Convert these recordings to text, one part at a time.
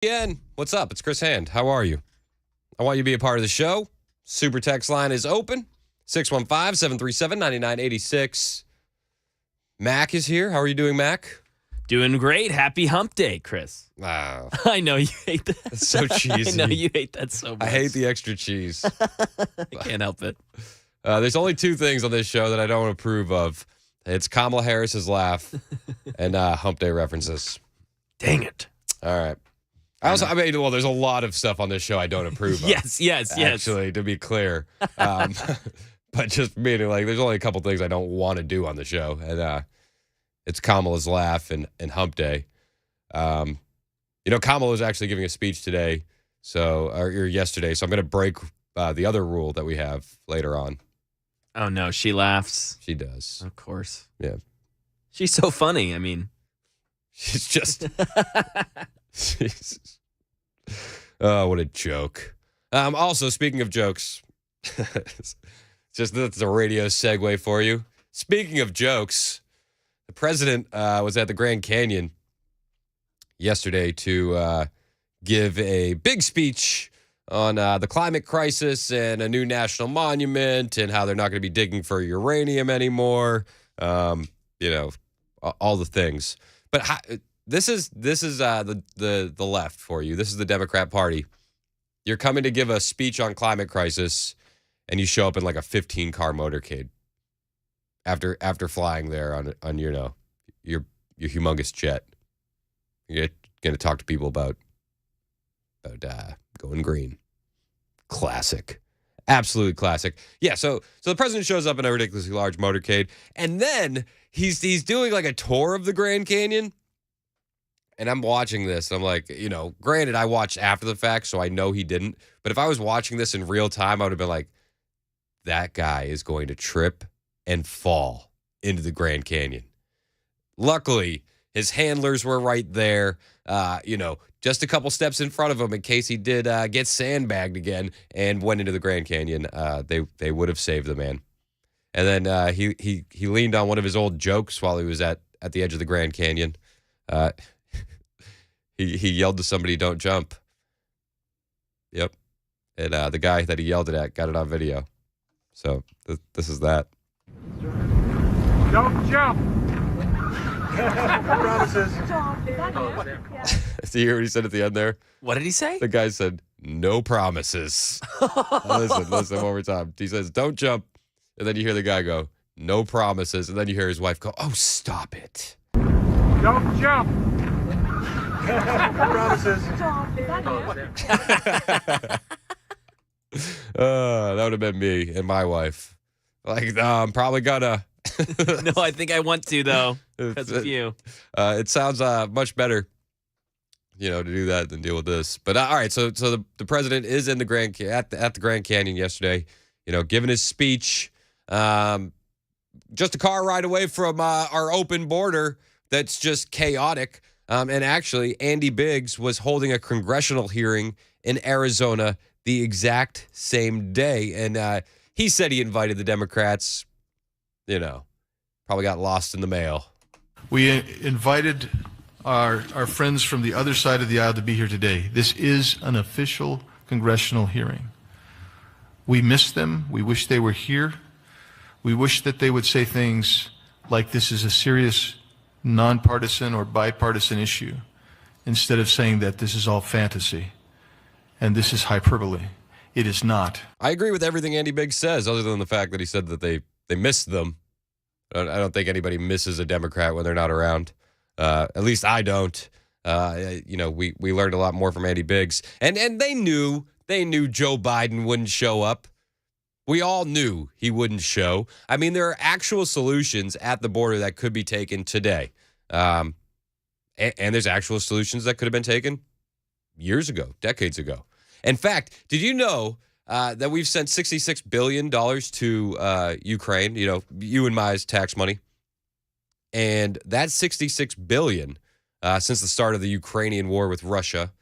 Again, what's up? It's Chris Hand. How are you? I want you to be a part of the show. Super text line is open. 615-737-9986. Mac is here. How are you doing, Mac? Doing great. Happy hump day, Chris. Wow. I know you hate that. That's so cheesy. I know you hate that so much. I hate the extra cheese. I can't help it. There's only two things on this show that I don't approve of. It's Kamala Harris's laugh and hump day references. Dang it. All right. There's a lot of stuff on this show I don't approve of. Yes. Actually, to be clear. But just meaning, like, there's only a couple things I don't want to do on the show. And it's Kamala's laugh and hump day. Kamala was actually giving a speech today, or yesterday. So I'm going to break the other rule that we have later on. Oh, no. She laughs. She does. Of course. Yeah. She's so funny. I mean, she's just... Oh, what a joke. Also, speaking of jokes, that's a radio segue for you. Speaking of jokes, the president was at the Grand Canyon yesterday to give a big speech on the climate crisis and a new national monument and how they're not going to be digging for uranium anymore. All the things. But this is the left for you. This is the Democrat Party. You're coming to give a speech on climate crisis, and you show up in like a 15-car motorcade after flying there on your humongous jet. You're going to talk to people about going green. Classic. Absolute classic. Yeah, so the president shows up in a ridiculously large motorcade, and then he's doing like a tour of the Grand Canyon. And I'm watching this, and I'm like, granted, I watched after the fact, so I know he didn't. But if I was watching this in real time, I would have been like, that guy is going to trip and fall into the Grand Canyon. Luckily, his handlers were right there, just a couple steps in front of him in case he did get sandbagged again and went into the Grand Canyon. They would have saved the man. And then he leaned on one of his old jokes while he was at the edge of the Grand Canyon. He yelled to somebody, "Don't jump." Yep. And the guy that he yelled it at got it on video. So this is that. Don't jump. Promises. Do you hear what he said at the end there? what did he say? The guy said, "No promises." Listen one more time. He says, "Don't jump." And then you hear the guy go, "No promises." And then you hear his wife go, "Oh, stop it." Don't jump. Promises. That would have been me and my wife. Like, I'm probably gonna. No, I think I want to, though, because of you. It sounds much better, to do that than deal with this. But all right, so the president is in the at the Grand Canyon yesterday, giving his speech. Just a car ride away from our open border that's just chaotic. And actually, Andy Biggs was holding a congressional hearing in Arizona the exact same day. And he said he invited the Democrats, probably got lost in the mail. We invited our friends from the other side of the aisle to be here today. This is an official congressional hearing. We miss them. We wish they were here. We wish that they would say things like this is a serious nonpartisan or bipartisan issue, instead of saying that this is all fantasy and this is hyperbole. It is not. I agree with everything Andy Biggs says, other than the fact that he said that they missed them. I don't think anybody misses a Democrat when they're not around. At least I don't. We learned a lot more from Andy Biggs, and they knew Joe Biden wouldn't show up. We all knew he wouldn't show. I mean, there are actual solutions at the border that could be taken today. And there's actual solutions that could have been taken years ago, decades ago. In fact, did you know that we've sent $66 billion to Ukraine, you and my tax money? And that $66 billion, since the start of the Ukrainian war with Russia,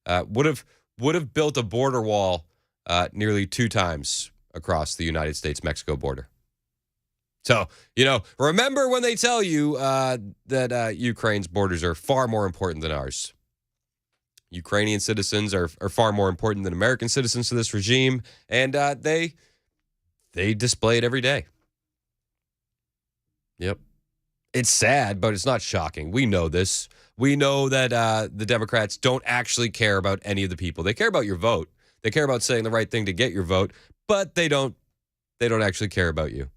would have built a border wall nearly 2 times across the United States-Mexico border. So, remember when they tell you that Ukraine's borders are far more important than ours. Ukrainian citizens are far more important than American citizens to this regime, and they display it every day. Yep. It's sad, but it's not shocking. We know this. We know that the Democrats don't actually care about any of the people. They care about your vote. They care about saying the right thing to get your vote, but they don't actually care about you.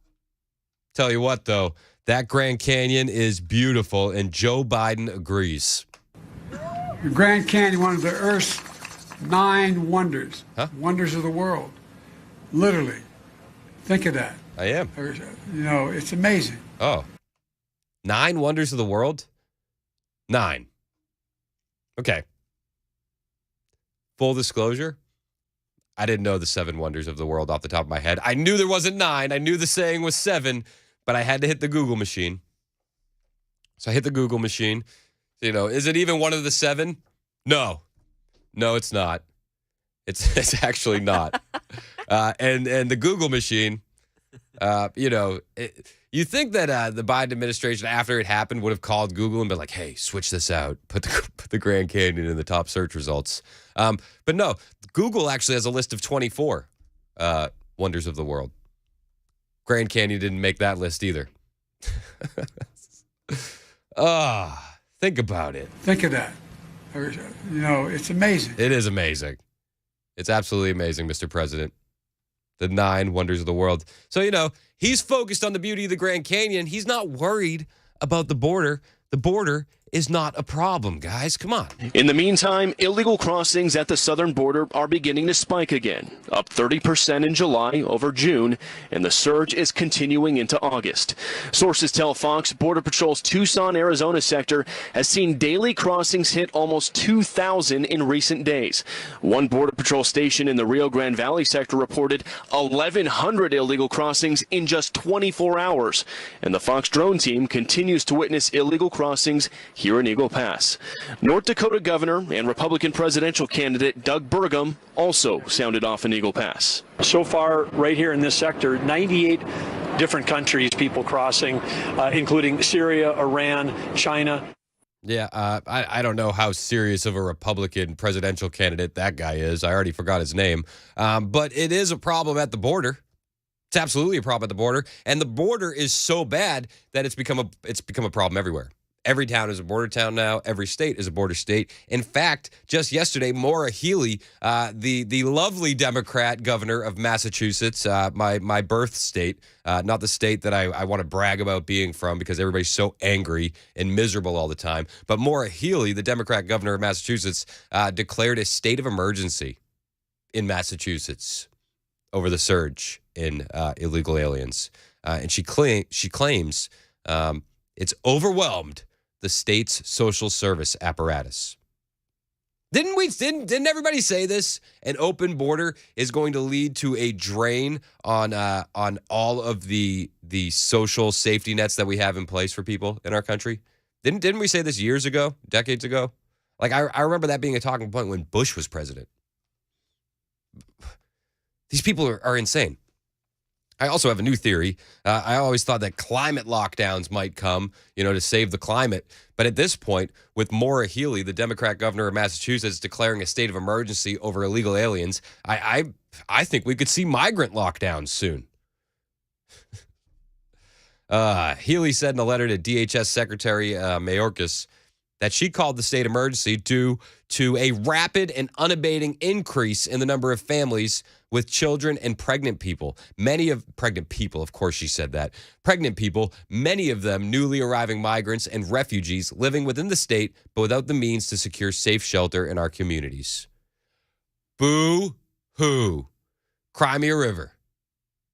Tell you what, though, that Grand Canyon is beautiful, and Joe Biden agrees. The Grand Canyon, one of the Earth's 9 wonders, wonders of the world. Literally. Think of that. I am. You know, it's amazing. Oh. 9 wonders of the world? 9. Okay. Full disclosure, I didn't know the 7 wonders of the world off the top of my head. I knew there wasn't 9. I knew the saying was 7, but I had to hit the Google machine. So I hit the Google machine. You know, is it even one of the 7? No. No, it's not. It's actually not. And the Google machine, you think that the Biden administration, after it happened, would have called Google and been like, hey, switch this out. Put the Grand Canyon in the top search results. But no, Google actually has a list of 24 wonders of the world. Grand Canyon didn't make that list either. Think about it. Think of that. You know, it's amazing. It is amazing. It's absolutely amazing, Mr. President. The 9 wonders of the world. So, he's focused on the beauty of the Grand Canyon. He's not worried about the border. The border is not a problem, guys. Come on. In the meantime, illegal crossings at the southern border are beginning to spike again, up 30% in July over June, and the surge is continuing into August. Sources tell Fox Border Patrol's Tucson, Arizona sector has seen daily crossings hit almost 2,000 in recent days. One Border Patrol station in the Rio Grande Valley sector reported 1,100 illegal crossings in just 24 hours, and the Fox drone team continues to witness illegal crossings here in Eagle Pass. North Dakota Governor and Republican presidential candidate Doug Burgum also sounded off in Eagle Pass. So far, right here in this sector, 98 different countries, people crossing, including Syria, Iran, China. Yeah, I don't know how serious of a Republican presidential candidate that guy is. I already forgot his name. But it is a problem at the border. It's absolutely a problem at the border. And the border is so bad that it's become a problem everywhere. Every town is a border town now. Every state is a border state. In fact, just yesterday, Maura Healey, the lovely Democrat governor of Massachusetts, my birth state, not the state that I want to brag about being from because everybody's so angry and miserable all the time. But Maura Healey, the Democrat governor of Massachusetts, declared a state of emergency in Massachusetts over the surge in illegal aliens. And she claims it's overwhelmed the state's social service apparatus. Didn't everybody say this? An open border is going to lead to a drain on all of the social safety nets that we have in place for people in our country. Didn't we say this years ago, decades ago? Like I remember that being a talking point when Bush was president. These people are insane. I also have a new theory. I always thought that climate lockdowns might come, to save the climate. But at this point, with Maura Healey, the Democrat governor of Massachusetts, declaring a state of emergency over illegal aliens, I think we could see migrant lockdowns soon. Healey said in a letter to DHS Secretary Mayorkas that she called the state emergency due to a rapid and unabating increase in the number of families with children and pregnant people. Pregnant people, of course she said that. Pregnant people, many of them newly arriving migrants and refugees living within the state, but without the means to secure safe shelter in our communities. Boo-hoo. Crimea River.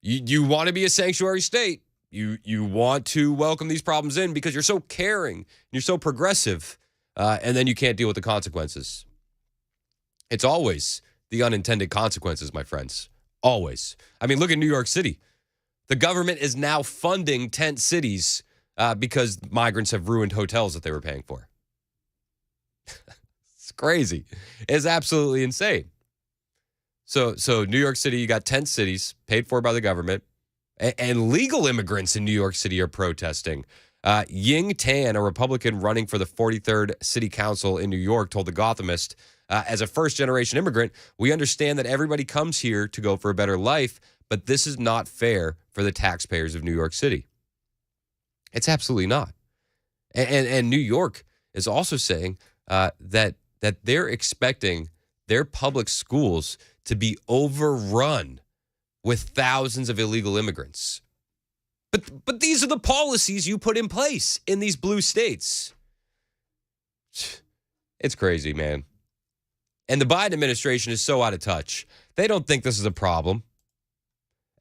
You want to be a sanctuary state. You want to welcome these problems in because you're so caring, you're so progressive, and then you can't deal with the consequences. It's always the unintended consequences, my friends. Always. I mean, look at New York City. The government is now funding tent cities because migrants have ruined hotels that they were paying for. It's crazy. It's absolutely insane. So New York City, you got tent cities paid for by the government, and legal immigrants in New York City are protesting. Ying Tan, a Republican running for the 43rd City Council in New York, told The Gothamist As a first-generation immigrant, we understand that everybody comes here to go for a better life, but this is not fair for the taxpayers of New York City. It's absolutely not. And New York is also saying that they're expecting their public schools to be overrun with thousands of illegal immigrants. But these are the policies you put in place in these blue states. It's crazy, man. And the Biden administration is so out of touch. They don't think this is a problem.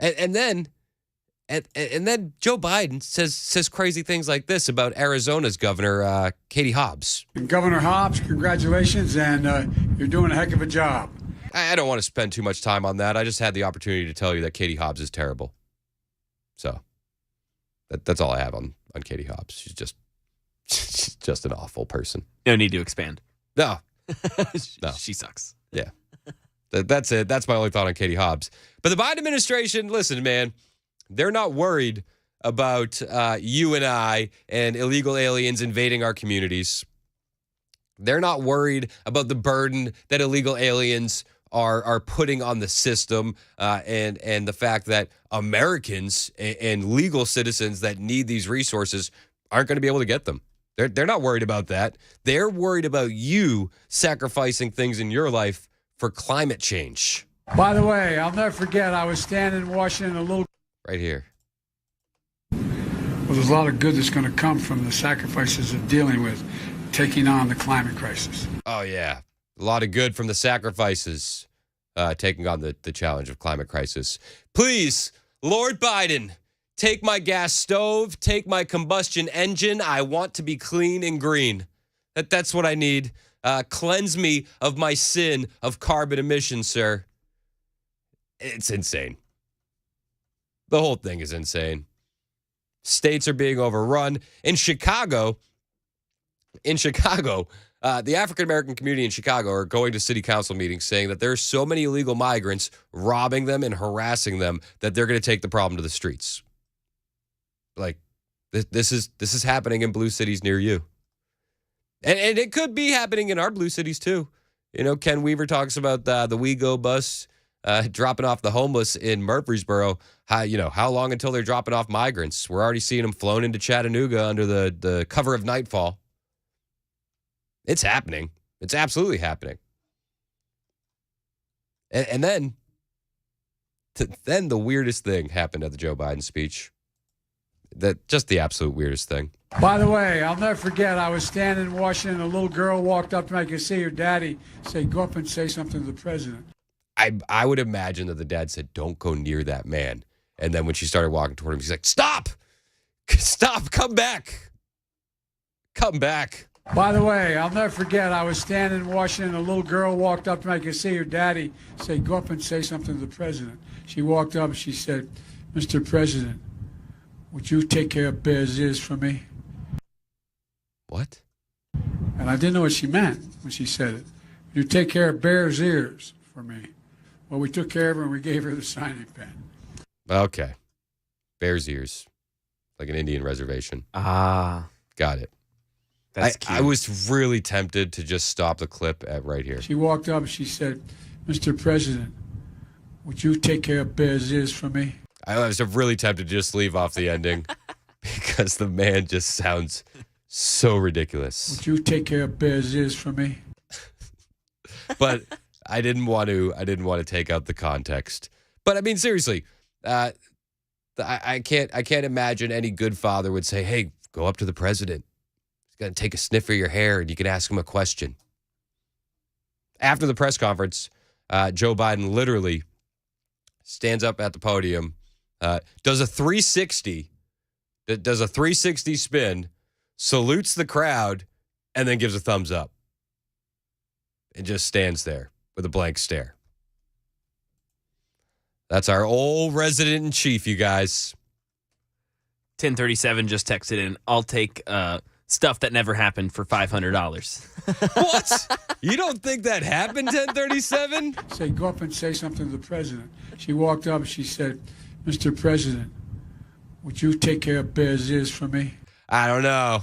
And then Joe Biden says crazy things like this about Arizona's governor, Katie Hobbs. And Governor Hobbs, congratulations, and you're doing a heck of a job. I don't want to spend too much time on that. I just had the opportunity to tell you that Katie Hobbs is terrible. So that's all I have on Katie Hobbs. She's just an awful person. No need to expand. No. No. She sucks. Yeah. That's it. That's my only thought on Katie Hobbs. But the Biden administration, listen, man, they're not worried about you and I and illegal aliens invading our communities. They're not worried about the burden that illegal aliens are putting on the system and the fact that Americans and legal citizens that need these resources aren't going to be able to get them. They're not worried about that. They're worried about you sacrificing things in your life for climate change. By the way, I'll never forget, I was standing in Washington a little. Right here. Well, there's a lot of good that's going to come from the sacrifices of dealing with taking on the climate crisis. Oh, yeah. A lot of good from the sacrifices taking on the challenge of climate crisis. Please, Lord Biden, take my gas stove, take my combustion engine. I want to be clean and green. That's what I need. Cleanse me of my sin of carbon emissions, sir. It's insane. The whole thing is insane. States are being overrun. In Chicago, the African-American community in Chicago are going to city council meetings saying that there are so many illegal migrants robbing them and harassing them that they're going to take the problem to the streets. Like, this is happening in blue cities near you. And it could be happening in our blue cities too. You know, Ken Weaver talks about the WeGo bus dropping off the homeless in Murfreesboro. How long until they're dropping off migrants? We're already seeing them flown into Chattanooga under the cover of nightfall. It's happening. It's absolutely happening. And then the weirdest thing happened at the Joe Biden speech. Just the absolute weirdest thing. By the way, I'll never forget, I was standing in Washington, a little girl walked up to me, I could see her daddy say, go up and say something to the president. I would imagine that the dad said, don't go near that man. And then when she started walking toward him, he's like, stop, come back. By the way, I'll never forget, I was standing in Washington, a little girl walked up to me, I could see her daddy say, go up and say something to the president. She walked up, she said, Mr. President, would you take care of Bear's ears for me? What? And I didn't know what she meant when she said it. Would you take care of Bear's ears for me? Well, we took care of her and we gave her the signing pen. Okay. Bear's ears. Like an Indian reservation. Ah. Got it. That's cute. I was really tempted to just stop the clip at right here. She walked up and she said, Mr. President, would you take care of Bear's ears for me? I was really tempted to just leave off the ending because the man just sounds so ridiculous. Would you take care of Bear's ears for me? But I didn't want to take out the context. But I mean, seriously, I can't imagine any good father would say, hey, go up to the president. He's going to take a sniff of your hair and you can ask him a question. After the press conference, Joe Biden literally stands up at the podium, does a 360 spin, salutes the crowd, and then gives a thumbs up. And just stands there with a blank stare. That's our old resident in chief, you guys. 1037 just texted in, I'll take stuff that never happened for $500. What? You don't think that happened, 1037? Say, go up and say something to the president. She walked up and she said, Mr. President, would you take care of Bear's ears for me? I don't know.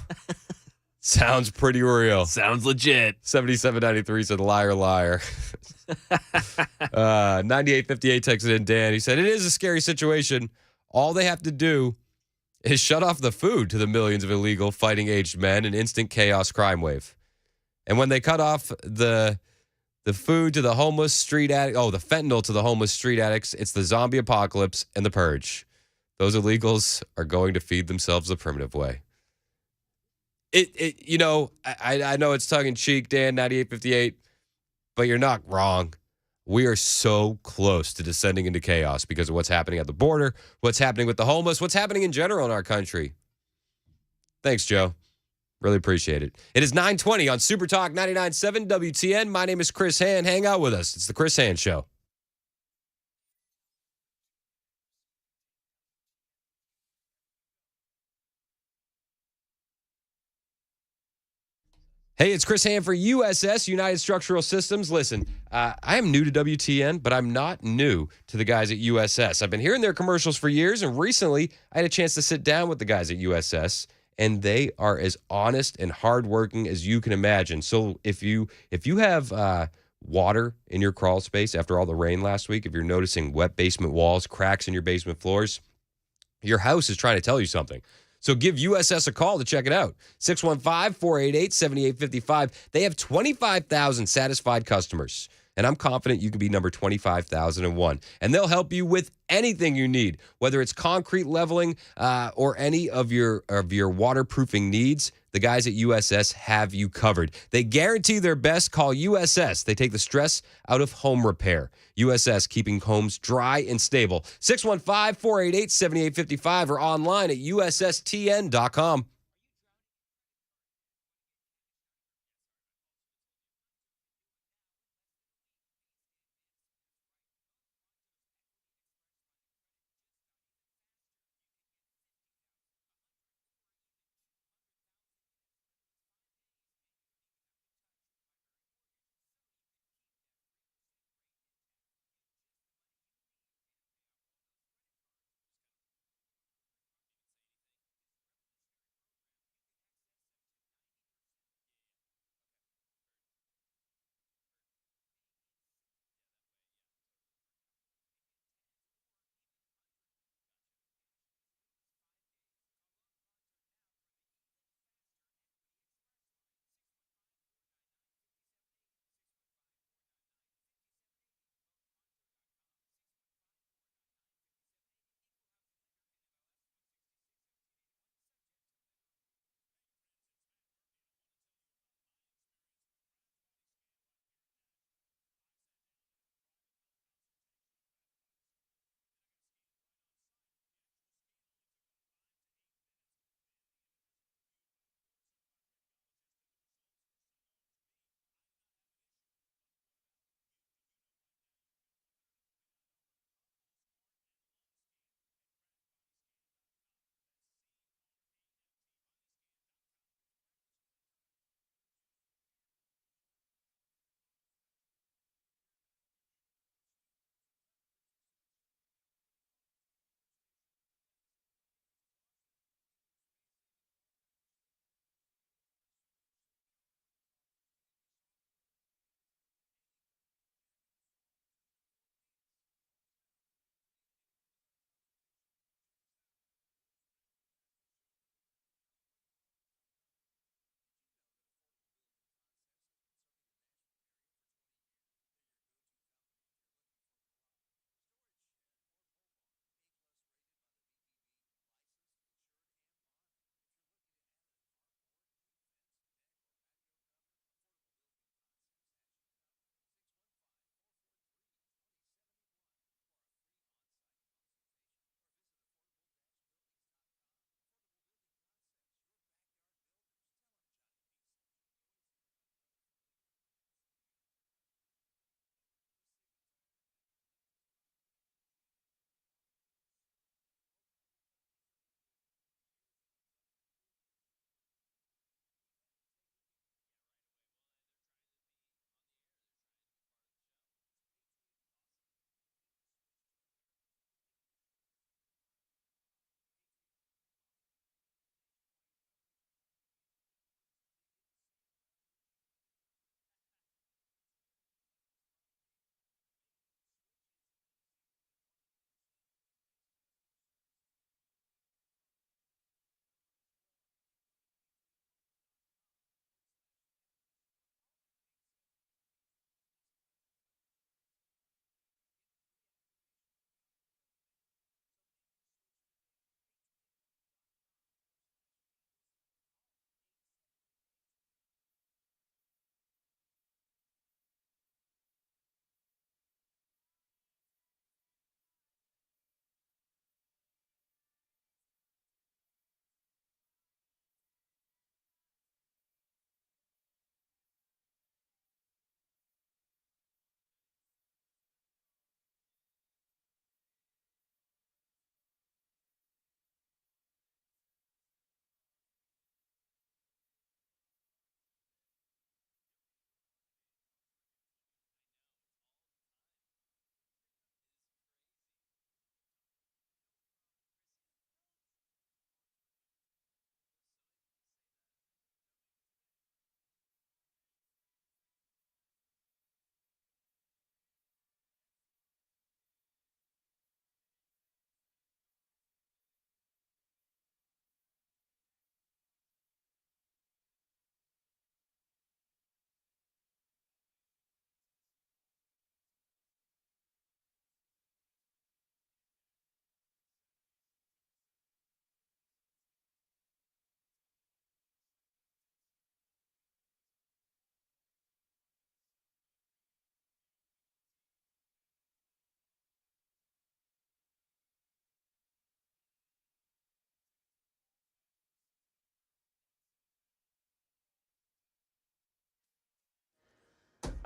Sounds pretty real. Sounds legit. 7793 said, liar, liar. 9858 texted in Dan. He said, it is a scary situation. All they have to do is shut off the food to the millions of illegal fighting aged men, an instant chaos crime wave. And when they cut off the food to the homeless street addict, the fentanyl to the homeless street addicts, it's the zombie apocalypse and the purge. Those illegals are going to feed themselves the primitive way. I know it's tongue in cheek, Dan, 9858, but you're not wrong. We are so close to descending into chaos because of what's happening at the border, what's happening with the homeless, what's happening in general in our country. Thanks, Joe. Really appreciate it. It is 9:20 on Super Talk 99.7 WTN. My name is Chris Hand. Hang out with us. It's the Chris Hand Show. Hey, it's Chris Hand for USS, United Structural Systems. Listen, I am new to WTN, but I'm not new to the guys at USS. I've been hearing their commercials for years, and recently I had a chance to sit down with the guys at USS, and they are as honest and hardworking as you can imagine. So if you have water in your crawl space after all the rain last week, if you're noticing wet basement walls, cracks in your basement floors, your house is trying to tell you something. So give USS a call to check it out. 615-488-7855. They have 25,000 satisfied customers, and I'm confident you can be number 25,001. And they'll help you with anything you need, whether it's concrete leveling or any of your waterproofing needs. The guys at USS have you covered. They guarantee their best. Call USS. They take the stress out of home repair. USS, keeping homes dry and stable. 615-488-7855 or online at USSTN.com.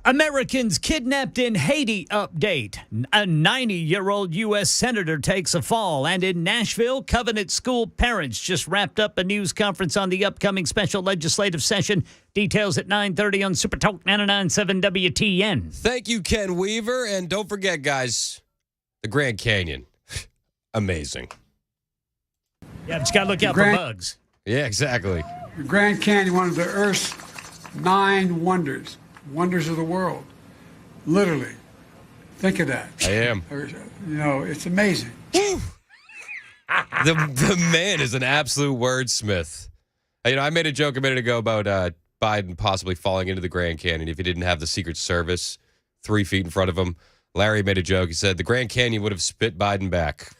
Americans kidnapped in Haiti update. A 90-year-old U.S. senator takes a fall. And in Nashville, Covenant School parents just wrapped up a news conference on the upcoming special legislative session. Details at 9:30 on Super Talk 99.7 WTN. Thank you, Ken Weaver. And don't forget, guys, the Grand Canyon. Amazing. Yeah, just got to look out for bugs. Yeah, exactly. The Grand Canyon, one of the Earth's 9 wonders. Wonders of the world. Literally. Think of that. I am. You know, it's amazing. The man is an absolute wordsmith. You know, I made a joke a minute ago about Biden possibly falling into the Grand Canyon if he didn't have the Secret Service 3 feet in front of him. Larry made a joke. He said the Grand Canyon would have spit Biden back.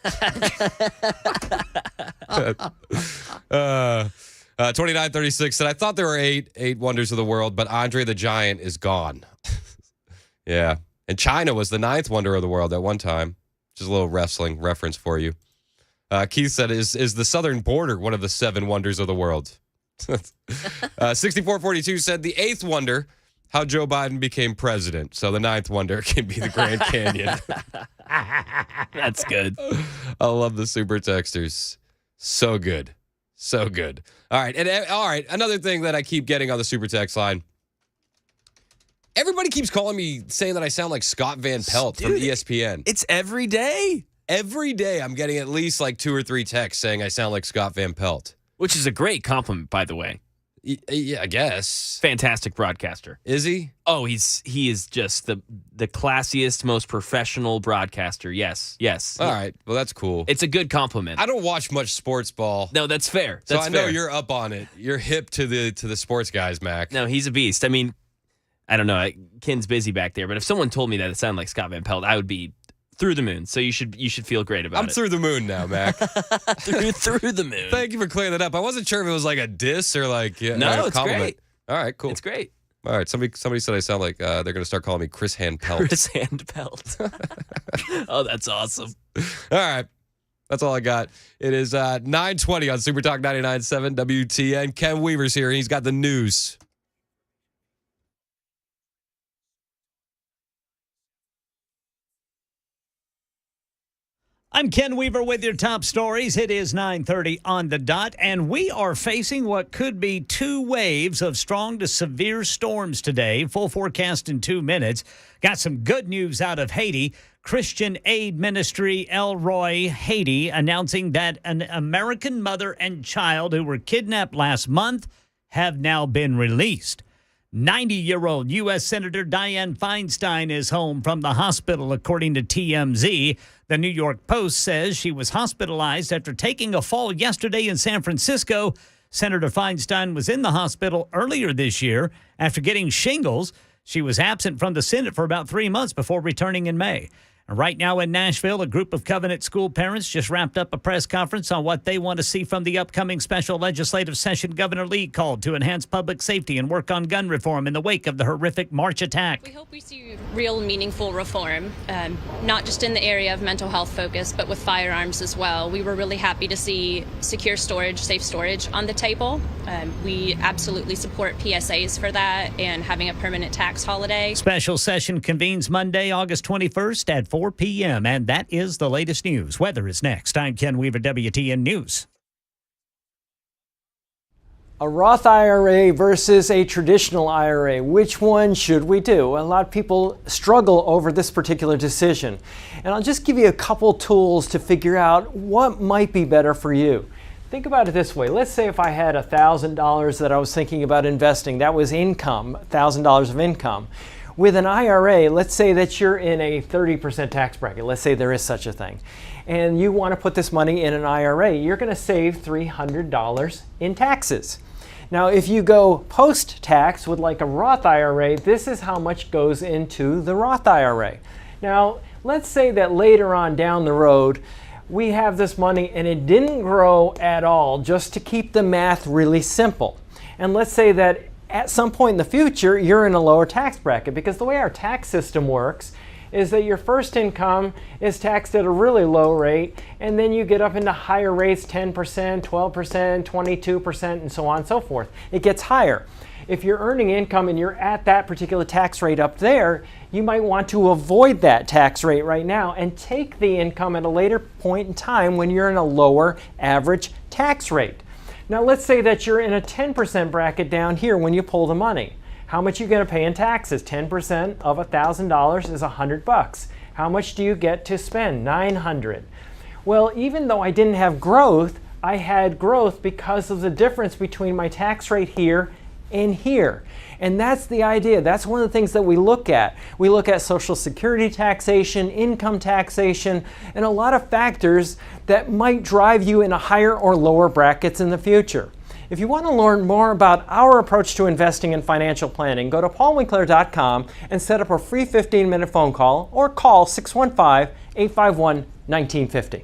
2936 said, I thought there were eight wonders of the world, but Andre the Giant is gone. Yeah. And China was the 9th wonder of the world at one time. Just a little wrestling reference for you. Keith said, is the southern border one of the 7 wonders of the world? 6442 said, the 8th wonder, how Joe Biden became president. So the 9th wonder can be the Grand Canyon. That's good. I love the super texters. So good. So good. All right. Another thing that I keep getting on the super text line. Everybody keeps calling me saying that I sound like Scott Van Pelt from ESPN. It's every day. Every day I'm getting at least like 2 or 3 texts saying I sound like Scott Van Pelt. Which is a great compliment, by the way. Yeah, I guess. Fantastic broadcaster. Is he? Oh, he is just the classiest, most professional broadcaster. Yes. All right. Well, that's cool. It's a good compliment. I don't watch much sports ball. No, that's fair. So I know you're up on it. You're hip to the sports guys, Mac. No, he's a beast. I mean, I don't know. Ken's busy back there, but if someone told me that it sounded like Scott Van Pelt, I would be through the moon. So you should feel great about it. I'm through the moon now, Mac. through the moon. Thank you for clearing that up. I wasn't sure if it was like a diss or like a it's compliment. great. All right, cool. It's great. All right, somebody said I sound like they're going to start calling me Chris Handpelt. Chris Handpelt. Oh, that's awesome. All right. That's all I got. It is 9:20 on Super Talk 99.7 WTN. Ken Weaver's here, and he's got the news. I'm Ken Weaver with your top stories. It is 9:30 on the dot, and we are facing what could be 2 waves of strong to severe storms today. Full forecast in 2 minutes. Got some good news out of Haiti. Christian Aid Ministry El Roi, Haiti, announcing that an American mother and child who were kidnapped last month have now been released. 90-year-old U.S. Senator Dianne Feinstein is home from the hospital, according to TMZ. The New York Post says she was hospitalized after taking a fall yesterday in San Francisco. Senator Feinstein was in the hospital earlier this year after getting shingles. She was absent from the Senate for about 3 months before returning in May. Right now in Nashville, a group of Covenant School parents just wrapped up a press conference on what they want to see from the upcoming special legislative session Governor Lee called to enhance public safety and work on gun reform in the wake of the horrific March attack. We hope we see real meaningful reform, not just in the area of mental health focus, but with firearms as well. We were really happy to see secure storage, safe storage on the table. We absolutely support PSAs for that and having a permanent tax holiday. Special session convenes Monday, August 21st at 4 p.m. And that is the latest news. Weather is next. I'm Ken Weaver, WTN News. A Roth IRA versus a traditional IRA. Which one should we do? A lot of people struggle over this particular decision. And I'll just give you a couple tools to figure out what might be better for you. Think about it this way. Let's say if I had $1,000 that I was thinking about investing, that was income, $1,000 of income. With an IRA, let's say that you're in a 30% tax bracket. Let's say there is such a thing. And you want to put this money in an IRA. You're going to save $300 in taxes. Now, if you go post-tax with like a Roth IRA, this is how much goes into the Roth IRA. Now, let's say that later on down the road, we have this money and it didn't grow at all, just to keep the math really simple. And let's say that at some point in the future, you're in a lower tax bracket, because the way our tax system works is that your first income is taxed at a really low rate, and then you get up into higher rates, 10%, 12%, 22%, and so on and so forth. It gets higher. If you're earning income and you're at that particular tax rate up there, you might want to avoid that tax rate right now and take the income at a later point in time when you're in a lower average tax rate. Now let's say that you're in a 10% bracket down here when you pull the money. How much are you going to pay in taxes? 10% of $1,000 is $100. How much do you get to spend? $900. Well, even though I didn't have growth, I had growth because of the difference between my tax rate here and here. And that's the idea. That's one of the things that we look at. We look at Social Security taxation, income taxation, and a lot of factors that might drive you in a higher or lower brackets in the future. If you want to learn more about our approach to investing and financial planning, go to paulwinkler.com and set up a free 15-minute phone call or call 615-851-1950.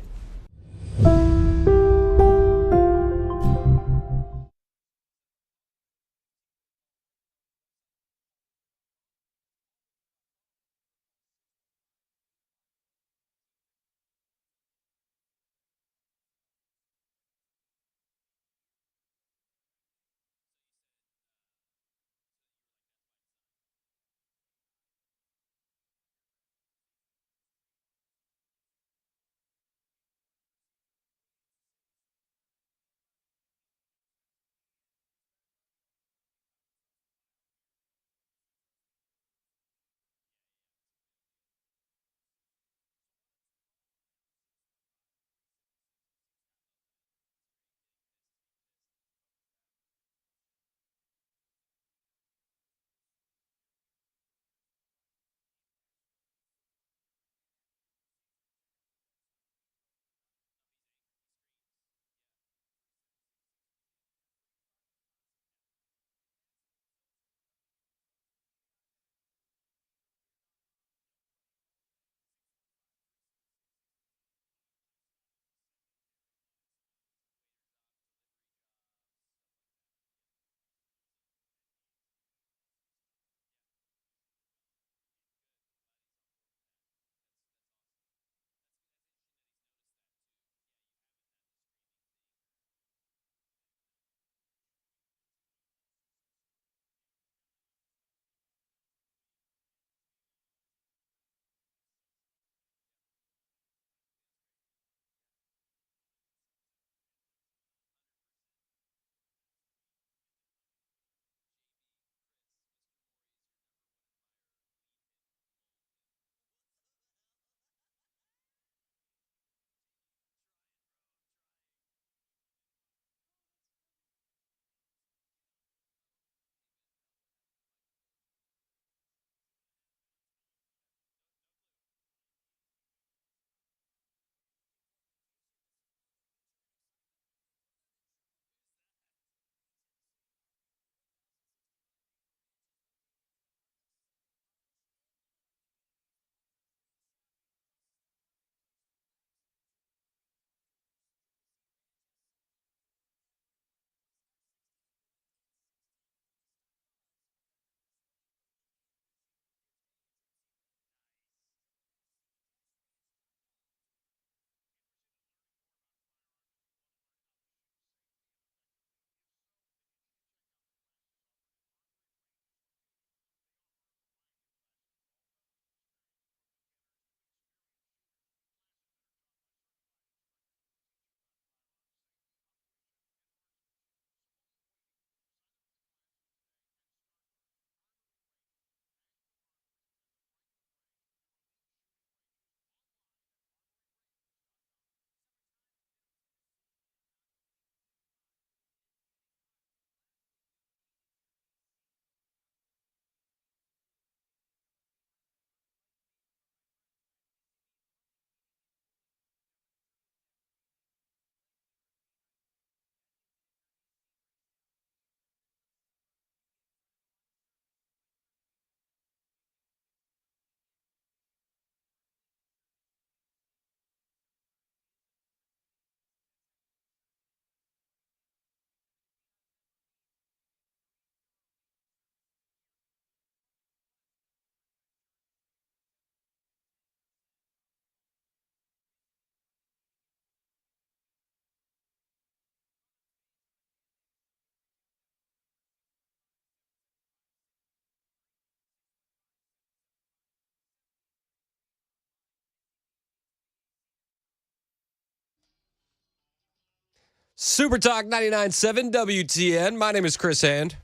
Super Talk 99.7 WTN. My name is Chris Hand.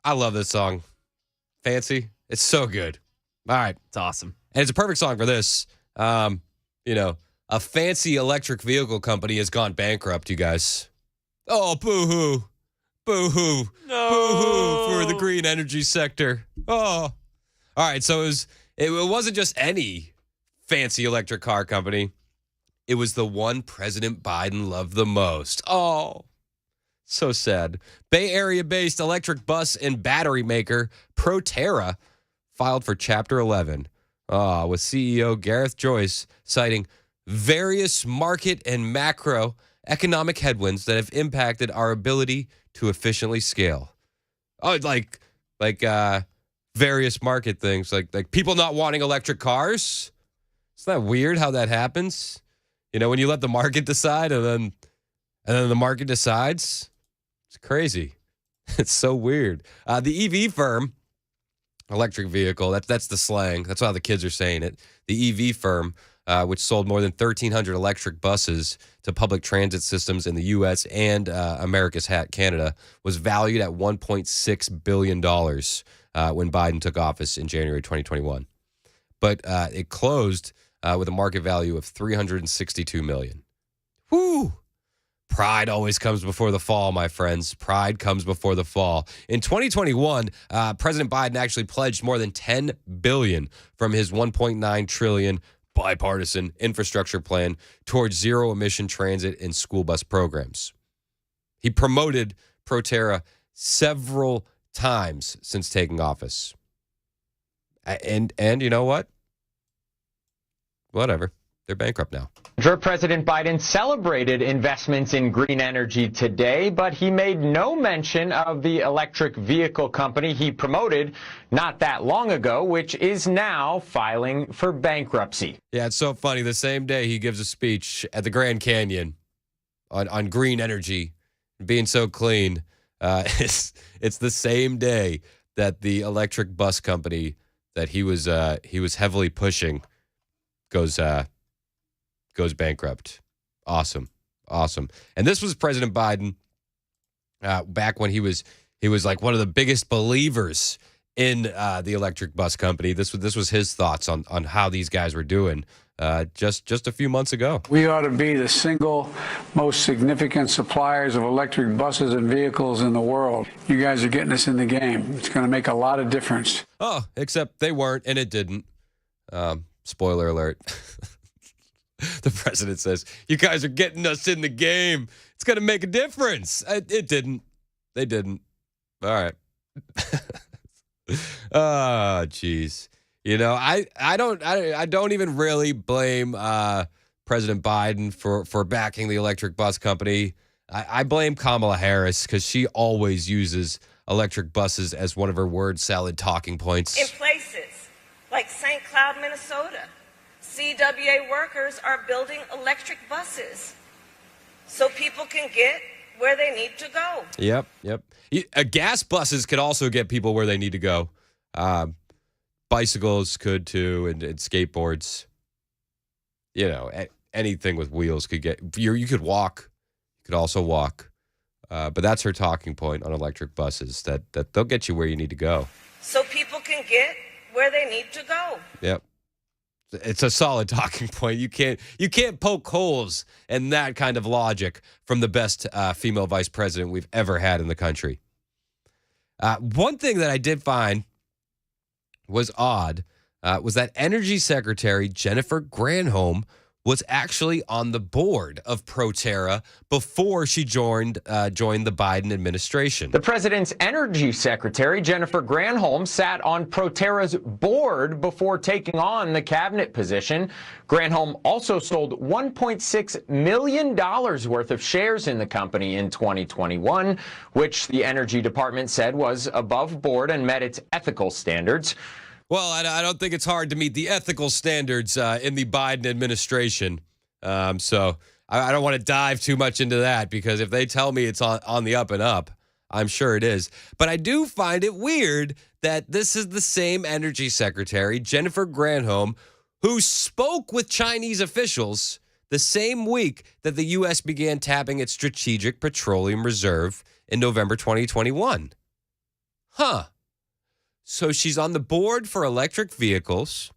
I love this song. Fancy. It's so good. All right. It's awesome. And it's a perfect song for this. A fancy electric vehicle company has gone bankrupt, you guys. Oh, boo-hoo. Boo-hoo. No. Boo-hoo for the green energy sector. Oh. All right, so it wasn't just any fancy electric car company. It was the one President Biden loved the most. Oh, so sad. Bay Area-based electric bus and battery maker Proterra filed for Chapter 11, with CEO Gareth Joyce citing various market and macro economic headwinds that have impacted our ability to efficiently scale. Oh, like various market things, like people not wanting electric cars. Isn't that weird how that happens? You know, when you let the market decide and then the market decides. It's crazy. It's so weird. The EV firm, electric vehicle, that's the slang. That's how the kids are saying it. The EV firm, which sold more than 1,300 electric buses to public transit systems in the U.S. and America's Hat, Canada, was valued at $1.6 billion when Biden took office in January 2021. But it closed with a market value of $362 million. Whoo! Pride always comes before the fall, my friends. Pride comes before the fall. In 2021, President Biden actually pledged more than $10 billion from his $1.9 trillion bipartisan infrastructure plan towards zero-emission transit and school bus programs. He promoted Proterra several times since taking office. And you know what? Whatever. They're bankrupt now. President Biden celebrated investments in green energy today, but he made no mention of the electric vehicle company he promoted not that long ago, which is now filing for bankruptcy. Yeah, it's so funny. The same day he gives a speech at the Grand Canyon on green energy, being so clean, it's the same day that the electric bus company that he was heavily pushing goes bankrupt. Awesome. And this was President Biden back when he was like one of the biggest believers in the electric bus company. This was his thoughts on how these guys were doing just a few months ago. We ought to be the single most significant suppliers of electric buses and vehicles in the world. You guys are getting us in the game. It's going to make a lot of difference. Oh, except they weren't, and it didn't. Spoiler alert. The president says, you guys are getting us in the game. It's going to make a difference. It didn't. They didn't. All right. Oh, geez. You know, I don't even really blame President Biden for backing the electric bus company. I blame Kamala Harris because she always uses electric buses as one of her word salad talking points. In places like St. Cloud, Minnesota, CWA workers are building electric buses so people can get where they need to go. Yep. Gas buses could also get people where they need to go. Bicycles could too, and skateboards. You know, anything with wheels could get you could walk. You could also walk. But that's her talking point on electric buses, that they'll get you where you need to go. So people can get where they need to go. Yep. It's a solid talking point. You can't poke holes in that kind of logic from the best female vice president we've ever had in the country. One thing that I did find was odd was that Energy Secretary Jennifer Granholm was actually on the board of Proterra before she joined the Biden administration. The president's energy secretary, Jennifer Granholm, sat on Proterra's board before taking on the cabinet position. Granholm also sold $1.6 million worth of shares in the company in 2021, which the Energy Department said was above board and met its ethical standards. Well, I don't think it's hard to meet the ethical standards in the Biden administration. So I don't want to dive too much into that, because if they tell me it's on the up and up, I'm sure it is. But I do find it weird that this is the same energy secretary, Jennifer Granholm, who spoke with Chinese officials the same week that the U.S. began tapping its Strategic Petroleum Reserve in November 2021. Huh. So she's on the board for electric vehicles.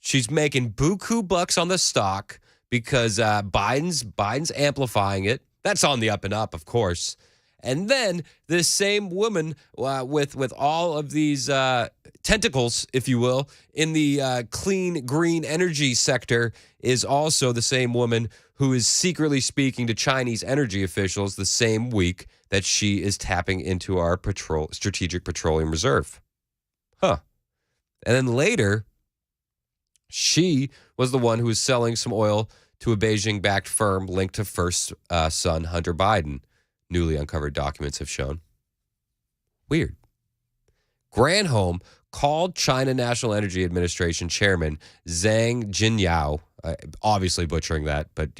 She's making buku bucks on the stock because Biden's amplifying it. That's on the up and up, of course. And then this same woman with all of these tentacles, if you will, in the clean green energy sector is also the same woman who is secretly speaking to Chinese energy officials the same week that she is tapping into our Strategic Petroleum Reserve. Huh. And then later, she was the one who was selling some oil to a Beijing-backed firm linked to first son Hunter Biden. Newly uncovered documents have shown. Weird. Granholm called China National Energy Administration Chairman Zhang Jinyao, obviously butchering that, but,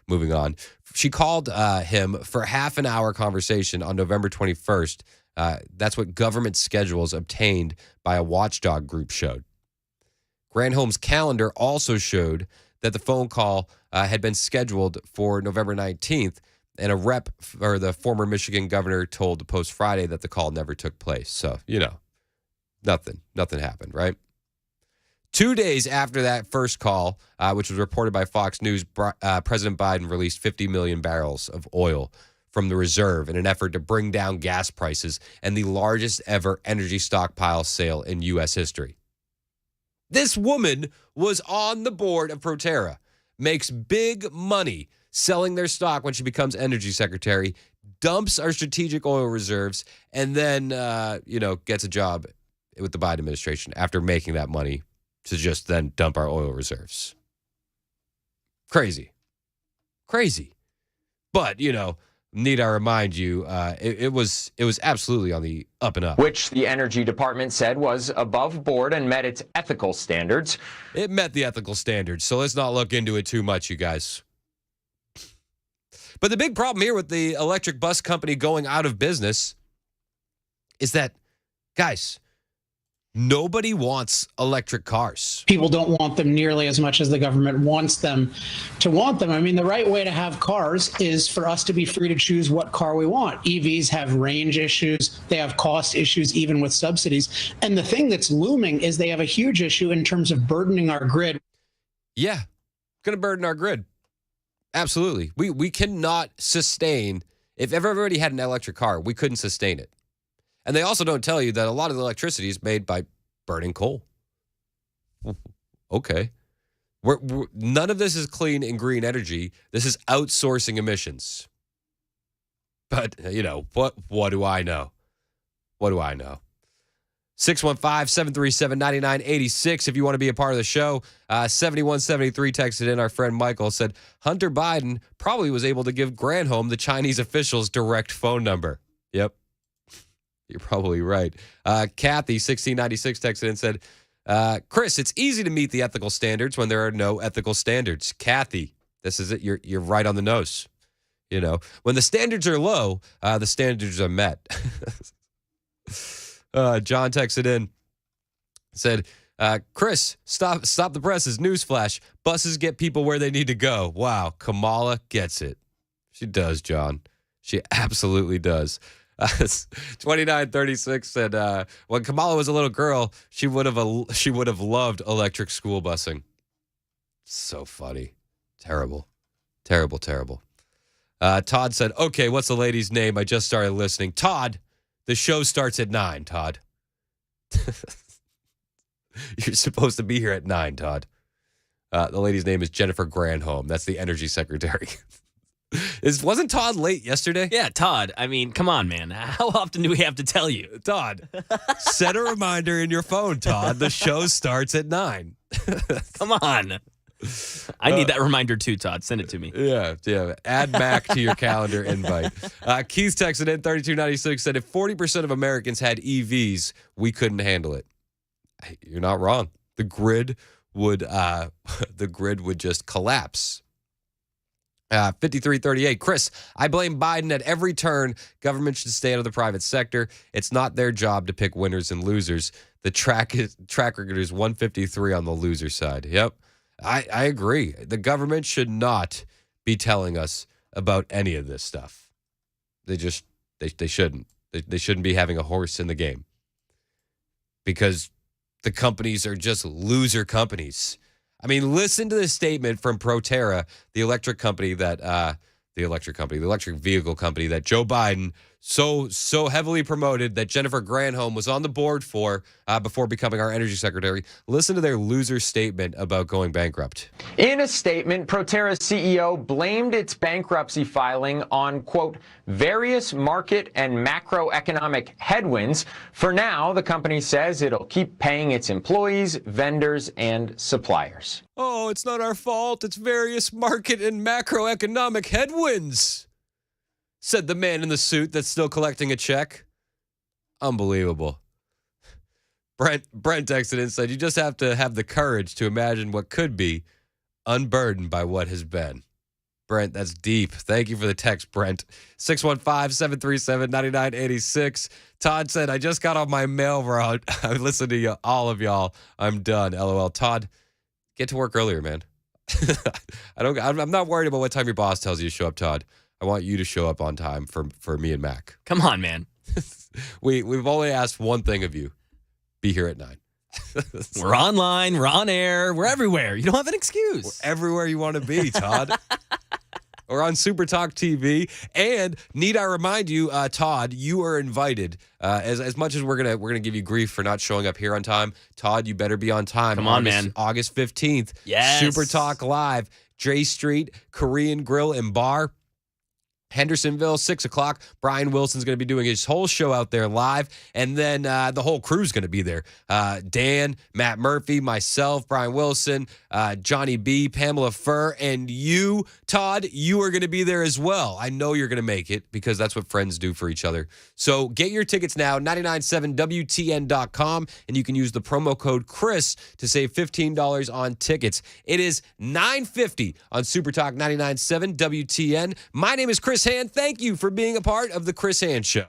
moving on. She called him for a half-an-hour conversation on November 21st. That's what government schedules obtained by a watchdog group showed. Granholm's calendar also showed that the phone call had been scheduled for November 19th, and a rep or the former Michigan governor told the Post Friday that the call never took place. So, nothing happened, right? 2 days after that first call, which was reported by Fox News, President Biden released 50 million barrels of oil from the reserve in an effort to bring down gas prices and the largest ever energy stockpile sale in U.S. history. This woman was on the board of Proterra, makes big money selling their stock when she becomes energy secretary, dumps our strategic oil reserves, and then, gets a job with the Biden administration after making that money to just then dump our oil reserves. Crazy. But, need I remind you, it was absolutely on the up and up. Which the Energy Department said was above board and met its ethical standards. It met the ethical standards, so let's not look into it too much, you guys. But the big problem here with the electric bus company going out of business is that, guys, nobody wants electric cars. People don't want them nearly as much as the government wants them to want them. I mean, the right way to have cars is for us to be free to choose what car we want. EVs have range issues. They have cost issues, even with subsidies. And the thing that's looming is they have a huge issue in terms of burdening our grid. Yeah, going to burden our grid. Absolutely. We cannot sustain, if everybody had an electric car, we couldn't sustain it. And they also don't tell you that a lot of the electricity is made by burning coal. Okay. None of this is clean and green energy. This is outsourcing emissions. But, what do I know? What do I know? 615-737-9986 if you want to be a part of the show. 7173 texted in. Our friend Michael said, Hunter Biden probably was able to give Granholm the Chinese official's direct phone number. Yep. You're probably right. Kathy, 1696, texted in and said, Chris, it's easy to meet the ethical standards when there are no ethical standards. Kathy, this is it. You're right on the nose. When the standards are low, the standards are met. John texted in, said, Chris, stop the presses. Newsflash. Buses get people where they need to go. Wow, Kamala gets it. She does, John. She absolutely does. 2936 said, when Kamala was a little girl, she would have loved electric school busing. So funny. Terrible. Todd said, okay, what's the lady's name? I just started listening. Todd. The show starts at 9, Todd. You're supposed to be here at 9, Todd. The lady's name is Jennifer Granholm. That's the energy secretary. Wasn't Todd late yesterday? Yeah, Todd. I mean, come on, man. How often do we have to tell you? Todd, set a reminder in your phone, Todd. The show starts at 9. Come on. I need that reminder too, Todd. Send it to me. Yeah. Add Mac to your calendar invite. Keith texted in 3296 said, if 40% of Americans had EVs, we couldn't handle it. You're not wrong. The grid would just collapse. 5338, Chris, I blame Biden at every turn. Government should stay out of the private sector. It's not their job to pick winners and losers. The track record is 153 on the loser side. Yep. I agree. The government should not be telling us about any of this stuff. They shouldn't. They shouldn't be having a horse in the game because the companies are just loser companies. I mean, listen to this statement from Proterra, the electric vehicle company that Joe Biden so heavily promoted, that Jennifer Granholm was on the board for before becoming our energy secretary. Listen to their loser statement about going bankrupt. In a statement, Proterra's CEO blamed its bankruptcy filing on, quote, various market and macroeconomic headwinds. For now, the company says it'll keep paying its employees, vendors, and suppliers. Oh, it's not our fault. It's various market and macroeconomic headwinds, said the man in the suit that's still collecting a check. Unbelievable. Brent texted and said, you just have to have the courage to imagine what could be, unburdened by what has been. Brent, that's deep. Thank you for the text, Brent. 615-737-9986. Todd said, I just got off my mail route. I listened to you, all of y'all. I'm done. LOL. Todd, get to work earlier, man. I'm not worried about what time your boss tells you to show up, Todd. I want you to show up on time for me and Mac. Come on, man. We've only asked one thing of you. Be here at 9. We're online. We're on air. We're everywhere. You don't have an excuse. We're everywhere you want to be, Todd. We're on Super Talk TV. And need I remind you, Todd, you are invited. As much as we're gonna give you grief for not showing up here on time, Todd, you better be on time. Come on, man. August 15th. Yes. Super Talk Live. J Street Korean Grill and Bar. Hendersonville, 6 o'clock. Brian Wilson's going to be doing his whole show out there live. And then the whole crew's going to be there. Dan, Matt Murphy, myself, Brian Wilson, Johnny B, Pamela Furr, and you, Todd, you are going to be there as well. I know you're going to make it because that's what friends do for each other. So get your tickets now, 997WTN.com, and you can use the promo code Chris to save $15 on tickets. It is $9.50 on Super Talk 99.7 WTN. My name is Chris Hand. Thank you for being a part of the Chris Hand Show.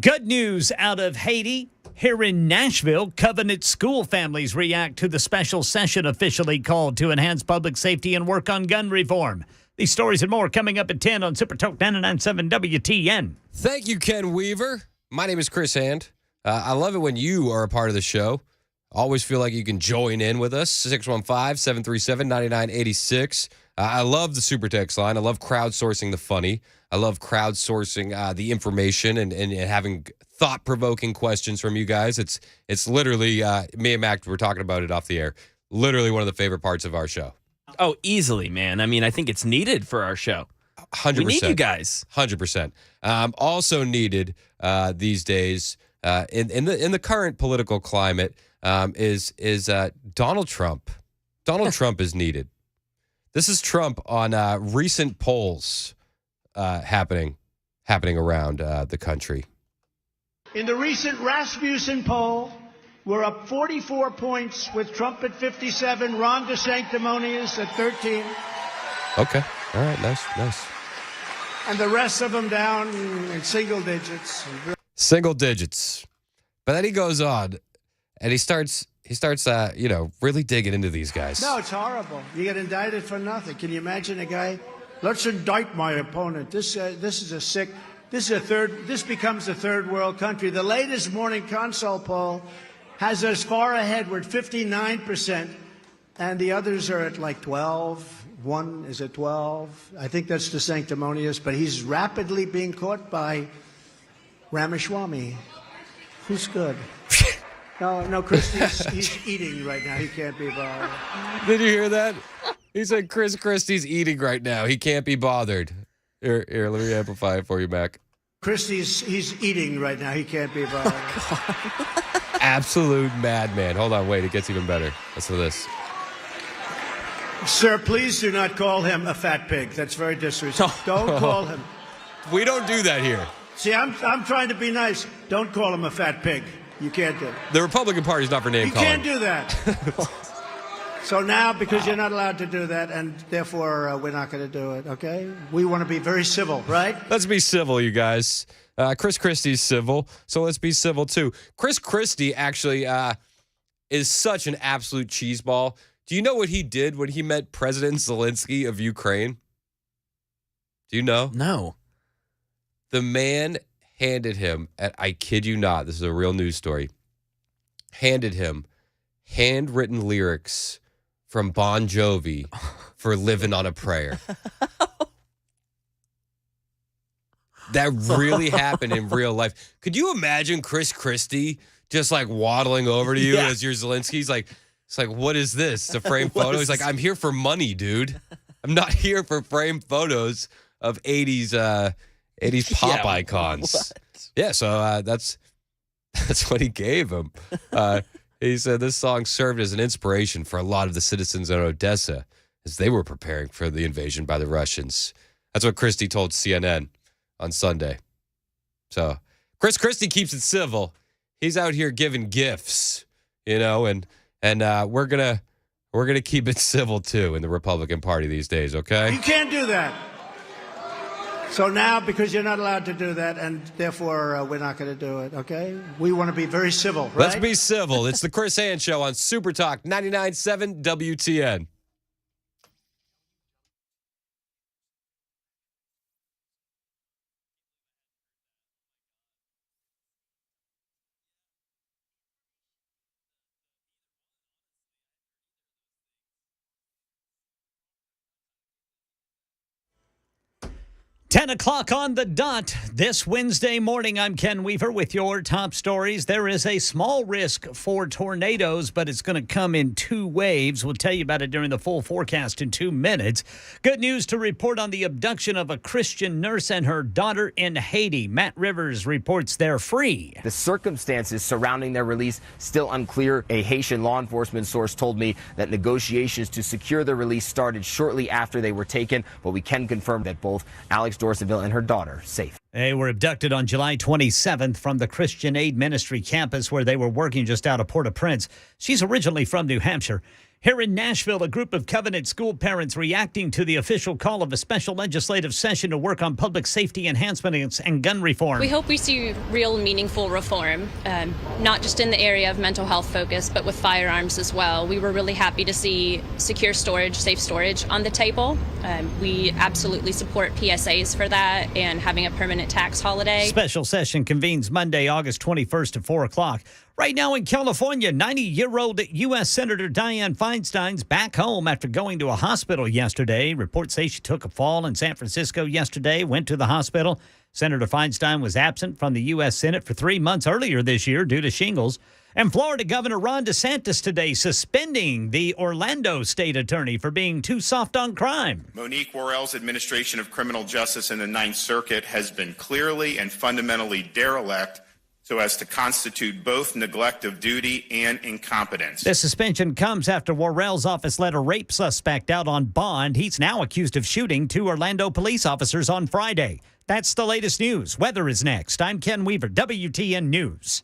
Good news out of Haiti. Here in Nashville, Covenant school families react to the special session officially called to enhance public safety and work on gun reform. These stories and more coming up at 10 on Super Talk 99.7 WTN. Thank you, Ken Weaver. My name is Chris Hand. I love it when you are a part of the show. Always feel like you can join in with us. 615-737-9986. I love the Super Text line. I love crowdsourcing the funny. I love crowdsourcing the information and having thought-provoking questions from you guys. It's literally, me and Mac were talking about it off the air, literally one of the favorite parts of our show. Oh, easily, man. I mean, I think it's needed for our show. 100%. We need you guys. 100%. Also needed these days in the current political climate is Donald Trump. Donald Trump is needed. This is Trump on recent polls happening around the country. In the recent Rasmussen poll, we're up 44 points with Trump at 57, Ron DeSanctimonious at 13. Okay. All right. Nice. And the rest of them down in single digits. Single digits. But then he goes on and he starts really digging into these guys. No, it's horrible. You get indicted for nothing. Can you imagine a guy? Let's indict my opponent. This becomes a third world country. The latest Morning Consult poll has us far ahead. We're at 59%, and the others are at like 12. One is at 12. I think that's DeSanctimonious, but he's rapidly being caught by Ramaswamy. Who's good? No, Christie's he's eating right now. He can't be bothered. Did you hear that? He said Chris Christie's eating right now. He can't be bothered. Here, let me amplify it for you, Mac. He's eating right now. He can't be bothered. Absolute madman. Hold on, wait. It gets even better. Listen to this. Sir, please do not call him a fat pig. That's very disrespectful. Don't call him. We don't do that here. See, I'm trying to be nice. Don't call him a fat pig. You can't do it. The Republican Party's not for name calling. You can't do that. So now, because you're not allowed to do that, and therefore we're not going to do it, okay? We want to be very civil, right? Let's be civil, you guys. Chris Christie's civil, so let's be civil, too. Chris Christie actually is such an absolute cheeseball. Do you know what he did when he met President Zelensky of Ukraine? Do you know? No. The man handed him, I kid you not, this is a real news story, handed him handwritten lyrics from Bon Jovi for Living on a Prayer. That really happened in real life. Could you imagine Chris Christie just like waddling over to you as your Zelensky? He's like, it's like, what is this? It's a framed photo? He's like, I'm here for money, dude. I'm not here for framed photos of 80s pop icons. What? Yeah, so that's what he gave him. He said this song served as an inspiration for a lot of the citizens in Odessa as they were preparing for the invasion by the Russians. That's what Christie told CNN on Sunday. So Chris Christie keeps it civil. He's out here giving gifts, and we're gonna keep it civil too in the Republican Party these days. Okay? You can't do that. So now, because you're not allowed to do that, and therefore we're not going to do it, okay? We want to be very civil, right? Let's be civil. It's the Chris Hand Show on Super Talk 99.7 WTN. Ten o'clock on the dot this Wednesday morning. I'm Ken Weaver with your top stories. There is a small risk for tornadoes, but it's going to come in two waves. We'll tell you about it during the full forecast in 2 minutes. Good news to report on the abduction of a Christian nurse and her daughter in Haiti. Matt Rivers reports they're free. The circumstances surrounding their release still unclear. A Haitian law enforcement source told me that negotiations to secure their release started shortly after they were taken, but we can confirm that both Alex Dorsonville and her daughter safe. They were abducted on July 27th from the Christian Aid Ministry campus where they were working just out of Port-au-Prince. She's originally from New Hampshire. Here in Nashville, a group of Covenant school parents reacting to the official call of a special legislative session to work on public safety enhancements and gun reform. We hope we see real meaningful reform, not just in the area of mental health focus, but with firearms as well. We were really happy to see secure storage, safe storage on the table. We absolutely support PSAs for that and having a permanent tax holiday. Special session convenes Monday, August 21st at 4 o'clock. Right now in California, 90-year-old U.S. Senator Dianne Feinstein's back home after going to a hospital yesterday. Reports say she took a fall in San Francisco yesterday, went to the hospital. Senator Feinstein was absent from the U.S. Senate for 3 months earlier this year due to shingles. And Florida Governor Ron DeSantis today suspending the Orlando state attorney for being too soft on crime. Monique Worrell's administration of criminal justice in the Ninth Circuit has been clearly and fundamentally derelict so as to constitute both neglect of duty and incompetence. The suspension comes after Worrell's office let a rape suspect out on bond. He's now accused of shooting 2 Orlando police officers on Friday. That's the latest news. Weather is next. I'm Ken Weaver, WTN News.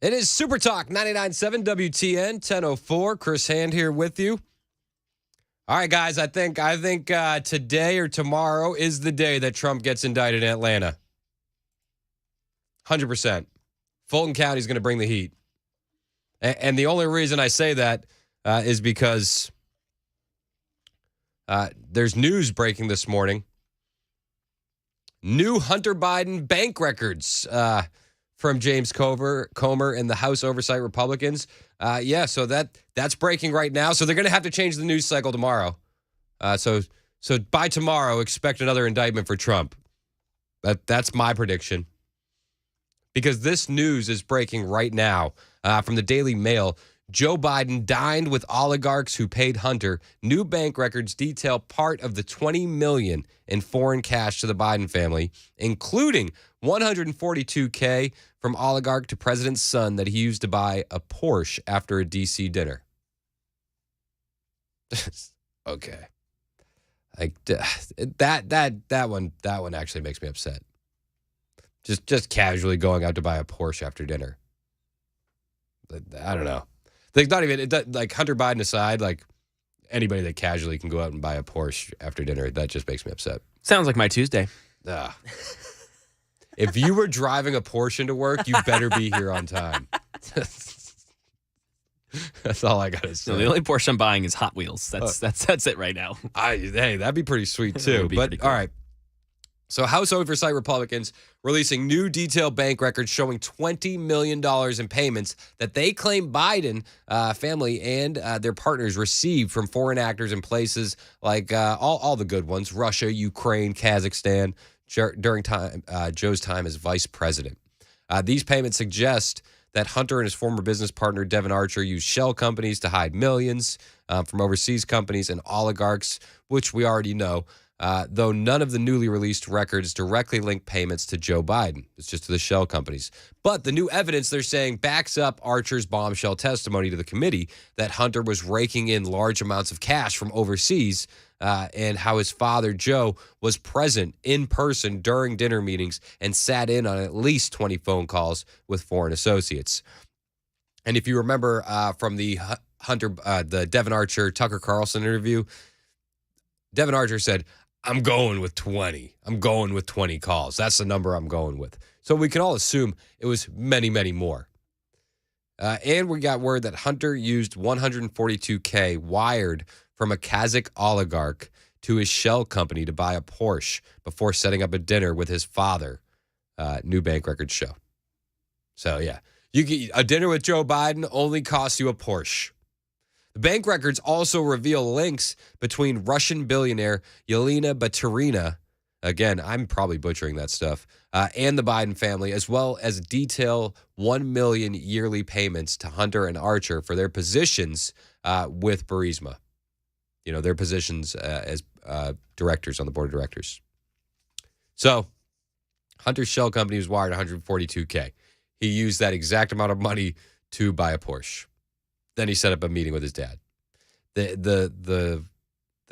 It is Super Talk 99.7 WTN 10:04. Chris Hand here with you. All right, guys. I think today or tomorrow is the day that Trump gets indicted in Atlanta. 100%. Fulton County is going to bring the heat, and the only reason I say that is because there's news breaking this morning. New Hunter Biden bank records. From James Comer and the House Oversight Republicans. So that's breaking right now. So they're going to have to change the news cycle tomorrow. So by tomorrow, expect another indictment for Trump. That's my prediction. Because this news is breaking right now from the Daily Mail. Joe Biden dined with oligarchs who paid Hunter. New bank records detail part of the $20 million in foreign cash to the Biden family, including $142K from oligarch to president's son that he used to buy a Porsche after a D.C. dinner. Okay. Like that one actually makes me upset. Just casually going out to buy a Porsche after dinner. I don't know. Like not even like Hunter Biden aside, like anybody that casually can go out and buy a Porsche after dinner, that just makes me upset. Sounds like my Tuesday. If you were driving a Porsche into work, you better be here on time. That's all I gotta say. No, the only Porsche I'm buying is Hot Wheels. That's it right now. Hey, that'd be pretty sweet too. But cool. All right. So House Oversight Republicans releasing new detailed bank records showing $20 million in payments that they claim Biden family and their partners received from foreign actors in places like all the good ones, Russia, Ukraine, Kazakhstan, during Joe's time as vice president. These payments suggest that Hunter and his former business partner, Devon Archer, used shell companies to hide millions from overseas companies and oligarchs, which we already know, though none of the newly released records directly link payments to Joe Biden. It's just to the shell companies. But the new evidence, they're saying, backs up Archer's bombshell testimony to the committee that Hunter was raking in large amounts of cash from overseas and how his father, Joe, was present in person during dinner meetings and sat in on at least 20 phone calls with foreign associates. And if you remember from the the Devon Archer, Tucker Carlson interview, Devon Archer said, I'm going with 20. I'm going with 20 calls. That's the number I'm going with. So we can all assume it was many, many more. And we got word that Hunter used $142K wired from a Kazakh oligarch to his shell company to buy a Porsche before setting up a dinner with his father, new bank records show. So, yeah, a dinner with Joe Biden only costs you a Porsche. The bank records also reveal links between Russian billionaire Yelena Baturina, again, I'm probably butchering that stuff, and the Biden family, as well as detail $1 million yearly payments to Hunter and Archer for their positions with Burisma. You know, their positions as directors on the board of directors. So, Hunter's shell company was wired $142K. He used that exact amount of money to buy a Porsche. Then he set up a meeting with his dad. The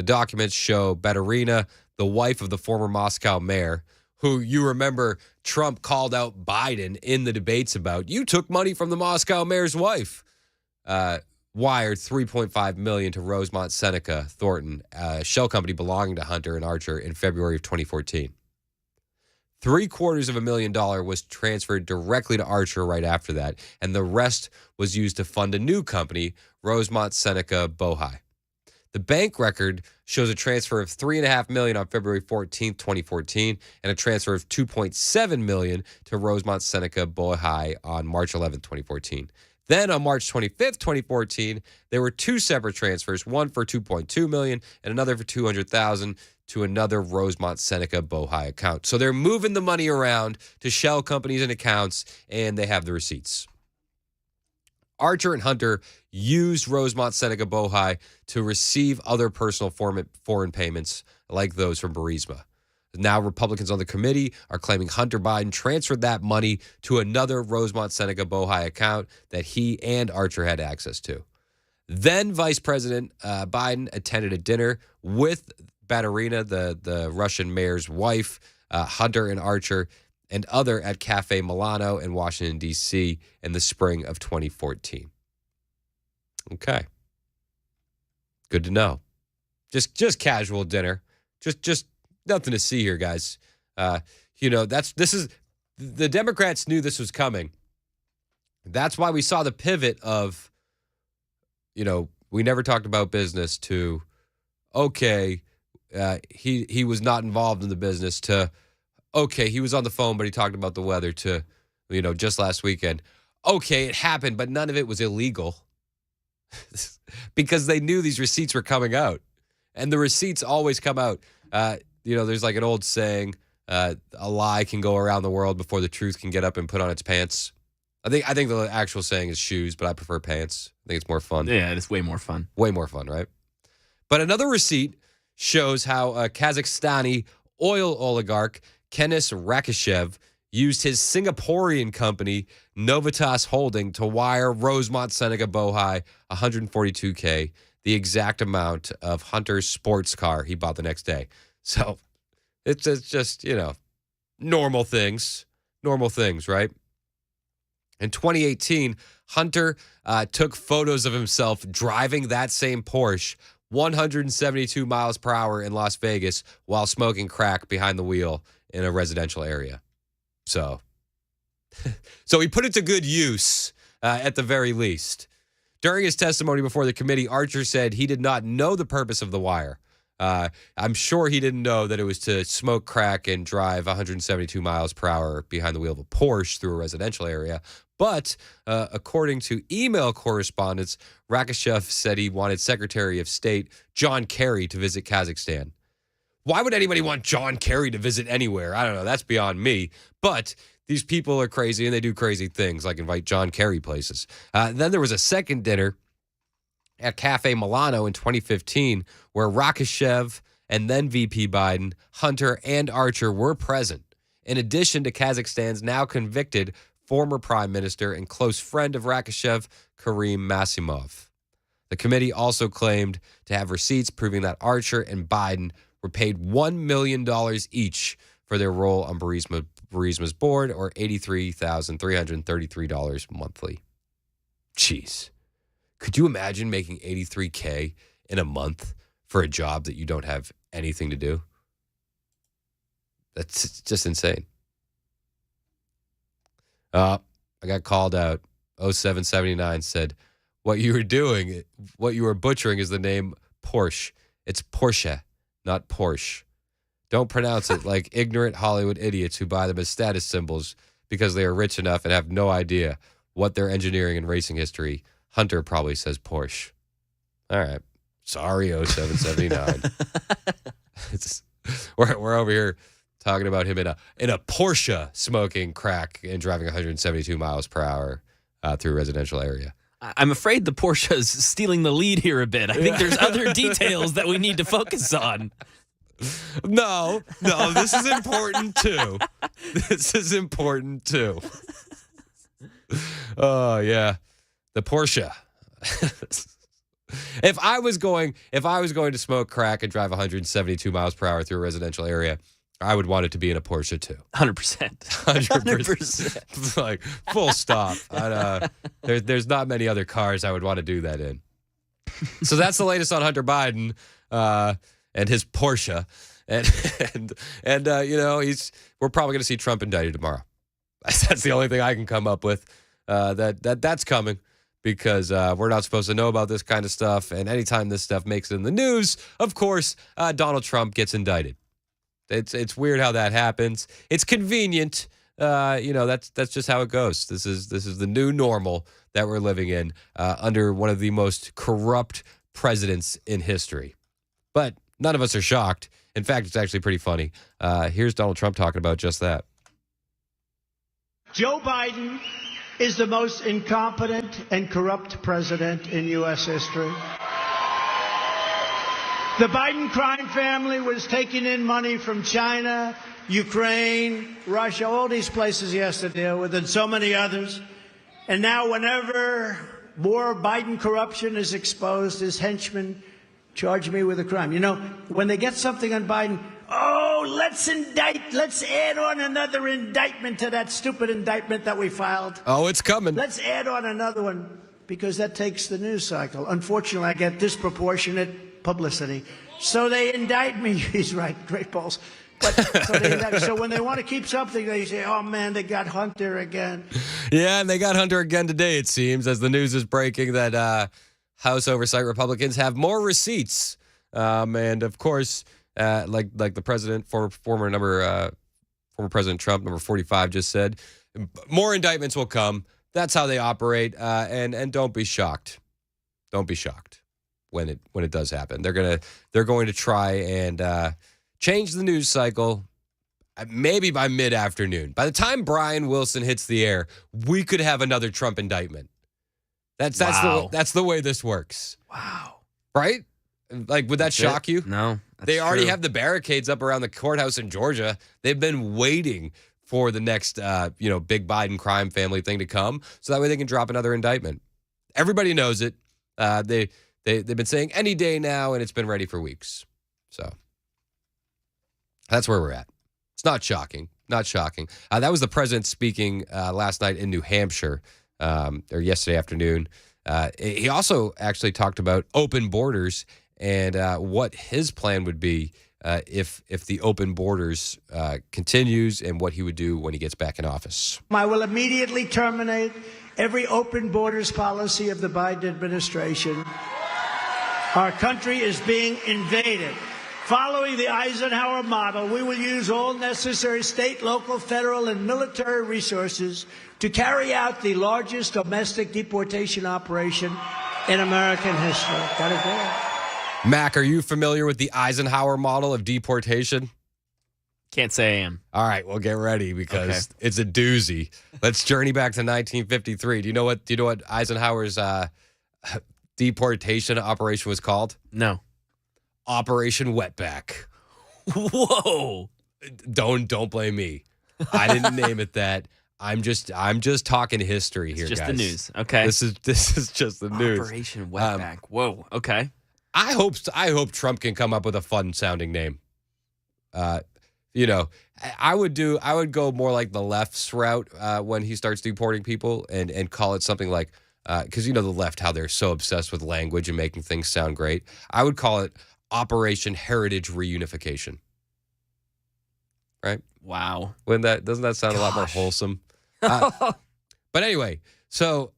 documents show Baturina, the wife of the former Moscow mayor, who you remember Trump called out Biden in the debates about. You took money from the Moscow mayor's wife. Wired $3.5 million to Rosemont Seneca Thornton, a shell company belonging to Hunter and Archer, in February of 2014. $750,000 was transferred directly to Archer right after that, and the rest was used to fund a new company, Rosemont Seneca Bohai. The bank record shows a transfer of $3.5 million on February 14th, 2014, and a transfer of $2.7 million to Rosemont Seneca Bohai on March 11th, 2014. Then on March 25th, 2014, there were two separate transfers, one for $2.2 million and another for $200,000 to another Rosemont Seneca Bohai account. So they're moving the money around to shell companies and accounts, and they have the receipts. Archer and Hunter used Rosemont Seneca Bohai to receive other personal foreign payments like those from Burisma. Now Republicans on the committee are claiming Hunter Biden transferred that money to another Rosemont Seneca Bohai account that he and Archer had access to. Then Vice President Biden attended a dinner with Baturina, the Russian mayor's wife, Hunter and Archer, and other at Cafe Milano in Washington, D.C. in the spring of 2014. Okay. Good to know. Just casual dinner. Just nothing to see here, guys. The Democrats knew this was coming. That's why we saw the pivot of, we never talked about business to, okay, he was not involved in the business to, okay, he was on the phone, but he talked about the weather to, just last weekend. Okay, it happened, but none of it was illegal because they knew these receipts were coming out. And the receipts always come out. There's like an old saying, a lie can go around the world before the truth can get up and put on its pants. I think the actual saying is shoes, but I prefer pants. I think it's more fun. Yeah, it's way more fun. Way more fun, right? But another receipt shows how a Kazakhstani oil oligarch, Kenis Rakishev, used his Singaporean company, Novitas Holding, to wire Rosemont Seneca Bohai $142K, the exact amount of Hunter's sports car he bought the next day. So it's just, normal things, right? In 2018, Hunter took photos of himself driving that same Porsche 172 miles per hour in Las Vegas while smoking crack behind the wheel in a residential area. So he put it to good use at the very least. During his testimony before the committee, Archer said he did not know the purpose of the wire. I'm sure he didn't know that it was to smoke crack and drive 172 miles per hour behind the wheel of a Porsche through a residential area. But according to email correspondence, Rakashev said he wanted Secretary of State John Kerry to visit Kazakhstan. Why would anybody want John Kerry to visit anywhere? I don't know. That's beyond me. But these people are crazy, and they do crazy things, like invite John Kerry places. Then there was a second dinner at Cafe Milano in 2015 where Rakashev and then VP Biden, Hunter, and Archer were present, in addition to Kazakhstan's now convicted former prime minister and close friend of Rakashev, Karim Masimov. The committee also claimed to have receipts proving that Archer and Biden were paid $1 million each for their role on Burisma's board, or $83,333 monthly. Jeez. Could you imagine making $83K in a month for a job that you don't have anything to do? That's just insane. I got called out. 0779 said, what you were butchering is the name Porsche. It's Porsche, not Porsche. Don't pronounce it like ignorant Hollywood idiots who buy them as status symbols because they are rich enough and have no idea what their engineering and racing history. Hunter probably says Porsche. All right. Sorry, 0779. We're over here talking about him in a Porsche smoking crack and driving 172 miles per hour through a residential area. I'm afraid the Porsche is stealing the lead here a bit. I think there's other details that we need to focus on. No, this is important too. Oh, yeah. The Porsche. If I was going to smoke crack and drive 172 miles per hour through a residential area, I would want it to be in a Porsche too. 100%. 100%. Like, full stop. There's not many other cars I would want to do that in. So that's the latest on Hunter Biden and his Porsche. And we're probably going to see Trump indicted tomorrow. That's the only thing I can come up with. That's coming. Because we're not supposed to know about this kind of stuff. And anytime this stuff makes it in the news, of course, Donald Trump gets indicted. It's weird how that happens. It's convenient. That's just how it goes. This is the new normal that we're living in under one of the most corrupt presidents in history. But none of us are shocked. In fact, it's actually pretty funny. Here's Donald Trump talking about just that. Joe Biden is the most incompetent and corrupt president in U.S. history. The Biden crime family was taking in money from China, Ukraine, Russia, all these places he has to deal with, and so many others. And now whenever more Biden corruption is exposed, his henchmen charge me with a crime. When they get something on Biden, let's add on another indictment to that stupid indictment that we filed. Oh, it's coming. Let's add on another one, because that takes the news cycle. Unfortunately, I get disproportionate publicity. So they indict me. He's right, great balls. So when they want to keep something, they say, oh, man, they got Hunter again. Yeah, and they got Hunter again today, it seems, as the news is breaking that House Oversight Republicans have more receipts. And, of course, like the president, former President Trump, number 45, just said, more indictments will come. That's how they operate. And don't be shocked. Don't be shocked when it does happen. They're going to try and change the news cycle. Maybe by mid-afternoon. By the time Brian Wilson hits the air, we could have another Trump indictment. That's the way this works. Wow. Right? Like, would that shock you? No. They already have the barricades up around the courthouse in Georgia. They've been waiting for the next, big Biden crime family thing to come, so that way they can drop another indictment. Everybody knows it. They've been saying any day now, and it's been ready for weeks. So that's where we're at. It's not shocking. Not shocking. That was the president speaking last night in New Hampshire, or yesterday afternoon. He also actually talked about open borders and what his plan would be if the open borders continues, and what he would do when he gets back in office. I will immediately terminate every open borders policy of the Biden administration. Our country is being invaded. Following the Eisenhower model, we will use all necessary state, local, federal, and military resources to carry out the largest domestic deportation operation in American history. Got it there. Mac, are you familiar with the Eisenhower model of deportation? Can't say I am. All right, well, get ready because it's a doozy. Let's journey back to 1953. Do you know what Eisenhower's deportation operation was called? No. Operation Wetback. Whoa. Don't blame me. I didn't name it that. I'm just talking history here, just guys. The news. Okay. This is just the news. Operation Wetback. Whoa. Okay. I hope Trump can come up with a fun sounding name. I would go more like the left's route when he starts deporting people and call it something like, because the left, how they're so obsessed with language and making things sound great. I would call it Operation Heritage Reunification. Right? Wow. Doesn't that sound a lot more wholesome? But anyway, so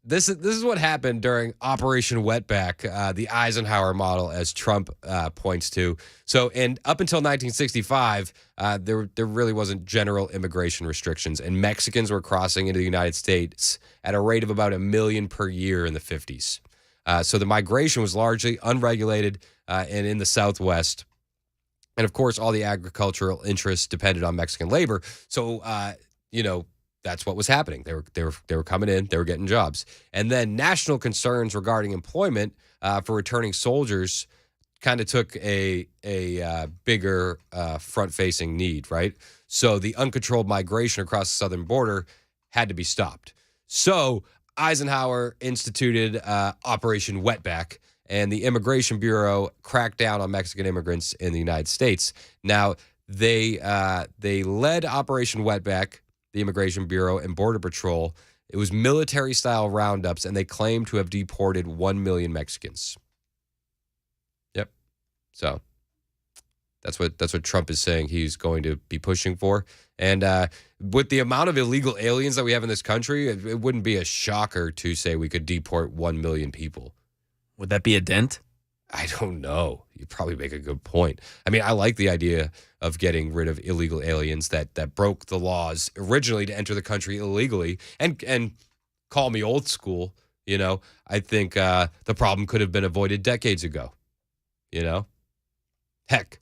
this is what happened during Operation Wetback, the Eisenhower model, as Trump points to. So, and up until 1965, there really wasn't general immigration restrictions, and Mexicans were crossing into the United States at a rate of about 1 million per year in the 50s. So the migration was largely unregulated and in the Southwest. And of course, all the agricultural interests depended on Mexican labor. So, that's what was happening. They were coming in, they were getting jobs. And then national concerns regarding employment for returning soldiers kind of took a bigger front-facing need, right? So the uncontrolled migration across the southern border had to be stopped. So Eisenhower instituted Operation Wetback, and the Immigration Bureau cracked down on Mexican immigrants in the United States. Now, they led Operation Wetback, the Immigration Bureau and Border Patrol. It was military-style roundups, and they claimed to have deported 1 million Mexicans. Yep. So that's what Trump is saying he's going to be pushing for. And with the amount of illegal aliens that we have in this country, it wouldn't be a shocker to say we could deport 1 million people. Would that be a dent? I don't know. You probably make a good point. I mean, I like the idea of getting rid of illegal aliens that broke the laws originally to enter the country illegally, and call me old school. I think the problem could have been avoided decades ago. Heck,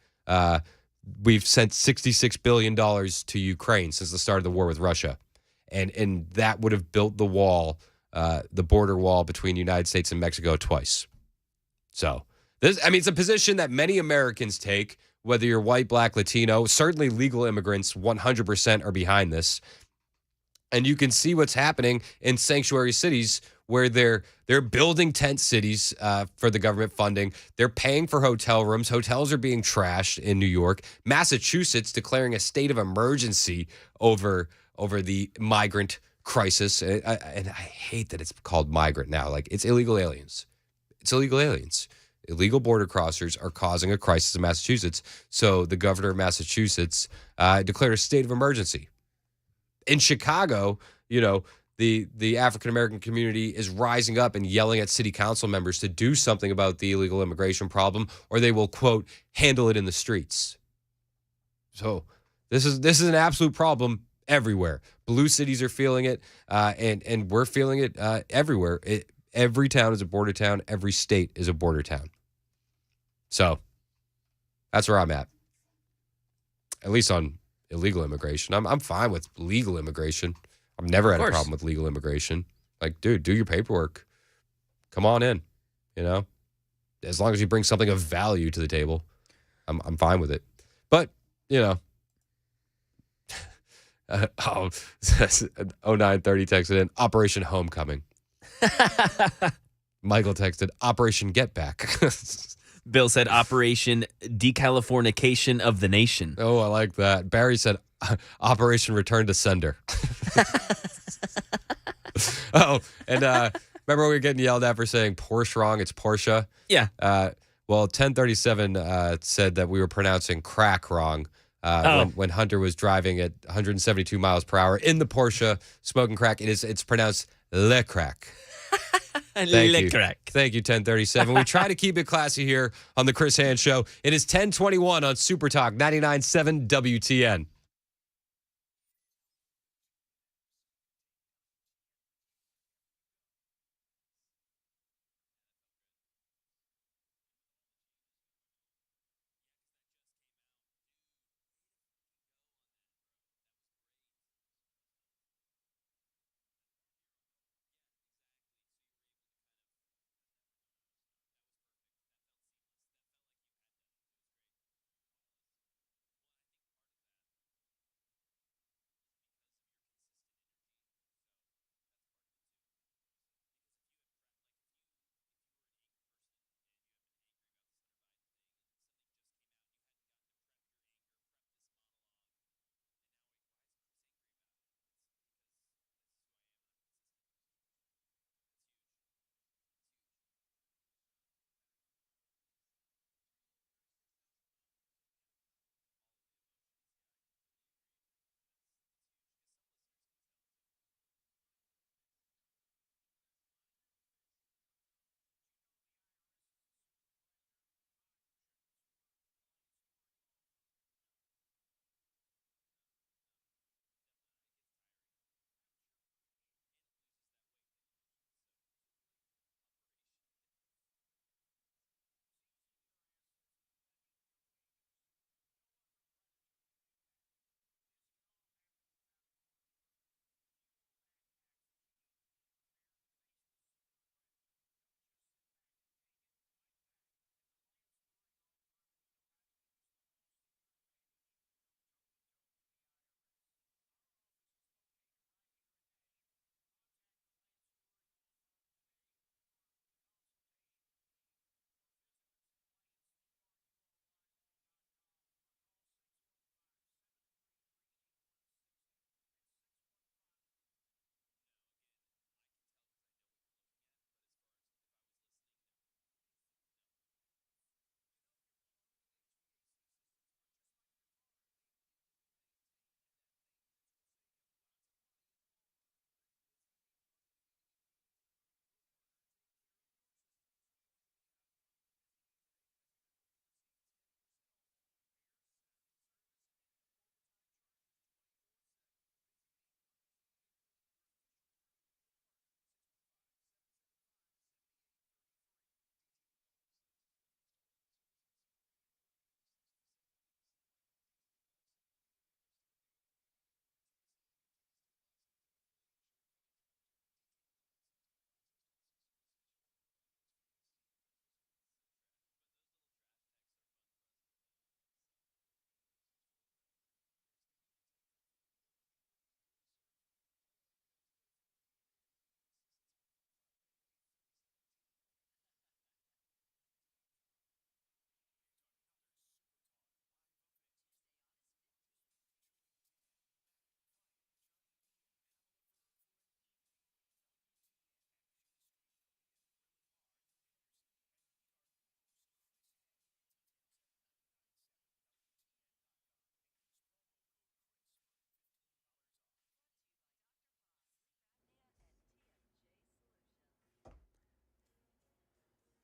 we've sent $66 billion to Ukraine since the start of the war with Russia, and that would have built the wall, the border wall between the United States and Mexico twice. So it's a position that many Americans take, whether you're white, black, Latino. Certainly legal immigrants 100% are behind this. And you can see what's happening in sanctuary cities where they're building tent cities for the government funding. They're paying for hotel rooms. Hotels are being trashed in New York. Massachusetts declaring a state of emergency over the migrant crisis. And I hate that it's called migrant now. Like, it's illegal aliens. It's illegal aliens. Illegal border crossers are causing a crisis in Massachusetts. So the governor of Massachusetts declared a state of emergency. In Chicago, the African-American community is rising up and yelling at city council members to do something about the illegal immigration problem, or they will, quote, handle it in the streets. So this is an absolute problem everywhere. Blue cities are feeling it, and we're feeling it everywhere. Every town is a border town. Every state is a border town. So that's where I'm at least on illegal immigration. I'm fine with legal immigration. I've never had a problem with legal immigration. Like, dude, do your paperwork. Come on in, as long as you bring something of value to the table, I'm fine with it. But, 0930 texted in Operation Homecoming. Michael texted Operation Get Back. Bill said Operation Decalifornication of the Nation. Oh, I like that. Barry said Operation Return to Sender. Oh, and remember we were getting yelled at for saying Porsche wrong? It's Porsche. Yeah. Well, 1037 said that we were pronouncing crack wrong when Hunter was driving at 172 miles per hour in the Porsche smoking crack. It's pronounced Le Crack. Le Crack. Thank you, 1037. We try to keep it classy here on the Chris Hand Show. It is 1021 on Super Talk 99.7 WTN.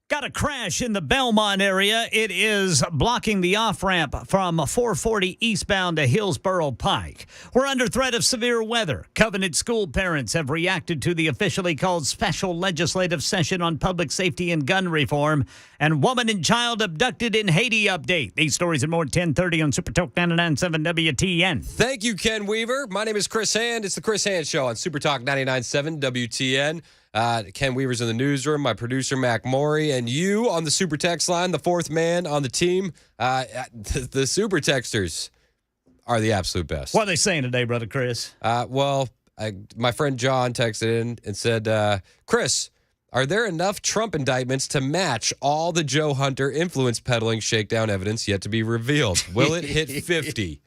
Got a crash in the Belmont area. It is blocking the off-ramp from 440 eastbound to Hillsborough Pike. We're under threat of severe weather. Covenant school parents have reacted to the officially called special legislative session on public safety and gun reform. And woman and child abducted in Haiti update. These stories are more at 10:30 on Super Talk 99.7 WTN. Thank you, Ken Weaver. My name is Chris Hand. It's the Chris Hand Show on Super Talk 99.7 WTN. Ken Weaver's in the newsroom, my producer, Mac Maury, and you on the Super Text line, the fourth man on the team. The Super Texters are the absolute best. What are they saying today, Brother Chris? My friend John texted in and said, Chris, are there enough Trump indictments to match all the Joe Hunter influence peddling shakedown evidence yet to be revealed? Will it hit 50?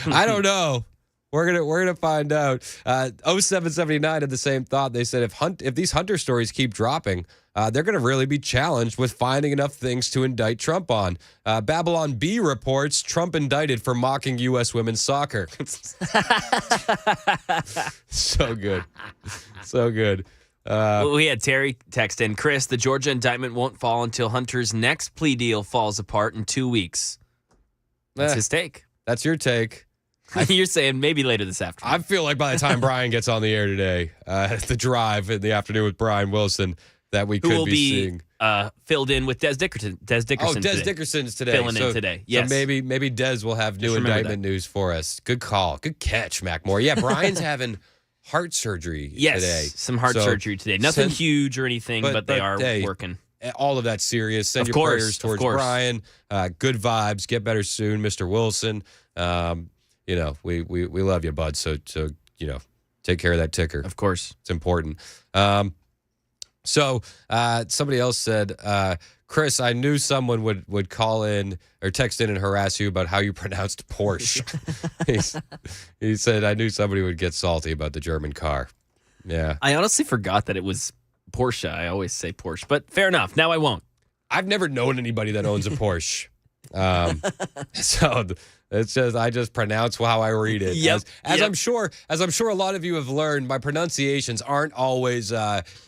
I don't know. We're gonna find out. 0779 had the same thought. They said if these Hunter stories keep dropping, they're gonna really be challenged with finding enough things to indict Trump on. Babylon B reports Trump indicted for mocking U.S. women's soccer. So good, so good. We had Terry text in, Chris, the Georgia indictment won't fall until Hunter's next plea deal falls apart in 2 weeks. That's his take. That's your take. You're saying maybe later this afternoon. I feel like by the time Brian gets on the air today, the drive in the afternoon with Brian Wilson, that we could be seeing. Filled in with Des Dickerson. Des Dickerson's today. Filling in today. Yes. So maybe Des will have new indictment news for us. Good call. Good catch, Mac Moore. Yeah, Brian's having heart surgery today. Some heart surgery today. Nothing huge or anything, but they are working. All of that serious. Send your prayers towards Brian. Good vibes. Get better soon, Mr. Wilson. We love you, bud. So take care of that ticker. Of course. It's important. So somebody else said, Chris, I knew someone would call in or text in and harass you about how you pronounced Porsche. He said, I knew somebody would get salty about the German car. Yeah. I honestly forgot that it was Porsche. I always say Porsche, but fair enough. Now I won't. I've never known anybody that owns a Porsche. So it's just I just pronounce how I read it. Yep. I'm sure a lot of you have learned, my pronunciations aren't always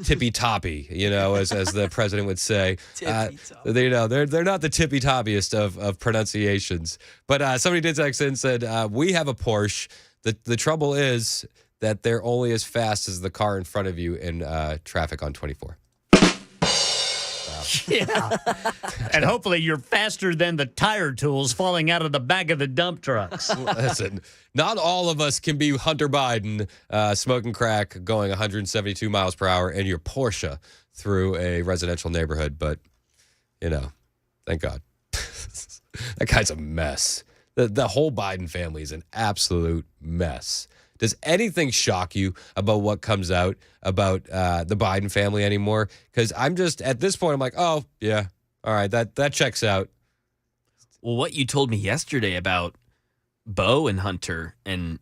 tippy toppy. As the president would say. They're not the tippy toppiest of pronunciations. But somebody did text in and said we have a Porsche. The trouble is that they're only as fast as the car in front of you in traffic on 24. Yeah. And hopefully you're faster than the tire tools falling out of the back of the dump trucks. Listen, not all of us can be Hunter Biden smoking crack, going 172 miles per hour in your Porsche through a residential neighborhood. But, thank God. That guy's a mess. The whole Biden family is an absolute mess. Does anything shock you about what comes out about the Biden family anymore? Because I'm just, at this point, I'm like, oh, yeah, all right, that checks out. Well, what you told me yesterday about Beau and Hunter and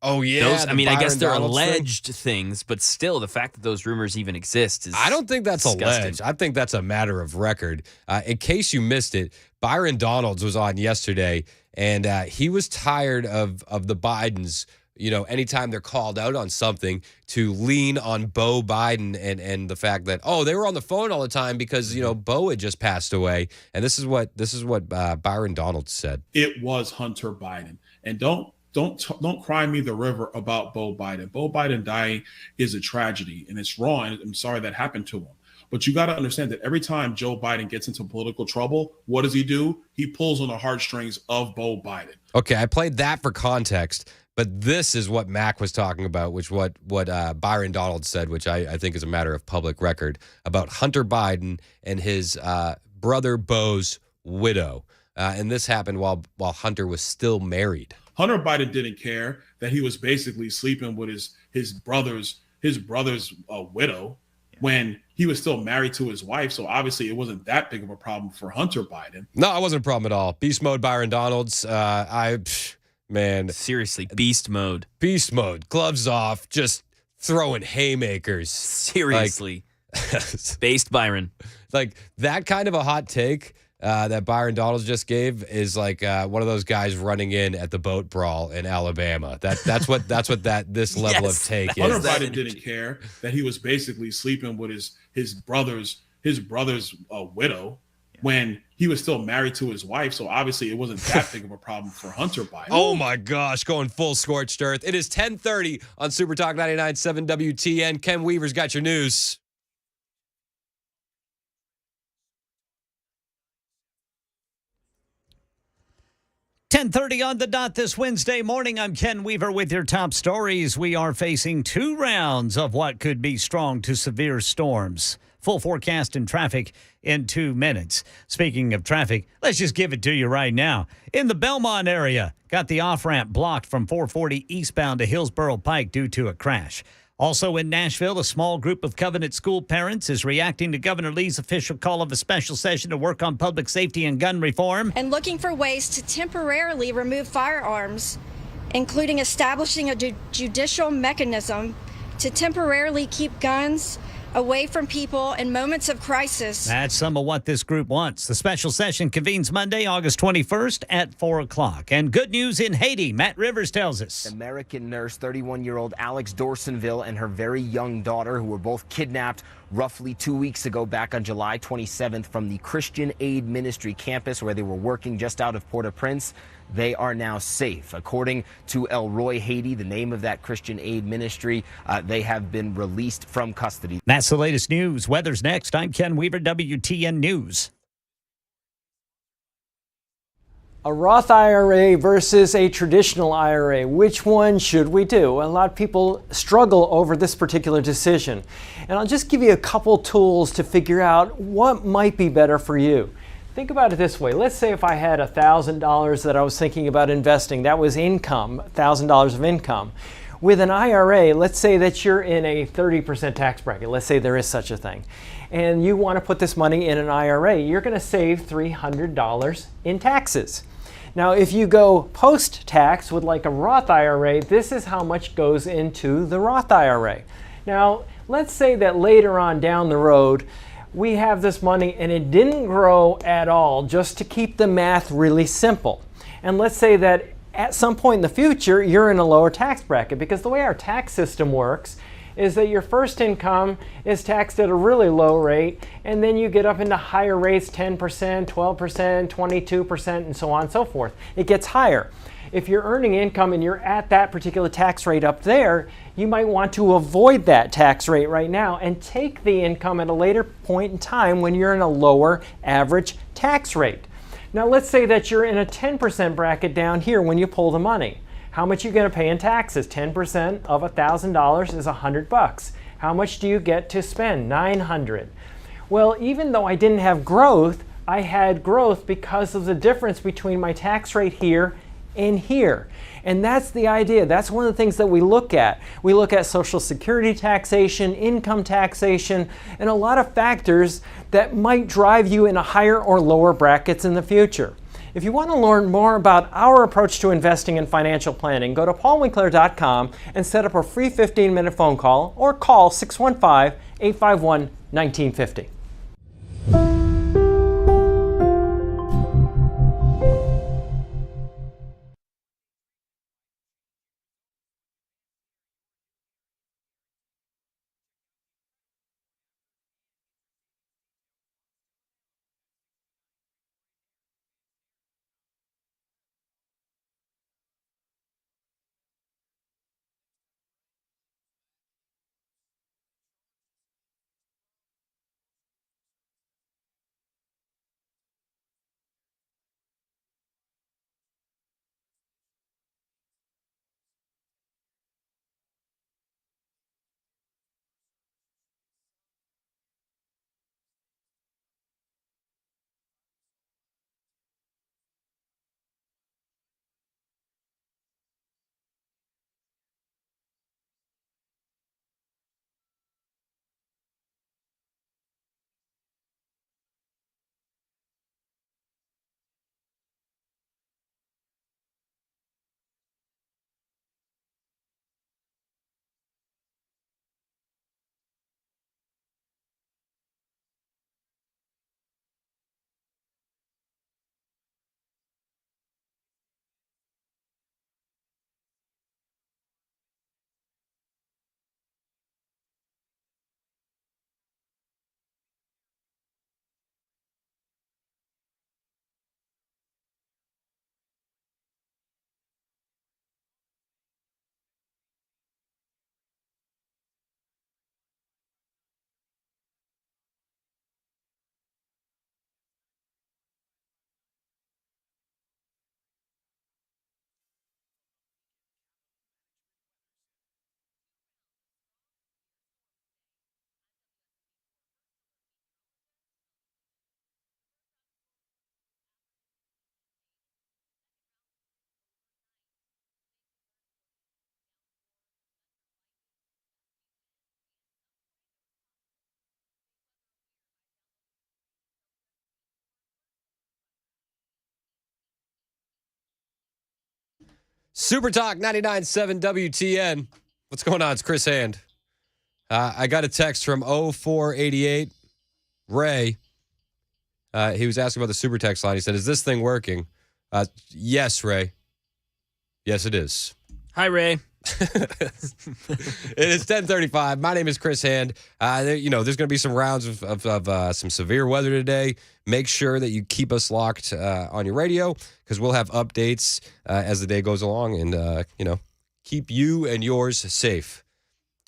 oh, yeah. I guess they're alleged things, but still, the fact that those rumors even exist is I don't think that's disgusting. Alleged. I think that's a matter of record. In case you missed it, Byron Donalds was on yesterday, and he was tired of the Bidens, anytime they're called out on something, to lean on Beau Biden and the fact that, they were on the phone all the time because, Beau had just passed away. And this is what Byron Donalds said. It was Hunter Biden. And don't cry me the river about Beau Biden. Beau Biden dying is a tragedy, and it's wrong. I'm sorry that happened to him. But you got to understand that every time Joe Biden gets into political trouble, what does he do? He pulls on the heartstrings of Beau Biden. Okay, I played that for context. But this is what Mac was talking about, which what Byron Donalds said, which I think is a matter of public record, about Hunter Biden and his brother Beau's widow. And this happened while Hunter was still married. Hunter Biden didn't care that he was basically sleeping with his brother's widow when he was still married to his wife. So obviously it wasn't that big of a problem for Hunter Biden. No, it wasn't a problem at all. Beast mode, Byron Donalds. Man, seriously, beast mode. Beast mode. Gloves off, just throwing haymakers. Seriously. Based Byron. Like that kind of a hot take that Byron Donalds just gave is like one of those guys running in at the boat brawl in Alabama. That's what this level of take is. Hunter Biden didn't care that he was basically sleeping with his brother's widow when he was still married to his wife. So obviously it wasn't that big of a problem for Hunter Biden. Oh my gosh, going full scorched earth. It is 10:30 on Super Talk 99.7 WTN. Ken Weaver's got your news. .30 on the dot this Wednesday morning. I'm Ken Weaver with your top stories. We are facing 2 rounds of what could be strong to severe storms. Full forecast and traffic in 2 minutes. Speaking of traffic, let's just give it to you right now. In the Belmont area, got the off-ramp blocked from 440 eastbound to Hillsborough Pike due to a crash. Also in Nashville, a small group of Covenant school parents is reacting to Governor Lee's official call of a special session to work on public safety and gun reform. And looking for ways to temporarily remove firearms, including establishing a judicial mechanism to temporarily keep guns away from people in moments of crisis. That's some of what this group wants. The special session convenes Monday, August 21st at 4 o'clock. And good news in Haiti, Matt Rivers tells us. American nurse, 31-year-old Alex Dorsonville, and her very young daughter, who were both kidnapped roughly 2 weeks ago back on July 27th from the Christian Aid Ministry campus where they were working just out of Port-au-Prince. They are now safe. According to El Roy Haiti, the name of that Christian Aid Ministry, they have been released from custody. That's the latest news. Weather's next. I'm Ken Weaver, WTN News. A Roth IRA versus a traditional IRA. Which one should we do? A lot of people struggle over this particular decision. And I'll just give you a couple tools to figure out what might be better for you. Think about it this way. Let's say if I had $1,000 that I was thinking about investing, that was income, $1,000 of income. With an IRA, let's say that you're in a 30% tax bracket. Let's say there is such a thing. And you want to put this money in an IRA. You're going to save $300 in taxes. Now, if you go post-tax with like a Roth IRA, this is how much goes into the Roth IRA. Now, let's say that later on down the road, we have this money and it didn't grow at all, just to keep the math really simple. And let's say that at some point in the future, you're in a lower tax bracket, because the way our tax system works is that your first income is taxed at a really low rate, and then you get up into higher rates, 10%, 12%, 22%, and so on and so forth. It gets higher. If you're earning income and you're at that particular tax rate up there, you might want to avoid that tax rate right now and take the income at a later point in time when you're in a lower average tax rate. Now let's say that you're in a 10% bracket down here when you pull the money. How much are you going to pay in taxes? 10% of $1,000 is $100. How much do you get to spend? $900. Well, even though I didn't have growth, I had growth because of the difference between my tax rate here and here. And that's the idea. That's one of the things that we look at. We look at Social Security taxation, income taxation, and a lot of factors that might drive you in a higher or lower brackets in the future. If you want to learn more about our approach to investing and financial planning, go to paulwinkler.com and set up a free 15-minute phone call or call 615-851-1950. Super Talk 99.7 WTN. What's going on? It's Chris Hand. I got a text from 0488 Ray. He was asking about the super text line. He said, is this thing working? Yes, Ray. Yes, it is. Hi, Ray. It is 10:35. My name is Chris Hand. There's going to be some rounds of some severe weather today. Make sure that you keep us locked on your radio because we'll have updates as the day goes along and, keep you and yours safe.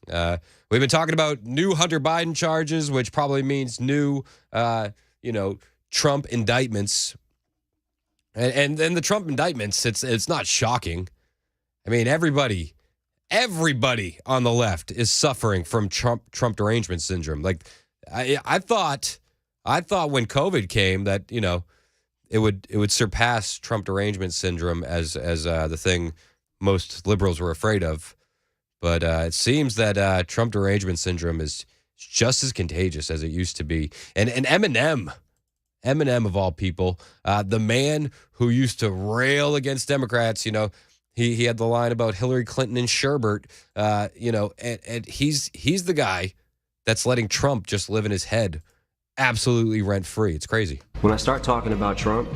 We've been talking about new Hunter Biden charges, which probably means new, Trump indictments. And the Trump indictments, it's not shocking. I mean, everybody on the left is suffering from Trump derangement syndrome. Like, I thought when COVID came that it would surpass Trump derangement syndrome as the thing most liberals were afraid of, but it seems that Trump derangement syndrome is just as contagious as it used to be. And Eminem of all people, the man who used to rail against Democrats, He had the line about Hillary Clinton and Sherbert, and he's the guy that's letting Trump just live in his head absolutely rent-free. It's crazy. When I start talking about Trump,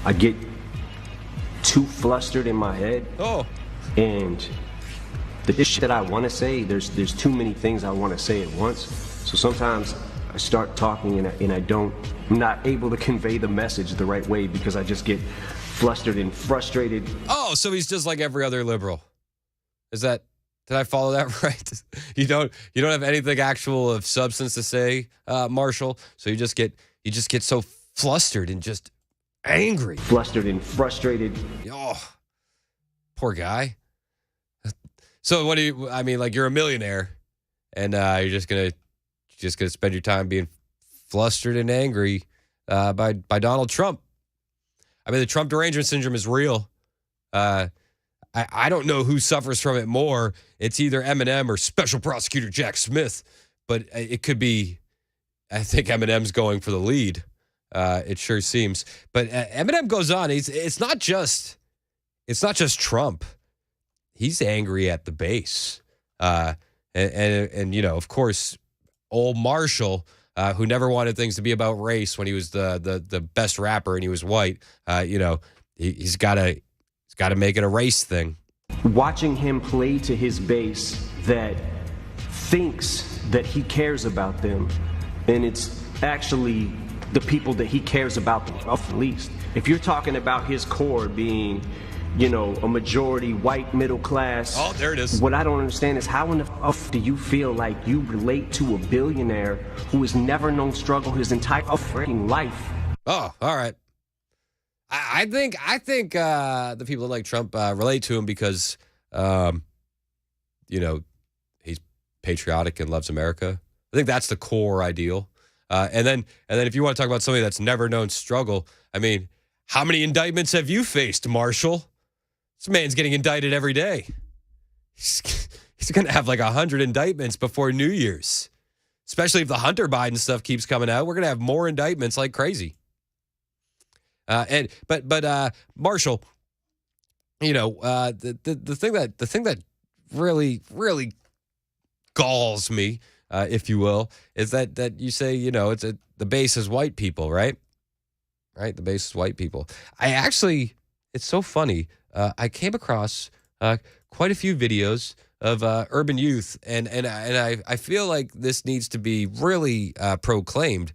I get too flustered in my head. Oh. And the shit that I want to say, there's too many things I want to say at once. So sometimes I start talking and I'm not able to convey the message the right way because I just get flustered and frustrated. Oh, so he's just like every other liberal. Did I follow that right? You don't have anything actual of substance to say, Marshall. So you just get so flustered and just angry. Flustered and frustrated. Oh, poor guy. So what you're a millionaire and you're just gonna spend your time being flustered and angry by Donald Trump. I mean, the Trump derangement syndrome is real. I don't know who suffers from it more. It's either Eminem or Special Prosecutor Jack Smith, but it could be. I think Eminem's going for the lead. It sure seems. But Eminem goes on. It's not just Trump. He's angry at the base, and of course, old Marshall. Who never wanted things to be about race when he was the best rapper and he was white. He's got to make it a race thing. Watching him play to his base that thinks that he cares about them, and it's actually the people that he cares about the least. If you're talking about his core being, a majority white middle class. Oh, there it is. What I don't understand is how in the f do you feel like you relate to a billionaire who has never known struggle his entire freaking life? Oh, all right. I think the people that like Trump relate to him because, he's patriotic and loves America. I think that's the core ideal. And then if you want to talk about somebody that's never known struggle, I mean, how many indictments have you faced, Marshall? This man's getting indicted every day. He's going to have like 100 indictments before New Year's, especially if the Hunter Biden stuff keeps coming out. We're going to have more indictments like crazy. But Marshall, the thing that really galls me, if you will, is that you say the base is white people, right? Right, the base is white people. It's so funny. I came across quite a few videos of urban youth, and I feel like this needs to be really proclaimed.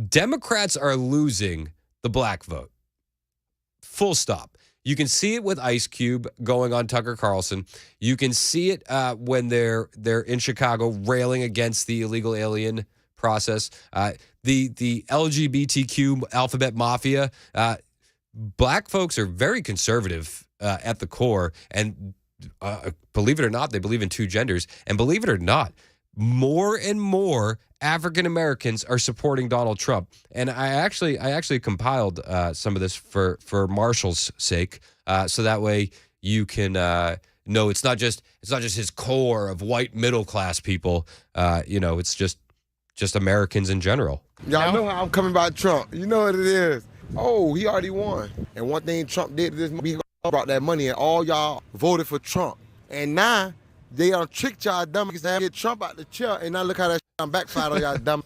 Democrats are losing the black vote. Full stop. You can see it with Ice Cube going on Tucker Carlson. You can see it when they're in Chicago railing against the illegal alien process. The LGBTQ alphabet mafia. Black folks are very conservative at the core, and believe it or not, they believe in two genders. And believe it or not, more and more African Americans are supporting Donald Trump. And I actually compiled some of this for Marshall's sake, so that way you can know it's not just his core of white middle class people. It's just Americans in general. Y'all know how I'm coming about Trump. You know what it is. Oh, he already won. And one thing Trump did to this, he brought that money and all y'all voted for Trump. And now they tricked y'all dumb to get Trump out the chair, and now look how that I'm backfired on y'all dumb.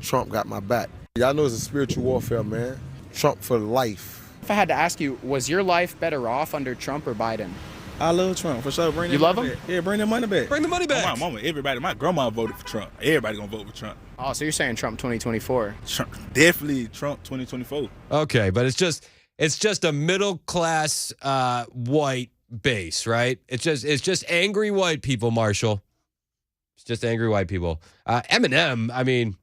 Trump got my back. Y'all know it's a spiritual warfare, man. Trump for life. If I had to ask you, was your life better off under Trump or Biden? I love Trump, for sure. You love him? Yeah, bring the money back. Bring the money back. My mama, everybody, my grandma voted for Trump. Everybody gonna vote for Trump. Oh, so you're saying Trump 2024? Trump, definitely Trump 2024. Okay, but it's just a middle class white base, right? It's just angry white people, Marshall. It's just angry white people. Eminem, I mean,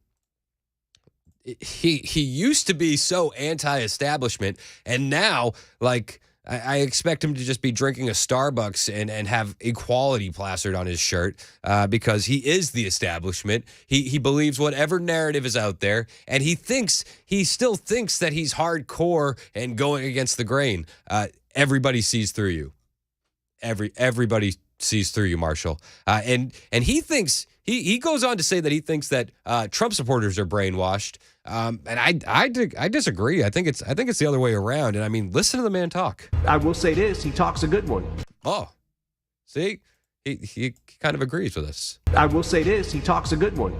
he used to be so anti-establishment, and now, like, I expect him to just be drinking a Starbucks and have equality plastered on his shirt because he is the establishment. He believes whatever narrative is out there, and he still thinks that he's hardcore and going against the grain. Everybody sees through you. Everybody sees through you, Marshall. And he thinks he goes on to say that he thinks that Trump supporters are brainwashed. And I disagree. I think it's the other way around. And I mean, listen to the man talk. I will say this: he talks a good one. Oh, see, he kind of agrees with us. I will say this: he talks a good one.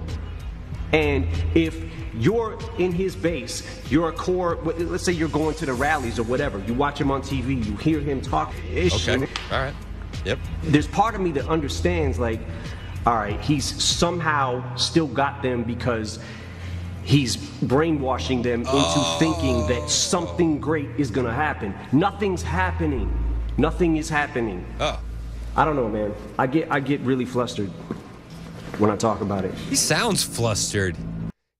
And if you're in his base, you're a core. Let's say you're going to the rallies or whatever. You watch him on TV. You hear him talk. Okay. All right. Yep. There's part of me that understands, like, all right, he's somehow still got them because he's brainwashing them into thinking that something great is going to happen. Nothing's happening. Nothing is happening. Oh. I don't know, man. I get really flustered when I talk about it. He sounds flustered.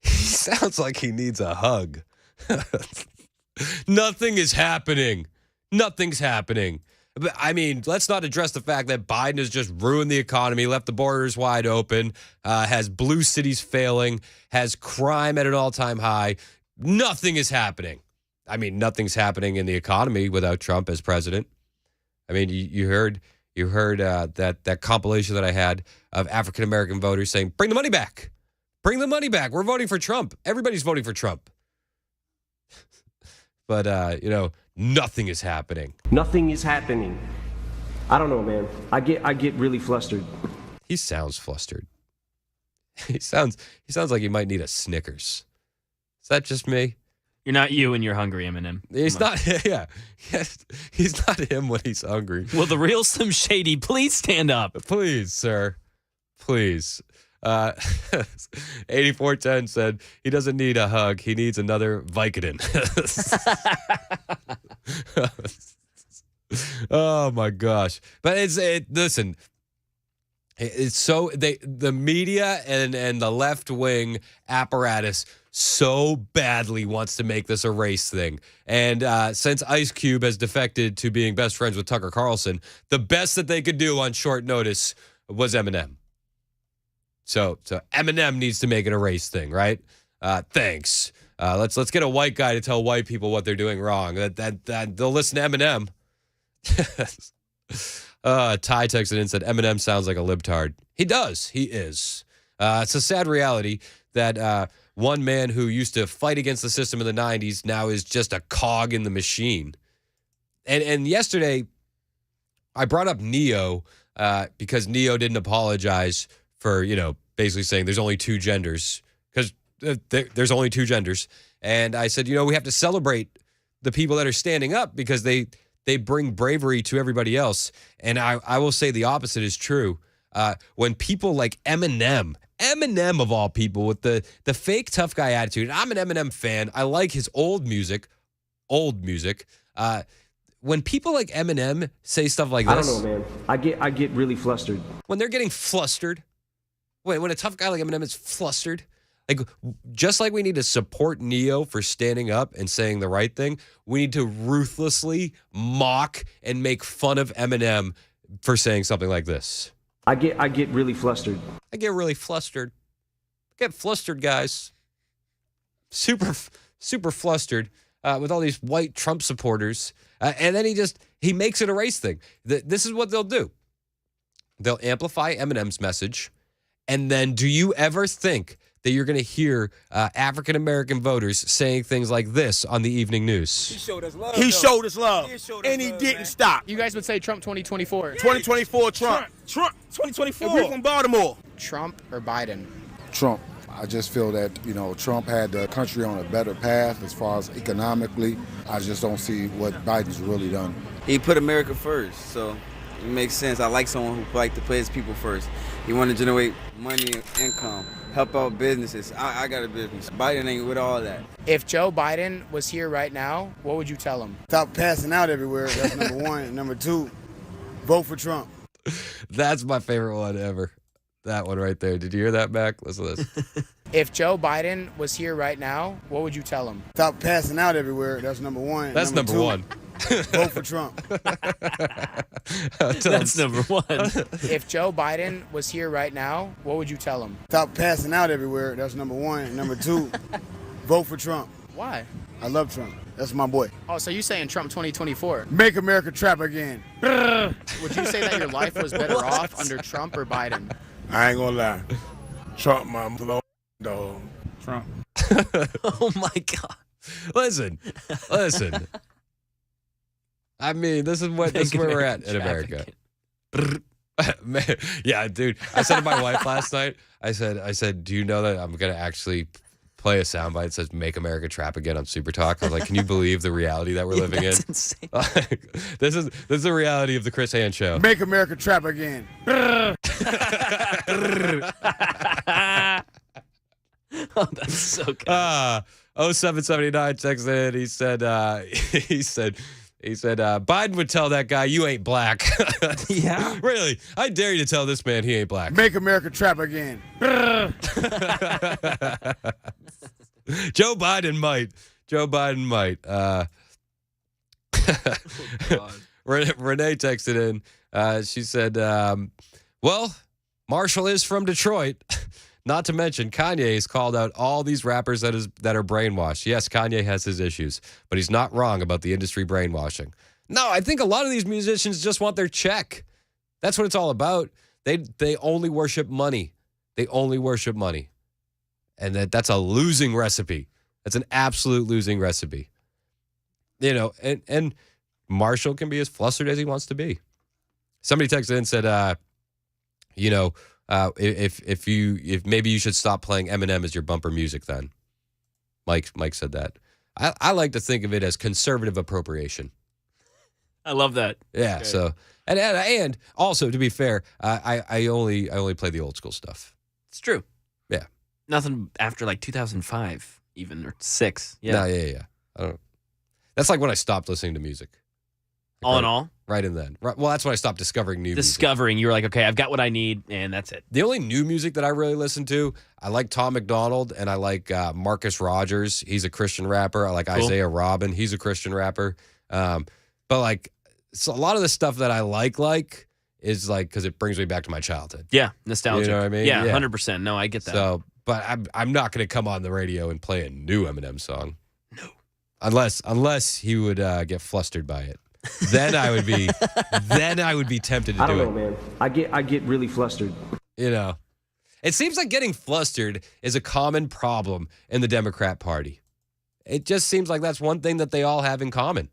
He sounds like he needs a hug. Nothing is happening. Nothing's happening. But, I mean, let's not address the fact that Biden has just ruined the economy, left the borders wide open, has blue cities failing, has crime at an all-time high. Nothing is happening. I mean, nothing's happening in the economy without Trump as president. I mean, you heard that compilation that I had of African-American voters saying, bring the money back. Bring the money back. We're voting for Trump. Everybody's voting for Trump. But, nothing is happening. Nothing is happening. I don't know, man. I get really flustered. He sounds flustered. He sounds like he might need a Snickers. Is that just me? You're not you when you're hungry, Eminem. He's not. Yeah. He's not him when he's hungry. Will the real Slim Shady please stand up? Please, sir. Please. 8410 said he doesn't need a hug. He needs another Vicodin. Oh my gosh. But listen, it's so the media and the left wing apparatus so badly wants to make this a race thing. And since Ice Cube has defected to being best friends with Tucker Carlson, the best that they could do on short notice was Eminem. So Eminem needs to make it a race thing, right? Thanks. Let's get a white guy to tell white people what they're doing wrong. That they'll listen to Eminem. Ty texted in and said Eminem sounds like a libtard. He does. He is. It's a sad reality that one man who used to fight against the system in the 90s now is just a cog in the machine. And yesterday, I brought up Neo because Neo didn't apologize for, basically saying there's only two genders, because there's only two genders. And I said, we have to celebrate the people that are standing up because they bring bravery to everybody else. And I will say the opposite is true. When people like Eminem of all people, with the fake tough guy attitude, and I'm an Eminem fan. I like his old music. When people like Eminem say stuff like this, I don't know, man. I get really flustered. When they're getting flustered, when a tough guy like Eminem is flustered, like, just like we need to support Neo for standing up and saying the right thing, we need to ruthlessly mock and make fun of Eminem for saying something like this. I get really flustered. I get really flustered. I get flustered, guys. Super flustered with all these white Trump supporters. And then he makes it a race thing. This is what they'll do. They'll amplify Eminem's message. And then do you ever think that you're going to hear African-American voters saying things like this on the evening news. He showed us love. And he didn't stop. You guys would say Trump 2024. 2024 Trump. Trump 2024. And we're from Baltimore. Trump or Biden? Trump. I just feel that, Trump had the country on a better path as far as economically. I just don't see what Biden's really done. He put America first, so it makes sense. I like someone who like to put his people first. He want to generate money and income, help out businesses. I got a business. Biden ain't with all that. If Joe Biden was here right now, what would you tell him? Stop passing out everywhere. That's number one. Number two, vote for Trump. That's my favorite one ever. That one right there. Did you hear that, Mac? Listen to this. If Joe Biden was here right now, what would you tell him? Stop passing out everywhere. That's number one. That's number two, one. Vote for Trump. That's number one. If Joe Biden was here right now, what would you tell him? Stop passing out everywhere. That's number one. Number two, vote for Trump. Why? I love Trump. That's my boy. Oh, so you saying Trump 2024? Make America trap again. Would you say that your life was better off under Trump or Biden? I ain't gonna lie. Trump, my dog. Trump. Oh my God. Listen. I mean, this is where we're at in America. Man, yeah, dude. I said to my wife last night, I said, do you know that I'm gonna actually play a soundbite that says "Make America Trap Again" on Super Talk? I was like, can you believe the reality that we're living in? Insane. This is the reality of the Chris Hand Show. Make America trap again. Oh, that's so good. 0779 texted in. He said, Biden would tell that guy, you ain't black. Yeah. Really? I dare you to tell this man he ain't black. Make America trap again. Joe Biden might. Renee texted in. She said, well, Marshall is from Detroit. Not to mention, Kanye has called out all these rappers that are brainwashed. Yes, Kanye has his issues, but he's not wrong about the industry brainwashing. No, I think a lot of these musicians just want their check. That's what it's all about. They only worship money. And that's a losing recipe. That's an absolute losing recipe. And Marshall can be as flustered as he wants to be. Somebody texted in and said, if maybe you should stop playing Eminem as your bumper music then. Mike said that. I like to think of it as conservative appropriation. I love that. Yeah. Good. So and also to be fair, I only play the old school stuff. It's true. Yeah. Nothing after like 2005 even or 6. Yeah. No, yeah. I don't. That's like when I stopped listening to music. All in all? Right in then. Right, well, that's when I stopped discovering new music. You were like, okay, I've got what I need, and that's it. The only new music that I really listen to, I like Tom McDonald, and I like Marcus Rogers. He's a Christian rapper. I like Isaiah Robin. He's a Christian rapper. But like, so a lot of the stuff that I like is like, because it brings me back to my childhood. Yeah, nostalgia. You know what I mean? Yeah, 100%. No, I get that. So, but I'm not going to come on the radio and play a new Eminem song. No. Unless he would get flustered by it. Then I would be tempted to do it. I don't know, man. I get really flustered. It seems like getting flustered is a common problem in the Democrat Party. It just seems like that's one thing that they all have in common.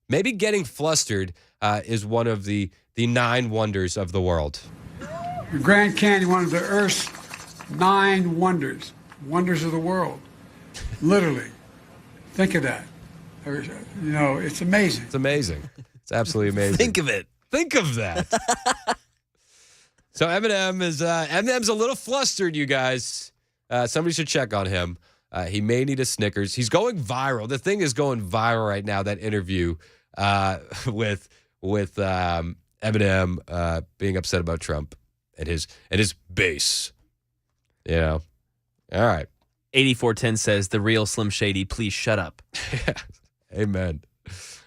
Maybe getting flustered is one of the 9 wonders of the world. The Grand Canyon, one of the Earth's 9 wonders of the world. Literally. Think of that. It's amazing. It's amazing. It's absolutely amazing. Think of it. Think of that. So Eminem's a little flustered, you guys. Somebody should check on him. He may need a Snickers. He's going viral. The thing is going viral right now, that interview with Eminem being upset about Trump and his base. All right. 8410 says, the real Slim Shady, please shut up. Amen.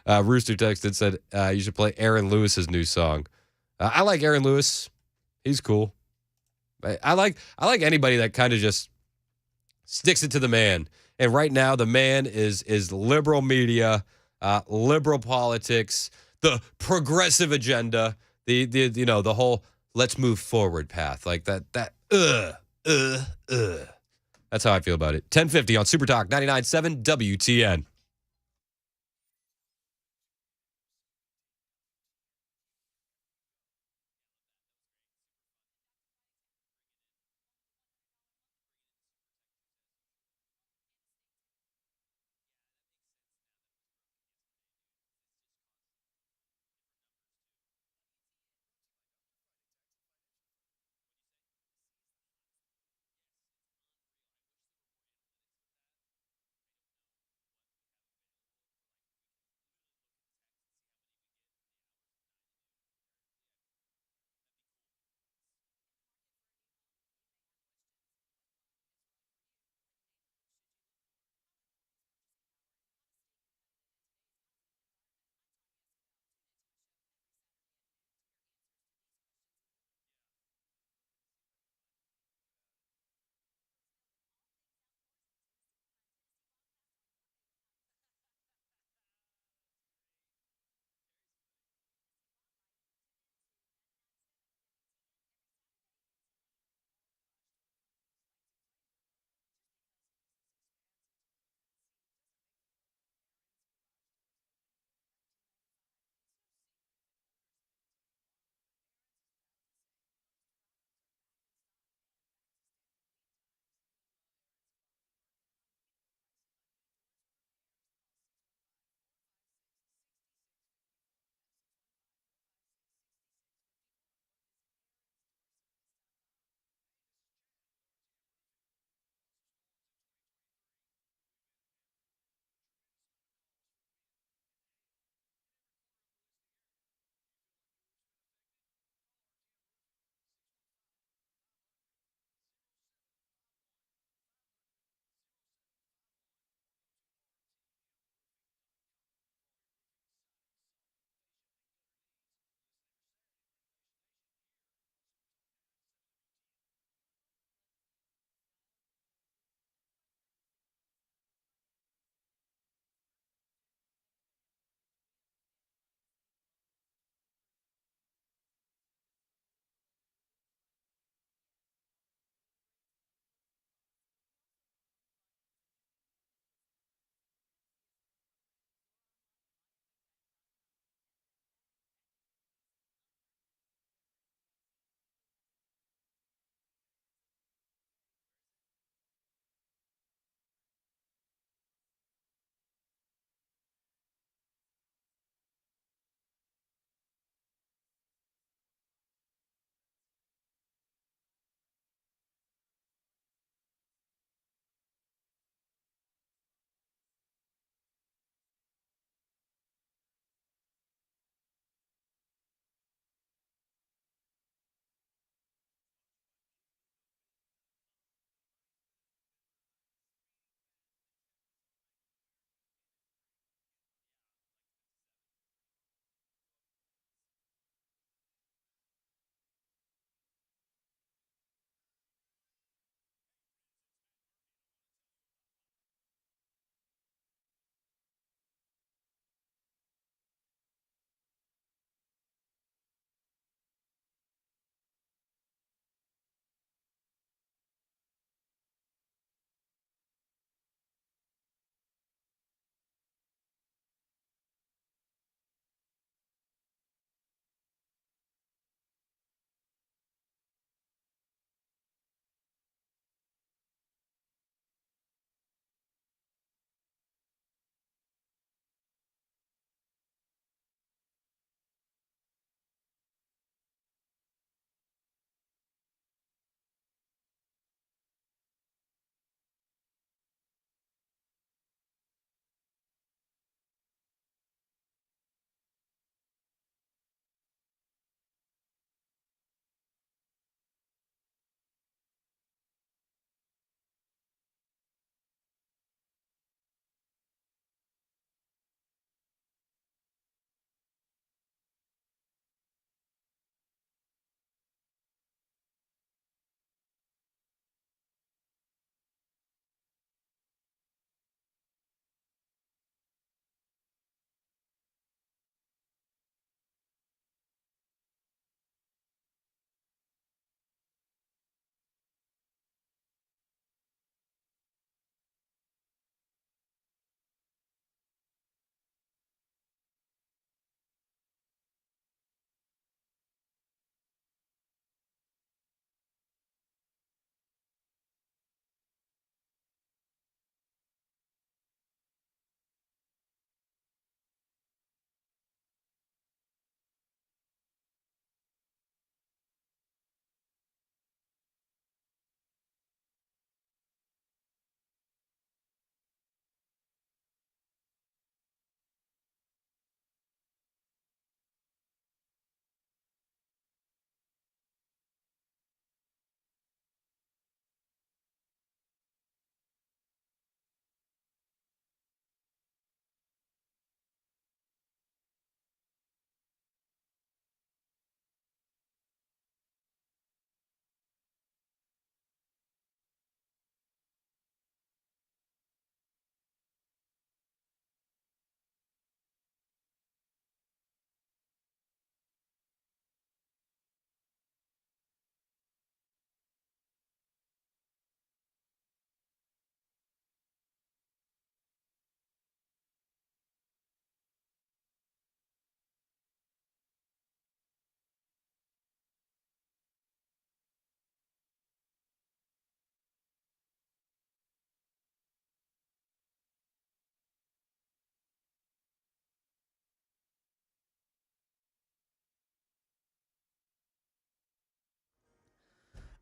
Rooster texted said, you should play Aaron Lewis's new song. I like Aaron Lewis. He's cool. I like anybody that kind of just sticks it to the man. And right now, the man is liberal media, liberal politics, the progressive agenda, the whole let's move forward path, like that. That's how I feel about it. 1050 on Super Talk 99.7 WTN.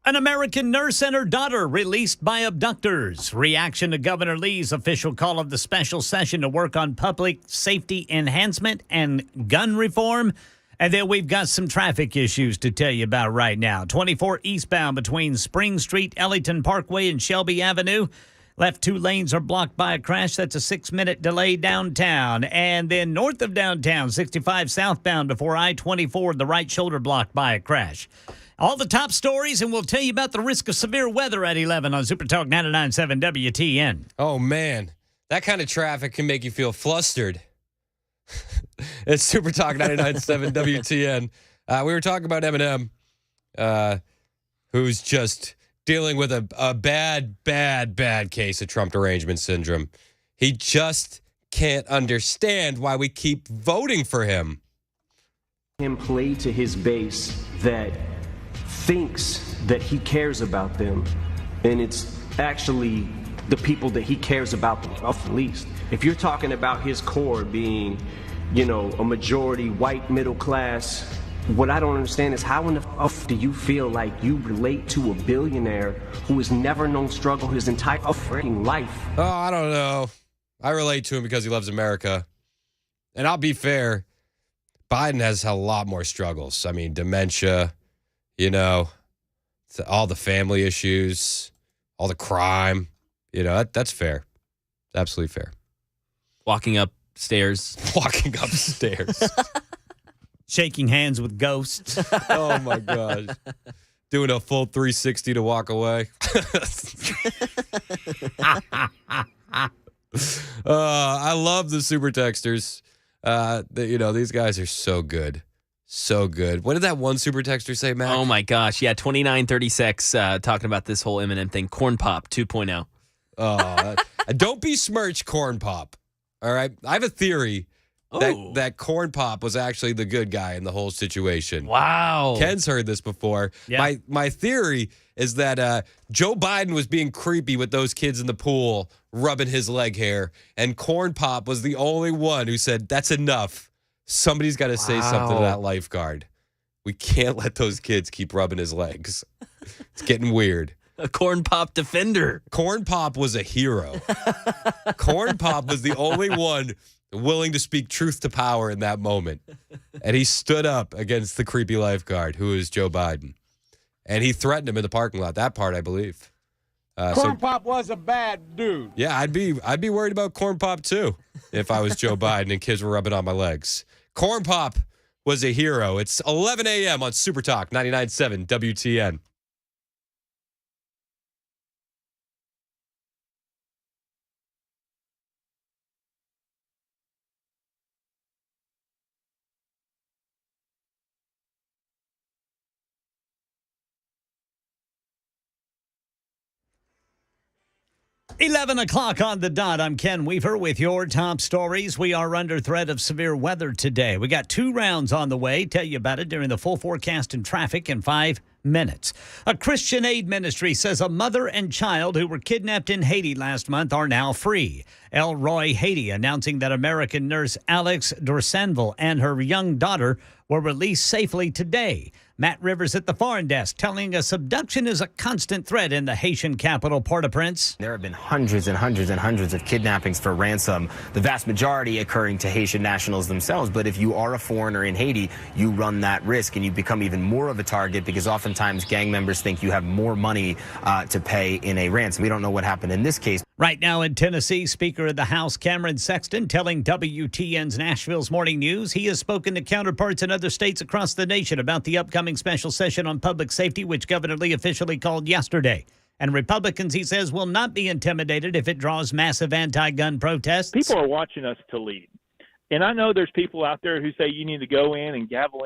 An American nurse and her daughter released by abductors. Reaction to Governor Lee's official call of the special session to work on public safety enhancement and gun reform. And then we've got some traffic issues to tell you about right now. 24 eastbound between Spring Street, Ellington Parkway, and Shelby Avenue. Left 2 lanes are blocked by a crash. That's a 6-minute delay downtown. And then north of downtown, 65 southbound before I-24, the right shoulder blocked by a crash. All the top stories, and we'll tell you about the risk of severe weather at 11 on Super Talk 99.7 WTN. Oh, man. That kind of traffic can make you feel flustered. It's Super Talk 99.7 WTN. We were talking about Eminem, who's just dealing with a bad case of Trump derangement syndrome. He just can't understand why we keep voting for him. Him play to his base that thinks that he cares about them, and it's actually the people that he cares about the least. If you're talking about his core being, a majority white middle class, what I don't understand is how in the f do you feel like you relate to a billionaire who has never known struggle his entire freaking life? Oh, I don't know. I relate to him because he loves America. And I'll be fair, Biden has a lot more struggles. I mean, dementia, all the family issues, all the crime. That's fair. Absolutely fair. Walking upstairs. Shaking hands with ghosts. Oh, my gosh. Doing a full 360 to walk away. I love the super texters. These guys are so good. So good. What did that one super texter say, Matt? Oh, my gosh. Yeah, 2936 talking about this whole Eminem thing. Corn Pop 2.0. Don't besmirch Corn Pop. All right? I have a theory that Corn Pop was actually the good guy in the whole situation. Wow. Ken's heard this before. Yeah. My theory is that Joe Biden was being creepy with those kids in the pool, rubbing his leg hair, and Corn Pop was the only one who said, that's enough. Somebody's got to say something to that lifeguard. We can't let those kids keep rubbing his legs. It's getting weird. A Corn Pop defender. Corn Pop was a hero. Corn Pop was the only one willing to speak truth to power in that moment. And he stood up against the creepy lifeguard, who is Joe Biden. And he threatened him in the parking lot. That part, I believe. Corn Pop was a bad dude. Yeah, I'd be worried about Corn Pop, too, if I was Joe Biden and kids were rubbing on my legs. Corn Pop was a hero. It's 11 a.m. on Super Talk 99.7 WTN. Eleven o'clock on the dot. I'm Ken Weaver with your top stories. We are under threat of severe weather today. We got 2 rounds on the way. Tell you about it during the full forecast and traffic in 5 minutes. A Christian aid ministry says a mother and child who were kidnapped in Haiti last month are now free. El Roy Haiti announcing that American nurse Alex Dorsanville and her young daughter were released safely today. Matt Rivers at the Foreign Desk telling us abduction is a constant threat in the Haitian capital, Port-au-Prince. There have been hundreds and hundreds and hundreds of kidnappings for ransom, the vast majority occurring to Haitian nationals themselves. But if you are a foreigner in Haiti, you run that risk and you become even more of a target because oftentimes gang members think you have more money to pay in a ransom. We don't know what happened in this case. Right now in Tennessee, Speaker of the House Cameron Sexton telling WTN's Nashville's Morning News he has spoken to counterparts in other states across the nation about the upcoming special session on public safety, which Governor Lee officially called yesterday. And Republicans, he says, will not be intimidated if it draws massive anti-gun protests. People are watching us to lead. And I know there's people out there who say you need to go in and gavel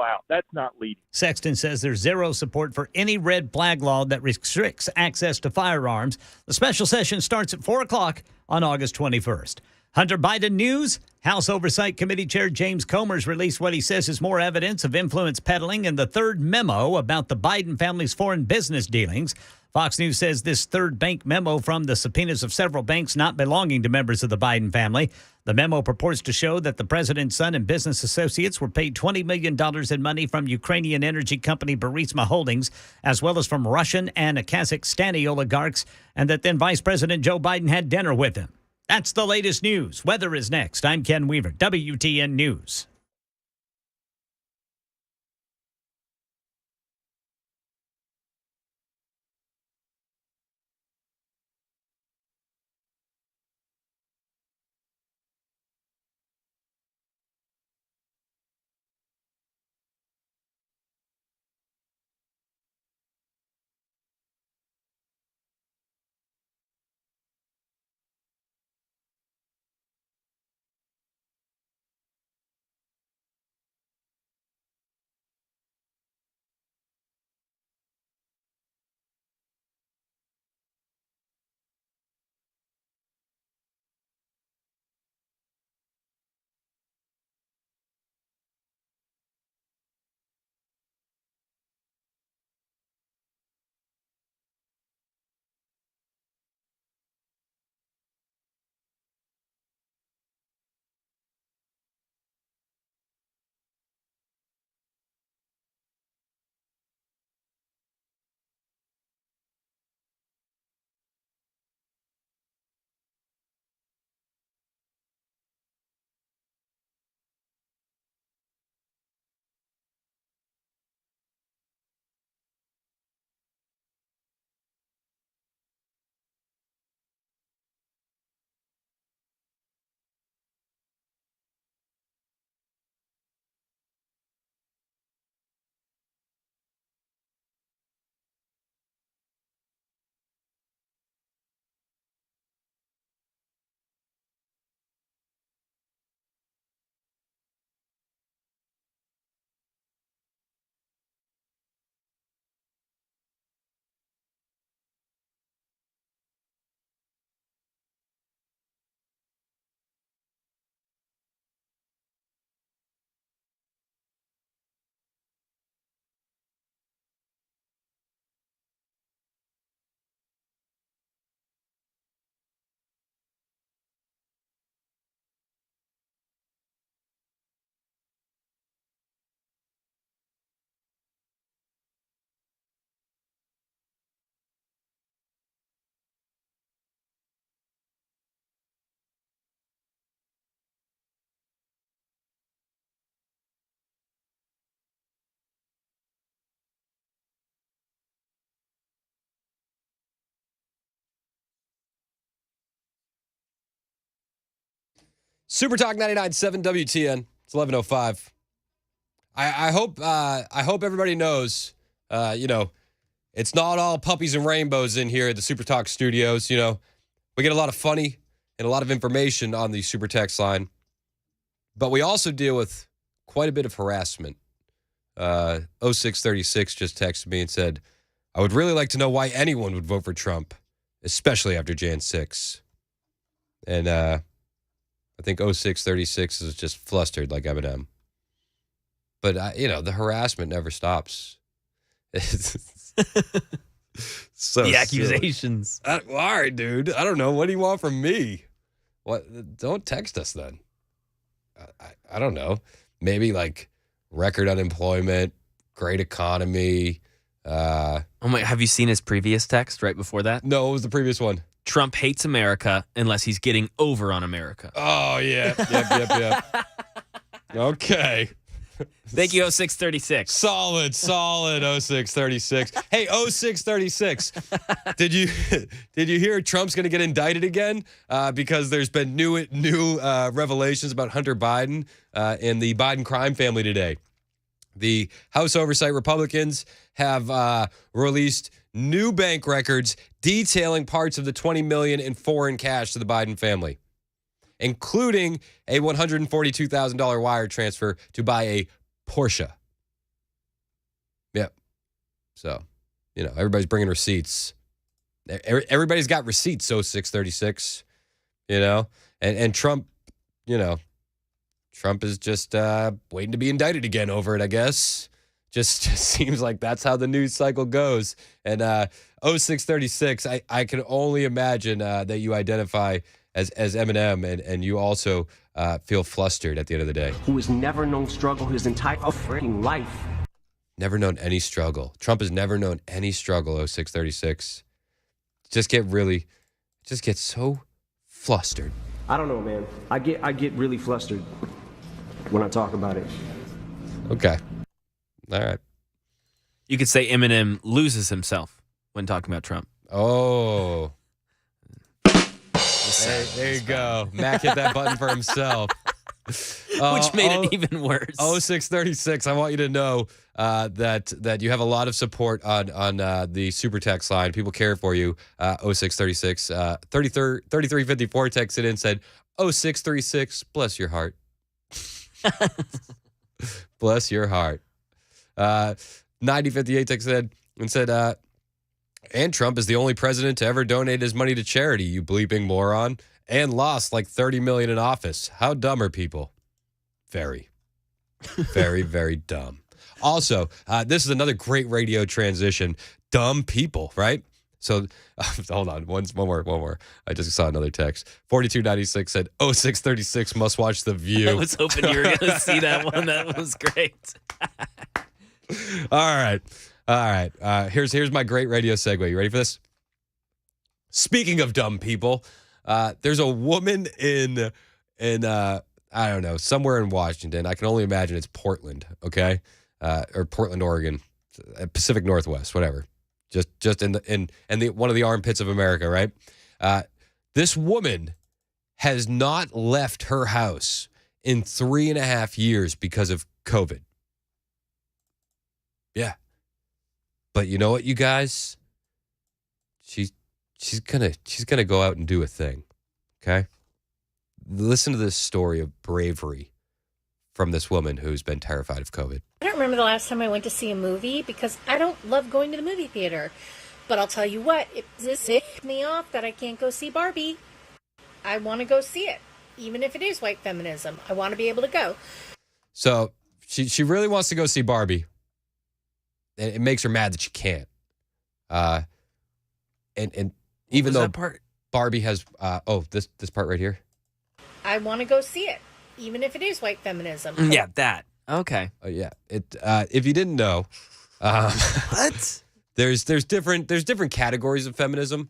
out. That's not leading. Sexton says there's zero support for any red flag law that restricts access to firearms. The special session starts at 4 o'clock on August 21st. Hunter Biden news. House Oversight Committee Chair James Comer's released what he says is more evidence of influence peddling in the third memo about the Biden family's foreign business dealings. Fox News says this third bank memo from the subpoenas of several banks not belonging to members of the Biden family. The memo purports to show that the president's son and business associates were paid $20 million in money from Ukrainian energy company Burisma Holdings, as well as from Russian and Kazakhstani oligarchs, and that then Vice President Joe Biden had dinner with them. That's the latest news. Weather is next. I'm Ken Weaver, WTN News. Super Talk 99.7 WTN. It's 11:05. I hope everybody knows, it's not all puppies and rainbows in here at the Super Talk studios. We get a lot of funny and a lot of information on the Super Text line, but we also deal with quite a bit of harassment. 0636 just texted me and said, I would really like to know why anyone would vote for Trump, especially after Jan 6. And I think 0636 is just flustered like Eminem. But, the harassment never stops. So the accusations. All right, dude. I don't know. What do you want from me? What? Don't text us then. I don't know. Maybe like record unemployment, great economy. Oh my! Have you seen his previous text right before that? No, what was the previous one? Trump hates America unless he's getting over on America. Oh, yeah. Yep. Okay. Thank you, 0636. Solid 0636. Hey, 0636. Did you hear Trump's going to get indicted again? Because there's been new revelations about Hunter Biden and the Biden crime family today. The House Oversight Republicans have released new bank records detailing parts of the $20 million in foreign cash to the Biden family, including a $142,000 wire transfer to buy a Porsche. Yep. So, everybody's bringing receipts. Everybody's got receipts, 0636, and And Trump, Trump is just waiting to be indicted again over it, I guess. Just seems like that's how the news cycle goes. And 0636, I can only imagine that you identify as Eminem, and you also feel flustered at the end of the day. Who has never known struggle his entire freaking life. Never known any struggle. Trump has never known any struggle, 0636. Just get so flustered. I don't know, man. I get really flustered when I talk about it. Okay. All right. You could say Eminem loses himself when talking about Trump. Oh. There you go. Mac hit that button for himself. Which made it even worse. 0636, I want you to know that you have a lot of support on the super text line. People care for you. 0636, 3354 texted in, said, 0636, bless your heart. Bless your heart. 9058 texted and said, and Trump is the only president to ever donate his money to charity, you bleeping moron, and lost like $30 million in office. How dumb are people? Very, very, very dumb. Also, this is another great radio transition. Dumb people, right? So, hold on, one more. I just saw another text. 4296 said, 0636 must watch The View. I was hoping you were going to see that one. That was great. All right. Here's my great radio segue. You ready for this? Speaking of dumb people, there's a woman in I don't know, somewhere in Washington. I can only imagine it's Portland, okay, or Portland, Oregon, Pacific Northwest, whatever. Just in the one of the armpits of America, right? This woman has not left her house in 3.5 years because of COVID. Yeah. But you know what, you guys? She's gonna go out and do a thing. Okay? Listen to this story of bravery from this woman who's been terrified of COVID. I don't remember the last time I went to see a movie because I don't love going to the movie theater. But I'll tell you what, it pissed me off that I can't go see Barbie. I want to go see it, even if it is white feminism. I want to be able to go. So she really wants to go see Barbie. And it makes her mad that she can't. And even though that part? Barbie has this part right here. I want to go see it, even if it is white feminism. Yeah, that. Okay. Yeah. It if you didn't know, what? There's different categories of feminism.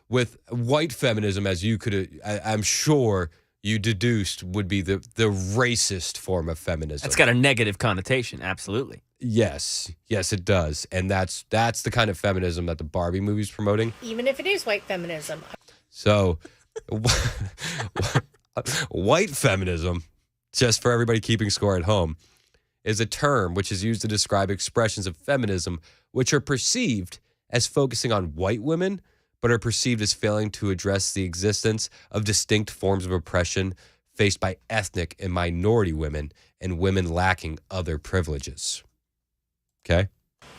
With white feminism, as you could, I'm sure you deduced, would be the racist form of feminism. That's got a negative connotation. Absolutely. Yes, it does, and that's the kind of feminism that the Barbie movie's promoting. Even if it is white feminism. So, white feminism, just for everybody keeping score at home, is a term which is used to describe expressions of feminism which are perceived as focusing on white women, but are perceived as failing to address the existence of distinct forms of oppression faced by ethnic and minority women and women lacking other privileges. Okay?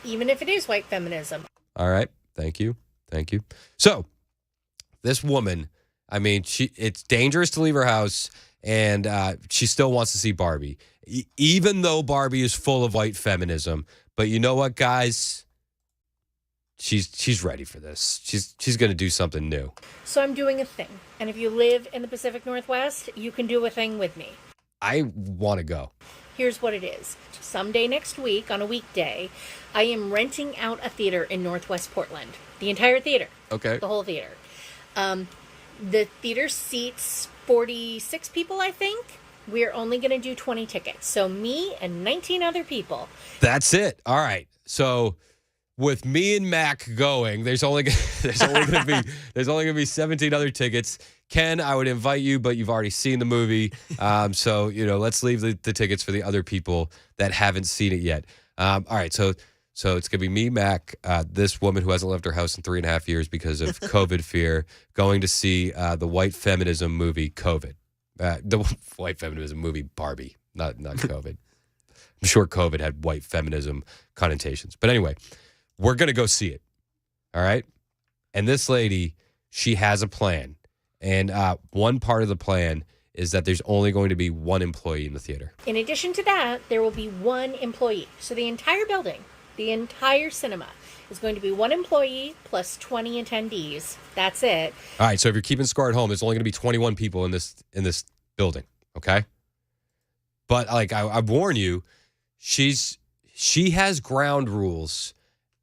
Even if it is white feminism. All right. Thank you. So, this woman, I mean, it's dangerous to leave her house, and she still wants to see Barbie, even though Barbie is full of white feminism. But you know what, guys? She's ready for this. She's going to do something new. So I'm doing a thing. And if you live in the Pacific Northwest, you can do a thing with me. I want to go. Here's what it is. Someday next week, on a weekday, I am renting out a theater in Northwest Portland. The entire theater. Okay. The whole theater. The theater seats 46 people, I think. We're only going to do 20 tickets. So me and 19 other people. That's it. All right. So with me and Mac going, there's only going to be 17 other tickets. Ken, I would invite you, but you've already seen the movie. So, let's leave the tickets for the other people that haven't seen it yet. All right. So it's going to be me, Mac, this woman who hasn't left her house in 3.5 years because of COVID fear, going to see the white feminism movie, COVID. The white feminism movie, Barbie, not COVID. I'm sure COVID had white feminism connotations. But anyway, we're going to go see it. All right? And this lady, she has a plan. And one part of the plan is that there's only going to be one employee in the theater. In addition to that, there will be one employee. So the entire building, the entire cinema, is going to be one employee plus 20 attendees. That's it. All right, so if you're keeping score at home, there's only going to be 21 people in this building, okay? But like I warn you, she has ground rules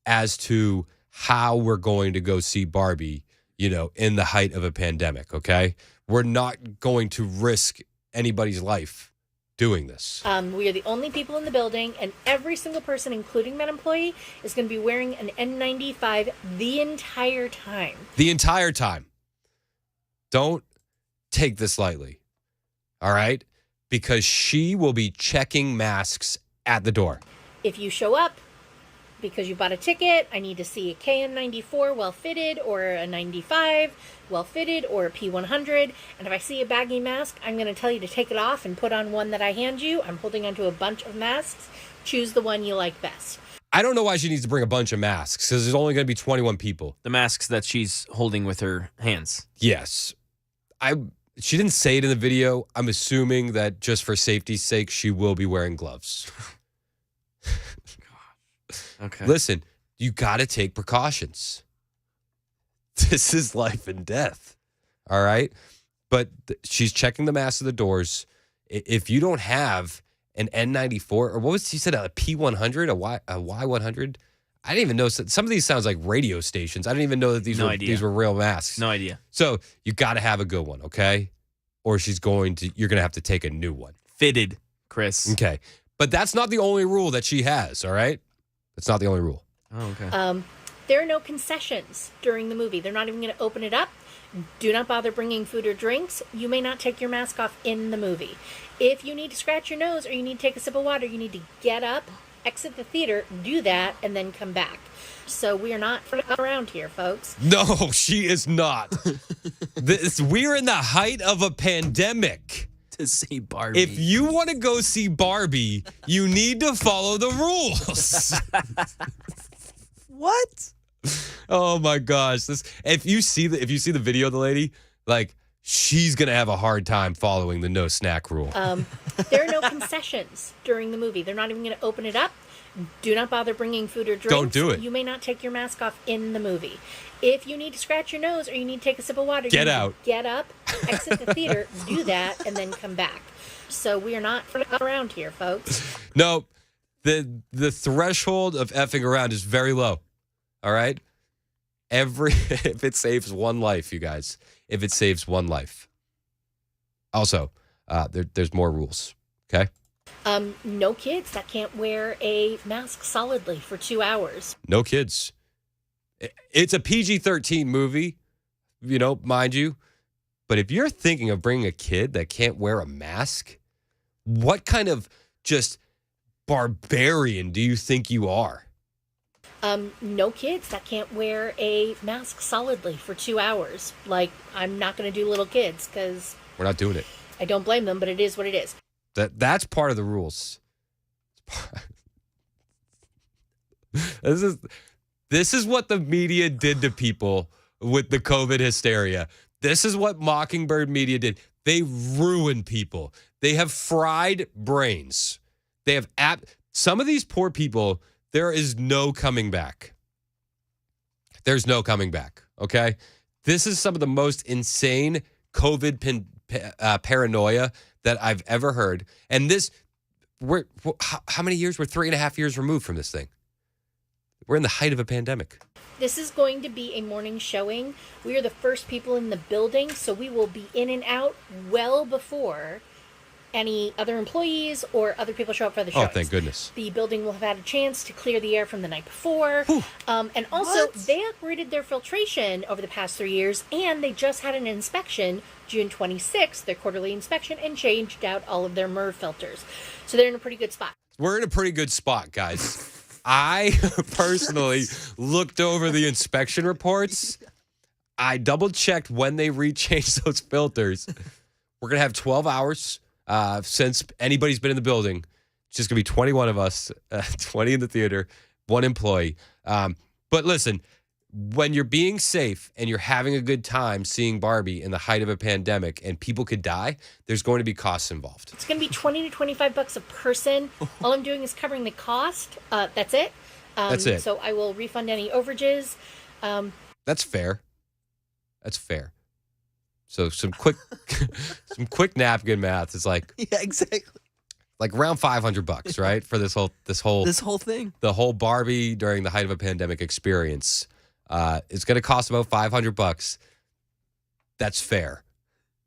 as to how we're going to go see Barbie, in the height of a pandemic, okay? We're not going to risk anybody's life doing this. We are the only people in the building, and every single person, including that employee, is going to be wearing an N95 the entire time. The entire time. Don't take this lightly, all right? Because she will be checking masks at the door. If you show up because you bought a ticket, I need to see a KN94 well-fitted, or a 95 well-fitted, or a P100. And if I see a baggy mask, I'm going to tell you to take it off and put on one that I hand you. I'm holding onto a bunch of masks. Choose the one you like best. I don't know why she needs to bring a bunch of masks, because there's only going to be 21 people. The masks that she's holding with her hands. Yes. She didn't say it in the video. I'm assuming that just for safety's sake, she will be wearing gloves. Okay. Listen, you got to take precautions. This is life and death. All right? But she's checking the masks at the doors. If you don't have an N94, or what was she said, a P100, a Y100? I didn't even know. Some of these sounds like radio stations. I didn't even know that these were real masks. No idea. So you got to have a good one, okay? Or you're going to have to take a new one. Fitted, Chris. Okay. But that's not the only rule that she has, all right? That's not the only rule. Oh, okay. There are no concessions during the movie. They're not even going to open it up. Do not bother bringing food or drinks. You may not take your mask off in the movie. If you need to scratch your nose or you need to take a sip of water, you need to get up, exit the theater, do that, and then come back. So we are not around here, folks. No, she is not. We're in the height of a pandemic. To see Barbie. If you want to go see Barbie, you need to follow the rules. What? Oh my gosh! If you see the video of the lady, like, she's gonna have a hard time following the no snack rule. There are no concessions during the movie. They're not even going to open it up. Do not bother bringing food or drinks. Don't do it. You may not take your mask off in the movie. If you need to scratch your nose or you need to take a sip of water, get out. Get up, exit the theater, do that, and then come back. So we are not around here, folks. No, the threshold of effing around is very low. All right? If it saves one life, you guys. If it saves one life. Also, there's more rules. Okay? No kids that can't wear a mask solidly for 2 hours. No kids. It's a PG-13 movie, mind you. But if you're thinking of bringing a kid that can't wear a mask, what kind of just barbarian do you think you are? No kids that can't wear a mask solidly for 2 hours. Like, I'm not going to do little kids because We're not doing it. I don't blame them, but it is what it is. That's part of the rules. This is what the media did to people with the COVID hysteria. This is what Mockingbird Media did. They ruined people. They have fried brains. They have some of these poor people, there is no coming back. There's no coming back, okay? This is some of the most insane COVID paranoia that I've ever heard. And how many years? We're 3.5 years removed from this thing. We're in the height of a pandemic. This is going to be a morning showing. We are the first people in the building, so we will be in and out well before any other employees or other people show up for the show. Oh, thank goodness. The building will have had a chance to clear the air from the night before. And also, they upgraded their filtration over the past 3 years, and they just had an inspection June 26th, their quarterly inspection, and changed out all of their MERV filters. So they're in a pretty good spot. We're in a pretty good spot, guys. I personally looked over the inspection reports. I double-checked when they rechanged those filters. We're going to have 12 hours since anybody's been in the building. It's just going to be 21 of us, 20 in the theater, one employee. But listen, when you're being safe and you're having a good time seeing Barbie in the height of a pandemic and people could die, there's going to be costs involved. It's going to be $20 to $25 a person. All I'm doing is covering the cost. That's it. That's it. So I will refund any overages. That's fair. That's fair. So some quick napkin math is like, Yeah, exactly. like around $500, right? For this whole thing. The whole Barbie during the height of a pandemic experience. It's going to cost about $500. That's fair.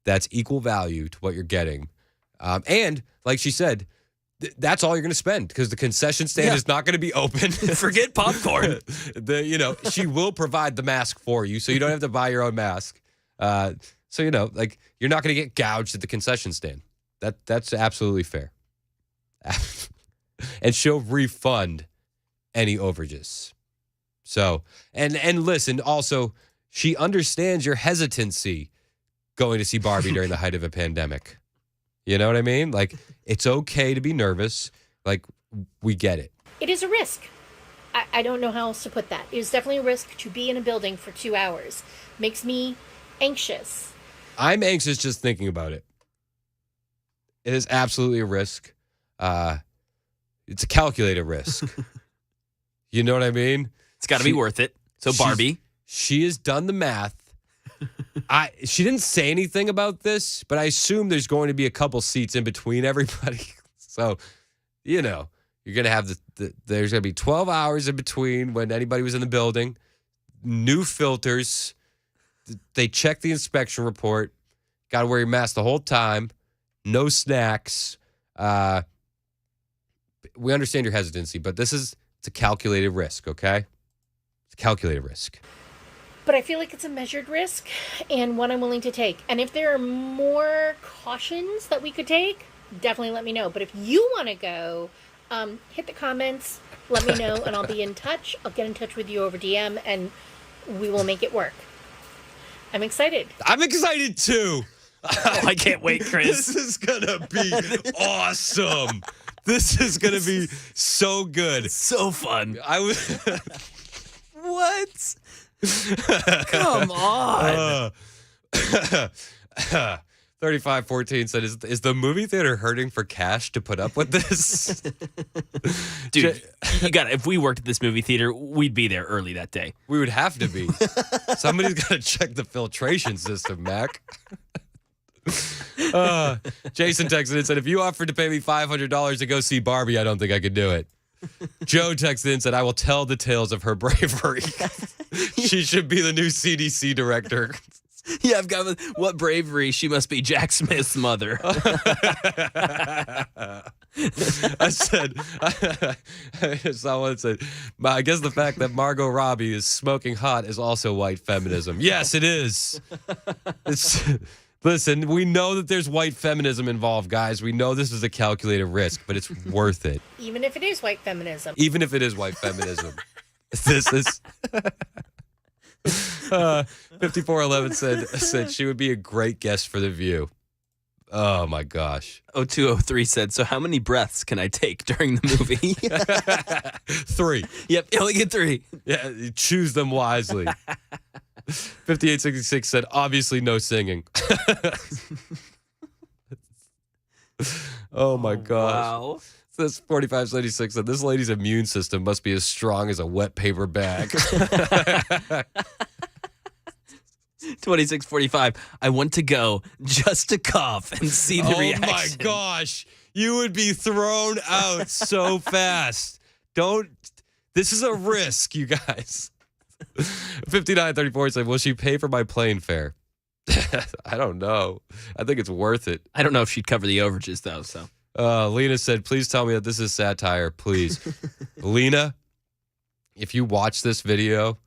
That's equal value to what you're getting. And like she said, that's all you're going to spend because the concession stand is not going to be open. Forget popcorn. She will provide the mask for you, so you don't have to buy your own mask. So you're not going to get gouged at the concession stand. That's absolutely fair. And she'll refund any overages. So, and listen, also, she understands your hesitancy going to see Barbie during the height of a pandemic. You know what I mean? Like, it's okay to be nervous. Like, we get it. It is a risk. I don't know how else to put that. It is definitely a risk to be in a building for 2 hours. Makes me anxious. I'm anxious just thinking about it. It is absolutely a risk. It's a calculated risk. You know what I mean? It's got to be worth it. So Barbie. She has done the math. She didn't say anything about this, but I assume there's going to be a couple seats in between everybody. So, you're going to have there's going to be 12 hours in between when anybody was in the building. New filters. They check the inspection report. Got to wear your mask the whole time. No snacks. We understand your hesitancy, but it's a calculated risk, okay? It's a calculated risk. But I feel like it's a measured risk and one I'm willing to take. And if there are more cautions that we could take, definitely let me know. But if you want to go, hit the comments, let me know, and I'll be in touch. I'll get in touch with you over DM, and we will make it work. I'm excited. I'm excited, too. I can't wait, Chris. This is going to be awesome. This is going to be so good. So fun. What? Come on. 3514 said, is the movie theater hurting for cash to put up with this? Dude, if we worked at this movie theater, we'd be there early that day. We would have to be. Somebody's got to check the filtration system, Mac. Jason texted and said, if you offered to pay me $500 to go see Barbie, I don't think I could do it. Joe texted in and said, I will tell the tales of her bravery. She should be the new CDC director. Yeah, I've got what bravery. She must be Jack Smith's mother. I said, someone said, I guess the fact that Margot Robbie is smoking hot is also white feminism. Yes, it is. Listen, we know that there's white feminism involved, guys. We know this is a calculated risk, but it's worth it. Even if it is white feminism. Even if it is white feminism. This is... 5411 said she would be a great guest for The View. Oh, my gosh. 0203 said, so how many breaths can I take during the movie? 3. Yep, you only get 3. Yeah, you choose them wisely. 5866 said, obviously no singing. Oh, my gosh. Wow. This 4576 said, this lady's immune system must be as strong as a wet paper bag. 2645. I want to go just to cough and see the reaction. Oh, my gosh. You would be thrown out so fast. This is a risk, you guys. 5934 said, will she pay for my plane fare? I don't know. I think it's worth it. I don't know if she'd cover the overages, though, so. Lena said, please tell me that this is satire, please. Lena, if you watch this video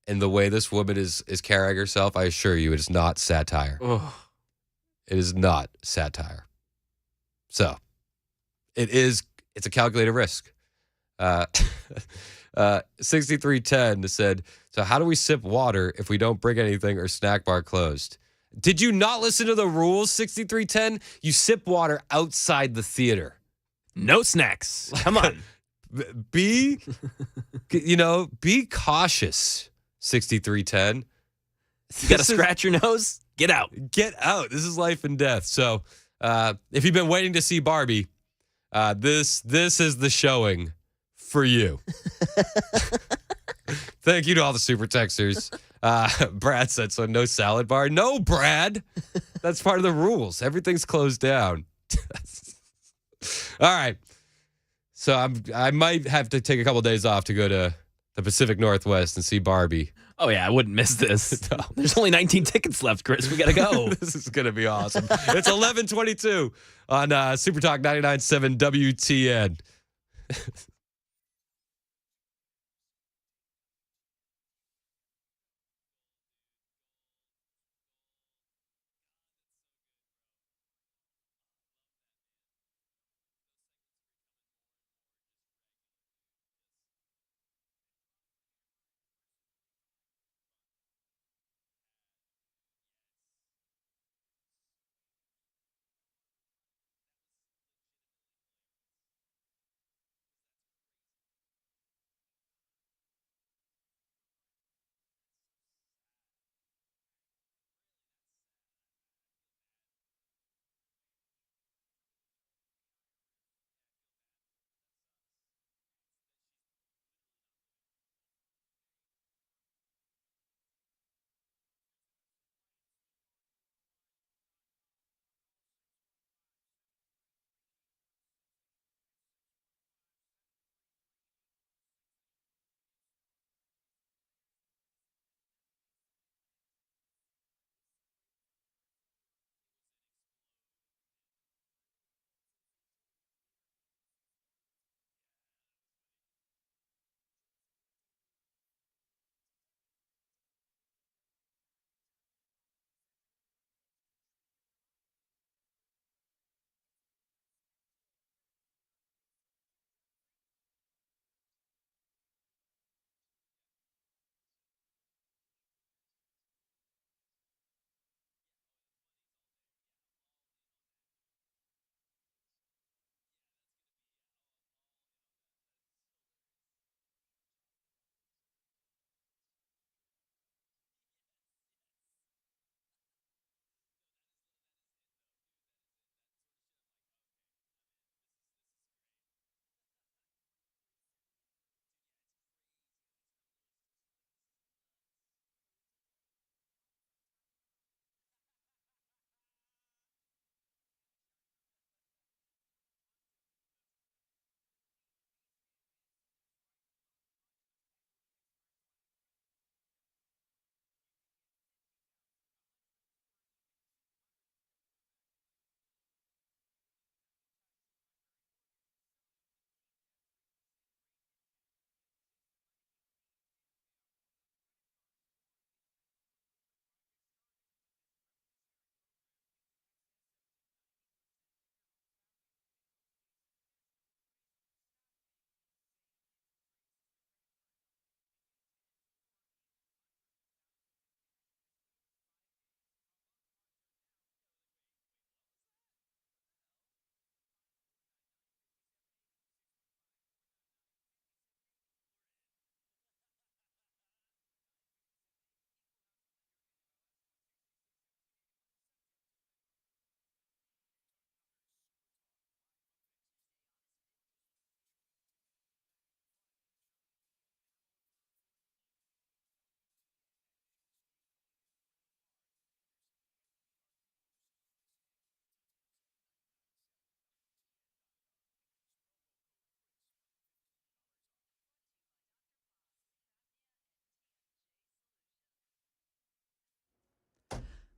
and the way this woman is carrying herself, I assure you it is not satire. Oh. It is not satire. So, it's a calculated risk. 6310 said, so how do we sip water if we don't bring anything or snack bar closed? Did you not listen to the rules, 6310? You sip water outside the theater. No snacks. Come on. Be cautious. 6310. You got to scratch your nose? Get out. Get out. This is life and death. So if you've been waiting to see Barbie, this is the showing for you. Thank you to all the super texters. Brad said, so no salad bar. No, Brad. That's part of the rules. Everything's closed down. All right. So I might have to take a couple days off to go to the Pacific Northwest and see Barbie. Oh, yeah, I wouldn't miss this. No. There's only 19 tickets left, Chris. We got to go. This is going to be awesome. It's 11:22 on Super Talk 99.7 WTN.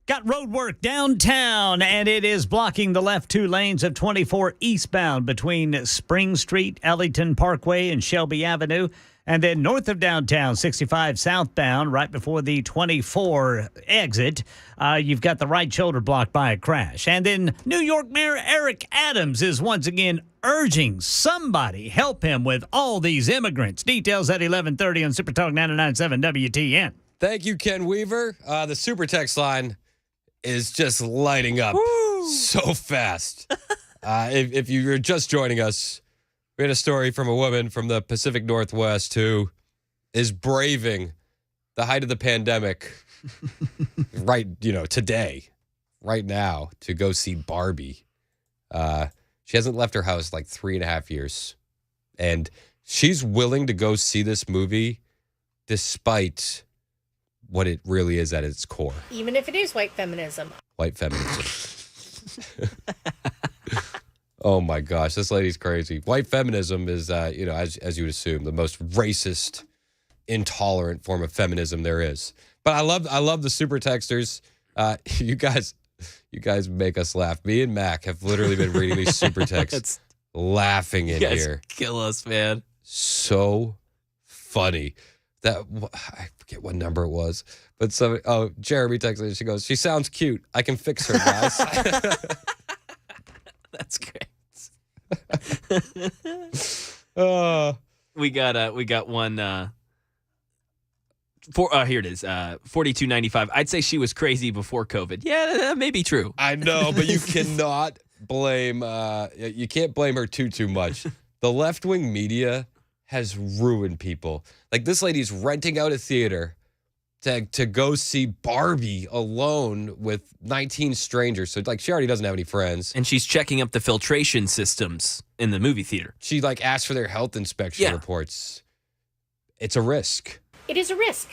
Got road work downtown, and it is blocking the left two lanes of 24 eastbound between Spring Street, Ellington Parkway, and Shelby Avenue. And then north of downtown, 65 southbound, right before the 24 exit, you've got the right shoulder blocked by a crash. And then New York Mayor Eric Adams is once again urging somebody help him with all these immigrants. Details at 11:30 on Super Talk 99.7 WTN. Thank you, Ken Weaver. The Super Text line is just lighting up so fast. If you're just joining us, we had a story from a woman from the Pacific Northwest who is braving the height of the pandemic, right, today, right now, to go see Barbie. She hasn't left her house like 3.5 years. And she's willing to go see this movie despite what it really is at its core. Even if it is white feminism. White feminism. Oh my gosh, this lady's crazy. White feminism is, as you would assume, the most racist, intolerant form of feminism there is. But I love the super texters. You guys make us laugh. Me and Mac have literally been reading these super texts, laughing in here. Kill us, man. So funny. I forget what number it was, but Jeremy texted. She goes, "She sounds cute. I can fix her, guys." That's great. We got one. Here it is. 4295. I'd say she was crazy before COVID. Yeah, that may be true. I know, but you cannot blame. You can't blame her too much. The left-wing media has ruined people. Like, this lady's renting out a theater to go see Barbie alone with 19 strangers. So, like, she already doesn't have any friends. And she's checking up the filtration systems in the movie theater. She, asked for their health inspection reports. It's a risk. It is a risk.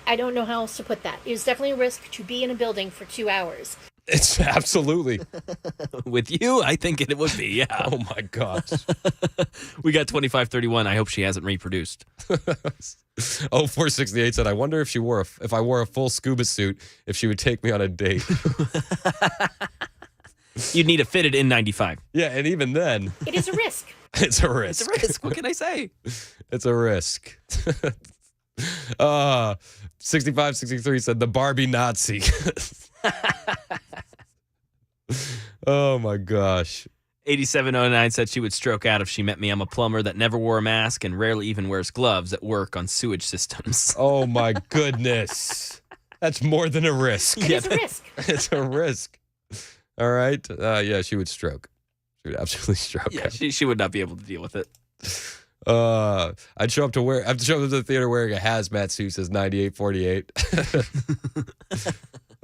I don't know how else to put that. It is definitely a risk to be in a building for 2 hours. It's absolutely. With you, I think it would be, yeah. Oh, my gosh. We got 2531. I hope she hasn't reproduced. 0468 said, "I wonder if if I wore a full scuba suit, if she would take me on a date." You'd need a fitted N95. Yeah, and even then. It is a risk. It's a risk. It's a risk. What can I say? It's a risk. 6563 said, "The Barbie Nazi." Oh my gosh. 8709 said she would stroke out if she met me. I'm a plumber that never wore a mask and rarely even wears gloves at work on sewage systems. Oh my goodness. That's more than a risk. It's a risk. It's a risk. All right. Yeah, she would stroke. She would absolutely stroke. Yeah, she would not be able to deal with it. I'd show up to the theater wearing a hazmat suit, says 9848.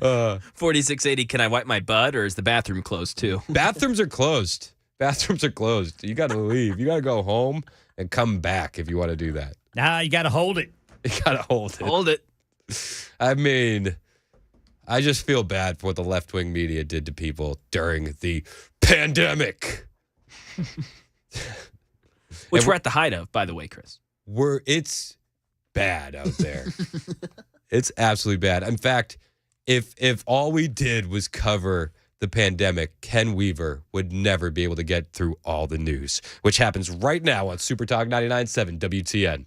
4680, can I wipe my butt, or is the bathroom closed too? Bathrooms are closed. Bathrooms are closed. You got to leave. You got to go home and come back if you want to do that. Nah, you got to hold it. You got to hold it. Hold it. I mean, I just feel bad for what the left-wing media did to people during the pandemic. Which we're at the height of, by the way, Chris. It's bad out there. It's absolutely bad. In fact, if all we did was cover the pandemic, Ken Weaver would never be able to get through all the news, which happens right now on Super Talk 99.7 WTN.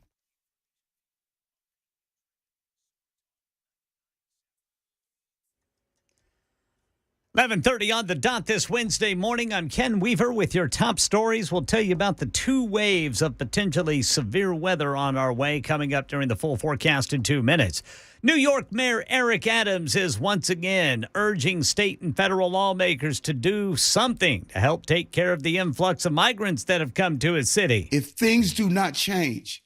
$11:30 on the dot this Wednesday morning. I'm Ken Weaver with your top stories. We'll tell you about the 2 waves of potentially severe weather on our way coming up during the full forecast in 2 minutes. New York Mayor Eric Adams is once again urging state and federal lawmakers to do something to help take care of the influx of migrants that have come to his city. If things do not change,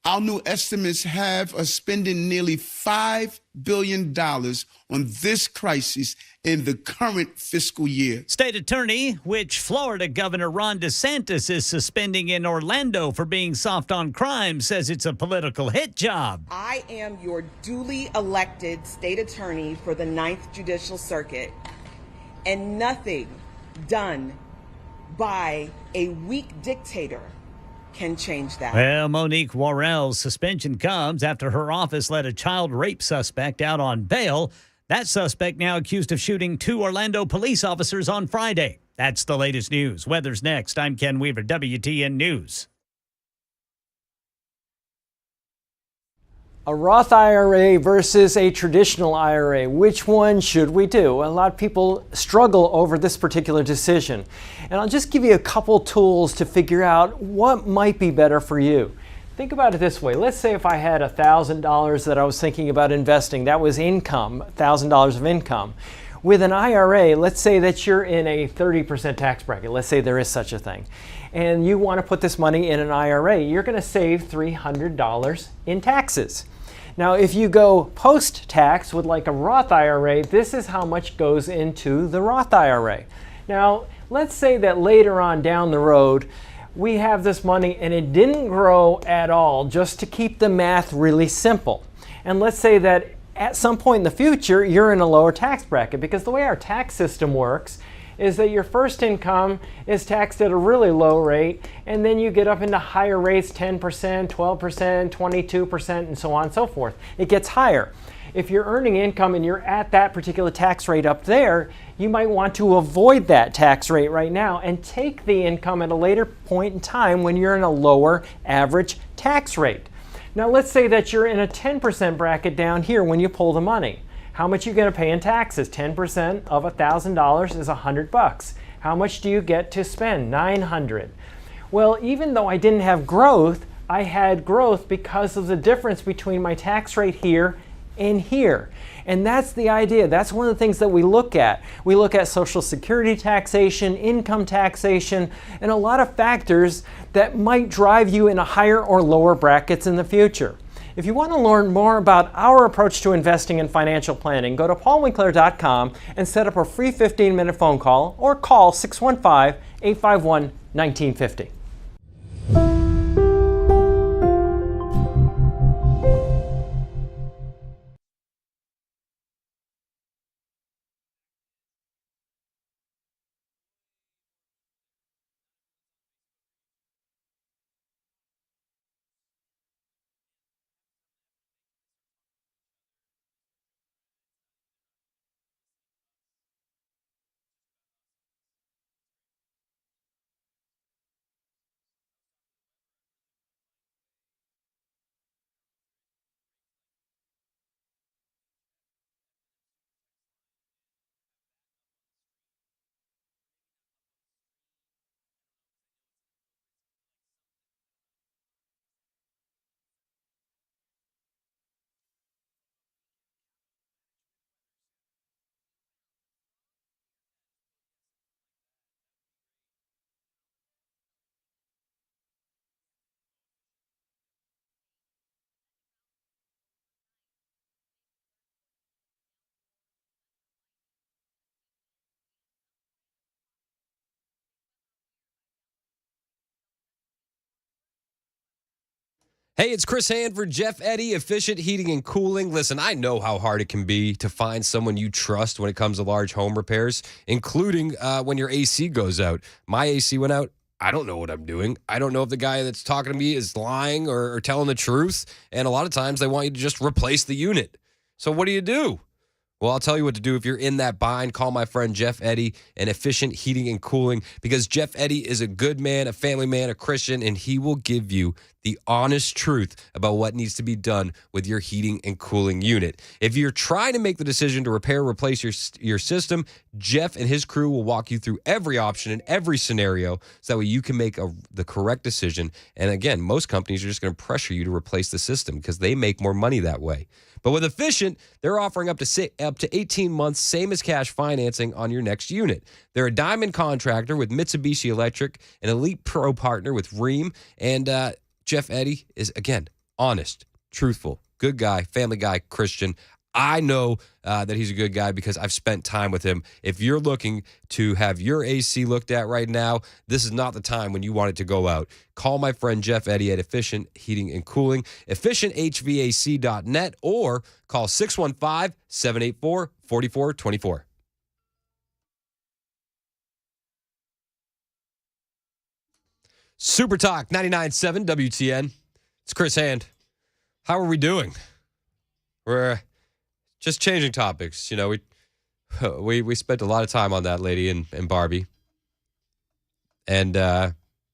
our new estimates have us spending nearly $5 billion on this crisis in the current fiscal year. State attorney, which Florida Governor Ron DeSantis is suspending in Orlando for being soft on crime, says it's a political hit job. I am your duly elected state attorney for the 9th Judicial Circuit, and nothing done by a weak dictator can change that. Well, Monique Worrell's suspension comes after her office let a child rape suspect out on bail. That suspect now accused of shooting 2 Orlando police officers on Friday. That's the latest news. Weather's next. I'm Ken Weaver, WTN News. A Roth IRA versus a traditional IRA. Which one should we do? A lot of people struggle over this particular decision. And I'll just give you a couple tools to figure out what might be better for you. Think about it this way. Let's say if I had $1,000 that I was thinking about investing, that was income, $1,000 of income. With an IRA, let's say that you're in a 30% tax bracket. Let's say there is such a thing. And you want to put this money in an IRA. You're going to save $300 in taxes. Now, if you go post-tax with like a Roth IRA, this is how much goes into the Roth IRA. Now, let's say that later on down the road, we have this money and it didn't grow at all, just to keep the math really simple. And let's say that at some point in the future, you're in a lower tax bracket, because the way our tax system works is that your first income is taxed at a really low rate, and then you get up into higher rates, 10%, 12%, 22%, and so on and so forth. It gets higher. If you're earning income and you're at that particular tax rate up there, you might want to avoid that tax rate right now and take the income at a later point in time when you're in a lower average tax rate. Now let's say that you're in a 10% bracket down here when you pull the money. How much are you going to pay in taxes? 10% of $1,000 is $100. How much do you get to spend? $900. Well, even though I didn't have growth, I had growth because of the difference between my tax rate here and here. And that's the idea. That's one of the things that we look at. We look at Social Security taxation, income taxation, and a lot of factors that might drive you into higher or lower brackets in the future. If you want to learn more about our approach to investing and financial planning, go to paulwinkler.com and set up a free 15-minute phone call, or call 615-851-1950. Hey, it's Chris Hanford, Jeff Eddy, Efficient Heating and Cooling. Listen, I know how hard it can be to find someone you trust when it comes to large home repairs, including when your AC goes out. My AC went out. I don't know what I'm doing. I don't know if the guy that's talking to me is lying or telling the truth. And a lot of times they want you to just replace the unit. So what do? Well, I'll tell you what to do if you're in that bind. Call my friend Jeff Eddy and Efficient Heating and Cooling, because Jeff Eddy is a good man, a family man, a Christian, and he will give you the honest truth about what needs to be done with your heating and cooling unit. If you're trying to make the decision to repair or replace your system, Jeff and his crew will walk you through every option and every scenario so that way you can make the correct decision. And again, most companies are just going to pressure you to replace the system because they make more money that way. But with Efficient, they're offering up to 18 months, same as cash financing on your next unit. They're a diamond contractor with Mitsubishi Electric, an elite pro partner with Rheem, and Jeff Eddy is, again, honest, truthful, good guy, family guy, Christian. I know that he's a good guy because I've spent time with him. If you're looking to have your AC looked at right now, this is not the time when you want it to go out. Call my friend Jeff Eddy at Efficient Heating and Cooling, efficienthvac.net, or call 615-784-4424. Super Talk 99.7 WTN. It's Chris Hand. How are we doing? We're just changing topics. You know, we spent a lot of time on that lady in Barbie. And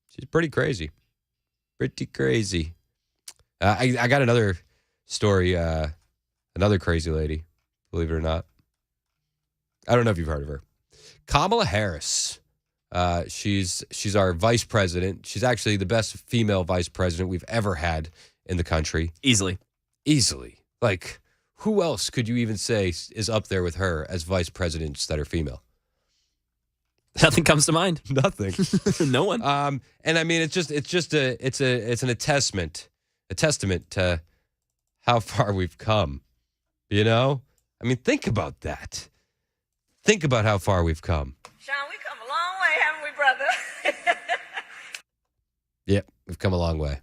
she's pretty crazy. Pretty crazy. I got another story, another crazy lady, believe it or not. I don't know if you've heard of her. Kamala Harris. She's our vice president. She's actually the best female vice president we've ever had in the country. Easily. Like, who else could you even say is up there with her as vice presidents that are female? Nothing comes to mind. Nothing. No one. And I mean, it's an attestament to how far we've come. You know? I mean, think about that. Think about how far we've come. Sean, we come a long way, haven't we, brother? Yep, we've come a long way.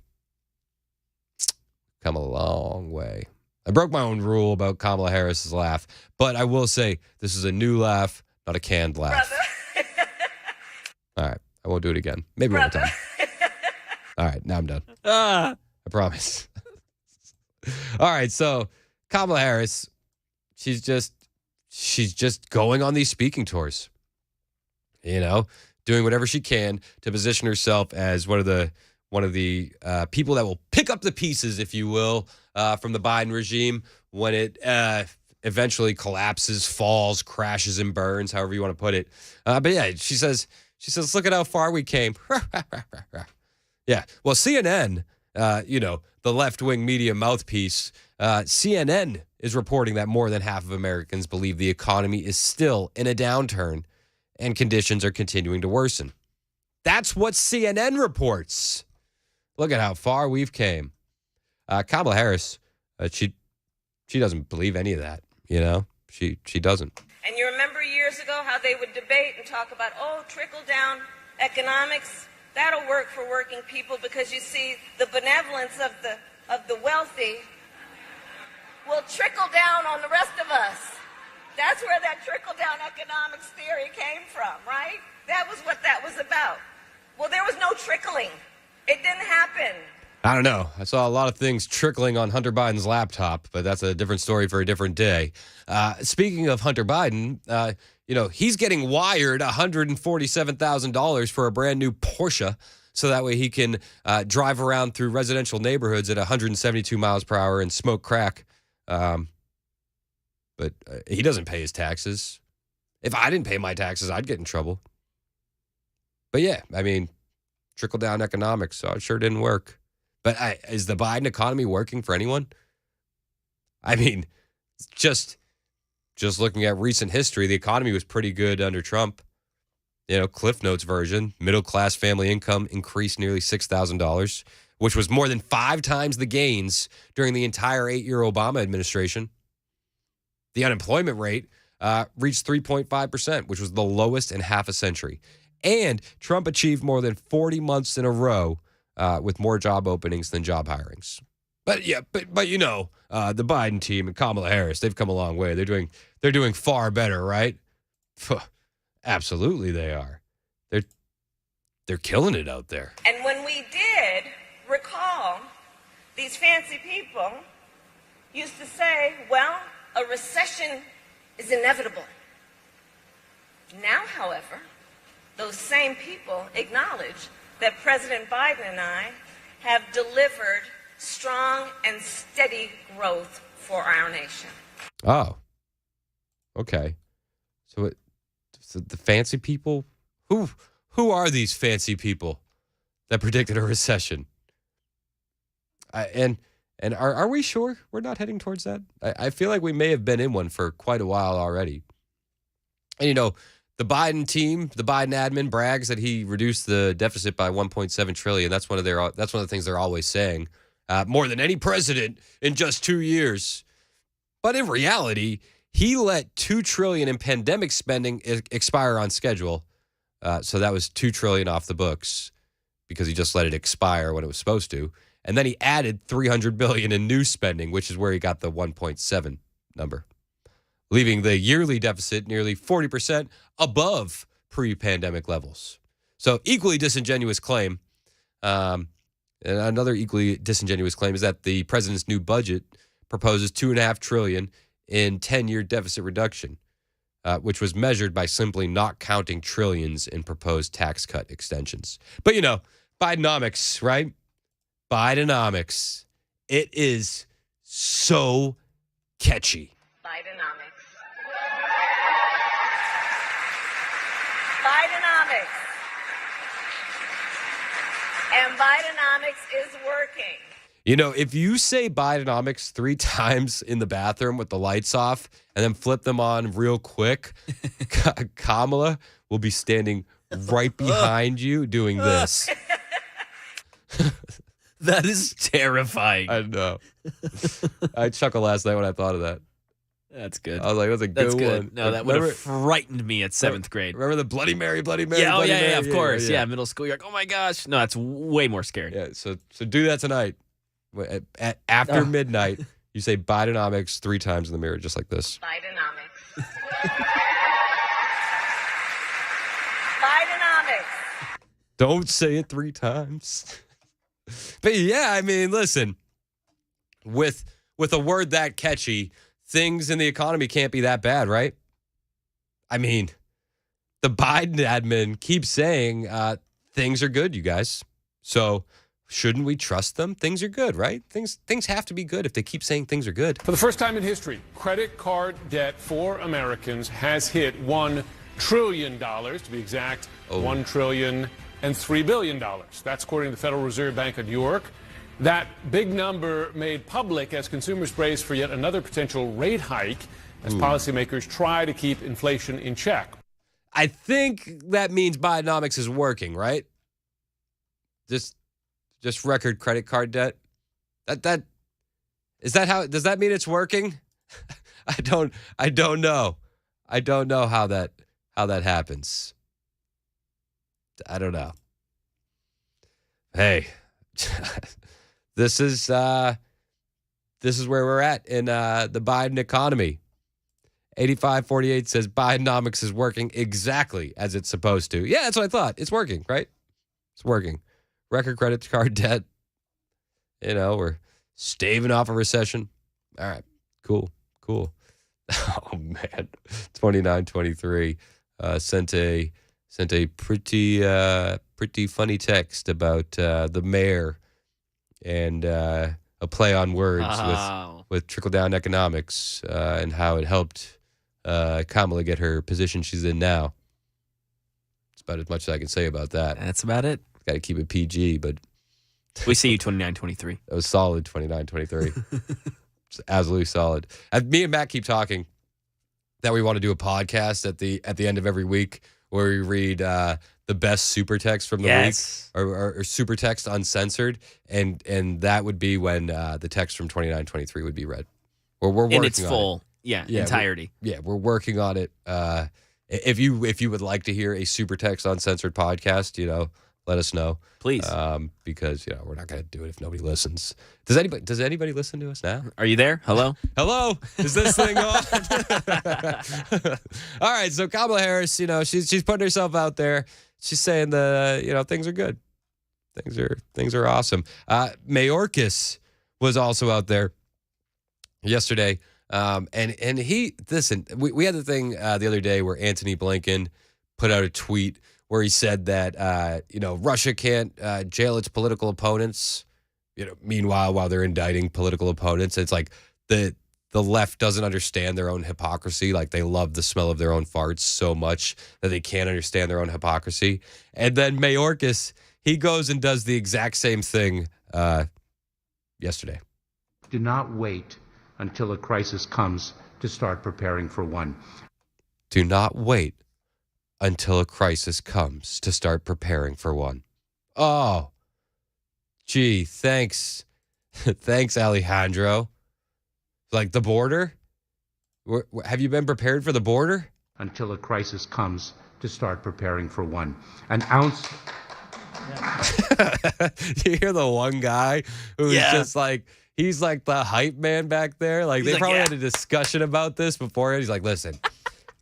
Come a long way. I broke my own rule about Kamala Harris's laugh, but I will say this is a new laugh, not a canned laugh. All right, I won't do it again. Maybe one more time. All right, now I'm done. I promise. All right, so Kamala Harris, she's just going on these speaking tours. You know, doing whatever she can to position herself as one of the people that will pick up the pieces, if you will, from the Biden regime when it eventually collapses, falls, crashes, and burns, however you want to put it. But yeah, she says, look at how far we came. Yeah. Well, CNN, the left-wing media mouthpiece, CNN is reporting that more than half of Americans believe the economy is still in a downturn and conditions are continuing to worsen. That's what CNN reports. Look at how far we've came. Kamala Harris, she doesn't believe any of that, you know? She doesn't. And you remember years ago how they would debate and talk about, trickle-down economics, that'll work for working people because you see the benevolence of the wealthy will trickle down on the rest of us. That's where that trickle-down economics theory came from, right? That was what that was about. Well, there was no trickling. It didn't happen. I don't know. I saw a lot of things trickling on Hunter Biden's laptop, but that's a different story for a different day. Speaking of Hunter Biden, he's getting wired $147,000 for a brand new Porsche so that way he can drive around through residential neighborhoods at 172 miles per hour and smoke crack. But he doesn't pay his taxes. If I didn't pay my taxes, I'd get in trouble. But yeah, I mean, trickle-down economics, so it sure didn't work. But is the Biden economy working for anyone? I mean, just looking at recent history, the economy was pretty good under Trump. You know, Cliff Notes version, middle-class family income increased nearly $6,000, which was more than 5 times the gains during the entire 8-year Obama administration. The unemployment rate reached 3.5%, which was the lowest in half a century. And Trump achieved more than 40 months in a row with more job openings than job hirings. But yeah, but the Biden team and Kamala Harris, they've come a long way. They're doing far better, right? Absolutely they are. They're killing it out there. And when we did recall, these fancy people used to say, well, a recession is inevitable. Now, however, those same people acknowledge that President Biden and I have delivered strong and steady growth for our nation. Oh, okay. So the fancy people, who are these fancy people that predicted a recession? And are we sure we're not heading towards that? I feel like we may have been in one for quite a while already. And the Biden team, the Biden admin brags that he reduced the deficit by $1.7 trillion. That's one of the things they're always saying. More than any president in just 2 years. But in reality, he let $2 trillion in pandemic spending expire on schedule. So that was $2 trillion off the books because he just let it expire when it was supposed to. And then he added $300 billion in new spending, which is where he got the 1.7 number, leaving the yearly deficit nearly 40% above pre-pandemic levels. So equally disingenuous claim. And another equally disingenuous claim is that the president's new budget proposes $2.5 trillion in 10-year deficit reduction, which was measured by simply not counting trillions in proposed tax cut extensions. But Bidenomics, right? Bidenomics. It is so catchy. Bidenomics. And Bidenomics is working. If you say Bidenomics 3 times in the bathroom with the lights off and then flip them on real quick, Kamala will be standing right behind you doing this. That is terrifying. I know. I chuckled last night when I thought of that. That's good. I was like, that's a good one. No, that would have frightened me at 7th grade. Remember the Bloody Mary, Bloody Mary? Yeah, Bloody Mary? of course. Yeah, middle school. You're like, oh my gosh. No, that's way more scary. Yeah, so do that tonight. After midnight, you say Bidenomics 3 times in the mirror, just like this. Bidenomics. Bidenomics. Don't say it 3 times. But yeah, I mean, listen, with a word that catchy, things in the economy can't be that bad, right? I mean, the Biden admin keeps saying things are good, you guys. So shouldn't we trust them? Things are good, right? Things have to be good if they keep saying things are good. For the first time in history, credit card debt for Americans has hit $1 trillion, to be exact, $1,003 billion. That's according to the Federal Reserve Bank of New York. That big number made public as consumers brace for yet another potential rate hike as policymakers try to keep inflation in check. I think that means Bidenomics is working, right? Just record credit card debt. That is that how does that mean it's working? I don't know. I don't know how that happens. I don't know. Hey, this is where we're at in the Biden economy. 8548 says Bidenomics is working exactly as it's supposed to. Yeah, that's what I thought. It's working, right? It's working. Record credit card debt. We're staving off a recession. All right, cool. Oh man, 2923 sent a pretty funny text about the mayor and a play on words with trickle down economics and how it helped Kamala get her position she's in now. It's about as much as I can say about that. That's about it. Got to keep it PG, but we see you 29-23. That was solid 29-23. It's absolutely solid. Me and Matt keep talking that we want to do a podcast at the end of every week where we read the best super text from the week or super text uncensored, and that would be when the text from 29-23 would be read. We're working in its full, entirety. We're working on it. If you would like to hear a super text uncensored podcast, let us know, please, because we're not going to do it if nobody listens. Does anybody listen to us now? Are you there? Hello? Hello? Is this thing on? All right, so Kamala Harris, she's putting herself out there. She's saying things are good. Things are awesome. Mayorkas was also out there yesterday. And he, listen, we had the thing the other day where Antony Blinken put out a tweet where he said that, Russia can't jail its political opponents. Meanwhile, while they're indicting political opponents, it's like the left doesn't understand their own hypocrisy. Like they love the smell of their own farts so much that they can't understand their own hypocrisy. And then Mayorkas, he goes and does the exact same thing yesterday. Do not wait until a crisis comes to start preparing for one. Do not wait until a crisis comes to start preparing for one. Oh, gee, thanks. Thanks, Alejandro. Like the border? Have you been prepared for the border? Until a crisis comes to start preparing for one. An ounce. You hear the one guy who's just like, he's like the hype man back there. Like they probably had a discussion about this before. He's like, listen,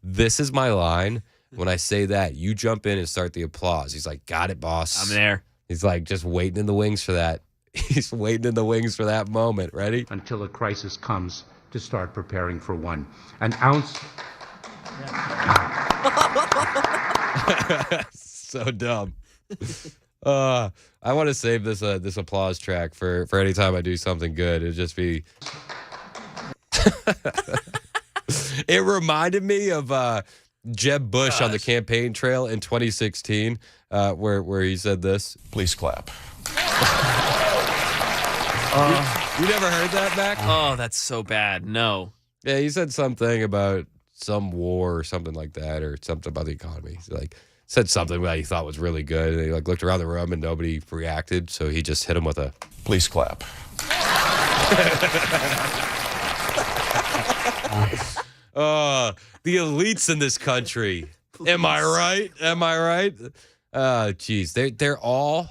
this is my line. When I say that, you jump in and start the applause. He's like, got it, boss. I'm there. He's like, just waiting in the wings for that. He's waiting in the wings for that moment. Ready? Until a crisis comes to start preparing for one. An ounce. So dumb. I want to save this applause track for any time I do something good. It'd just be. It reminded me of Jeb Bush on the campaign trail in 2016, where he said this. Please clap. You never heard that, Mac? Oh, that's so bad. No. Yeah, he said something about some war or something like that, or something about the economy. He said something that he thought was really good, and he looked around the room and nobody reacted, so he just hit him with a Please clap. The elites in this country. Am I right? Am I right? Oh, geez. They're all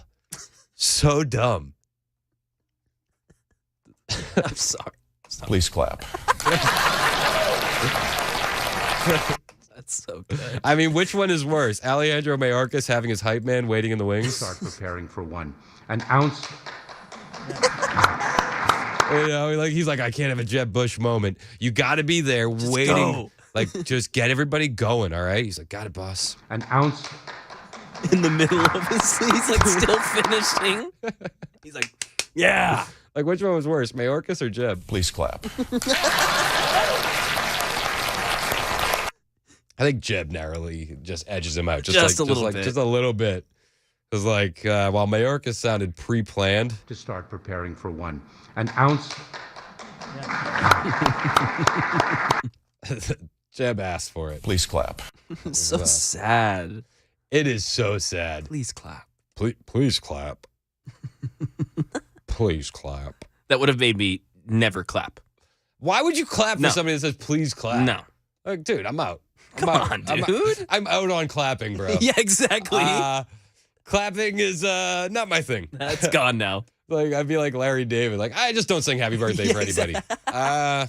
so dumb. I'm sorry. Please clap. That's so good. I mean, which one is worse? Alejandro Mayorkas having his hype man waiting in the wings? Start preparing for one. An ounce. You know, like he's like, I can't have a Jeb Bush moment. You got to be there waiting. go. Like, just get everybody going, all right? He's like, got it, boss. An ounce. In the middle of his, he's like still finishing. He's like, yeah. Like, which one was worse, Mayorkas or Jeb? Please clap. I think Jeb narrowly just edges him out. Just a little bit. Just a little bit. Because, like, while Mayorkas sounded pre-planned. To start preparing for one. An ounce. Jeb asked for it. Please clap. So sad. It is so sad. Please clap. Please clap. Please clap. That would have made me never clap. Why would you clap for No. somebody that says please clap? No. Like, dude, I'm out. Come on, dude. I'm out on clapping, bro. Yeah, exactly. Clapping is not my thing. That's gone now. Like, I'd be like Larry David. Like, I just don't sing happy birthday for anybody. I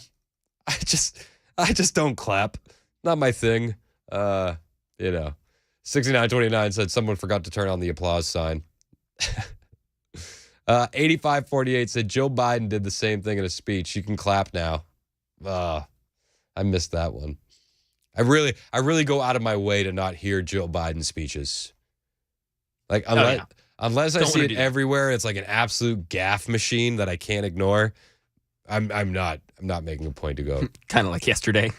just don't clap. Not my thing. 6929 said someone forgot to turn on the applause sign. 8548 said Joe Biden did the same thing in a speech. You can clap now. I missed that one. I really go out of my way to not hear Joe Biden speeking. Like, unless I Don't see wanna it do that. everywhere, it's like an absolute gaffe machine that I can't ignore. I'm not making a point to go. Kind of like yesterday.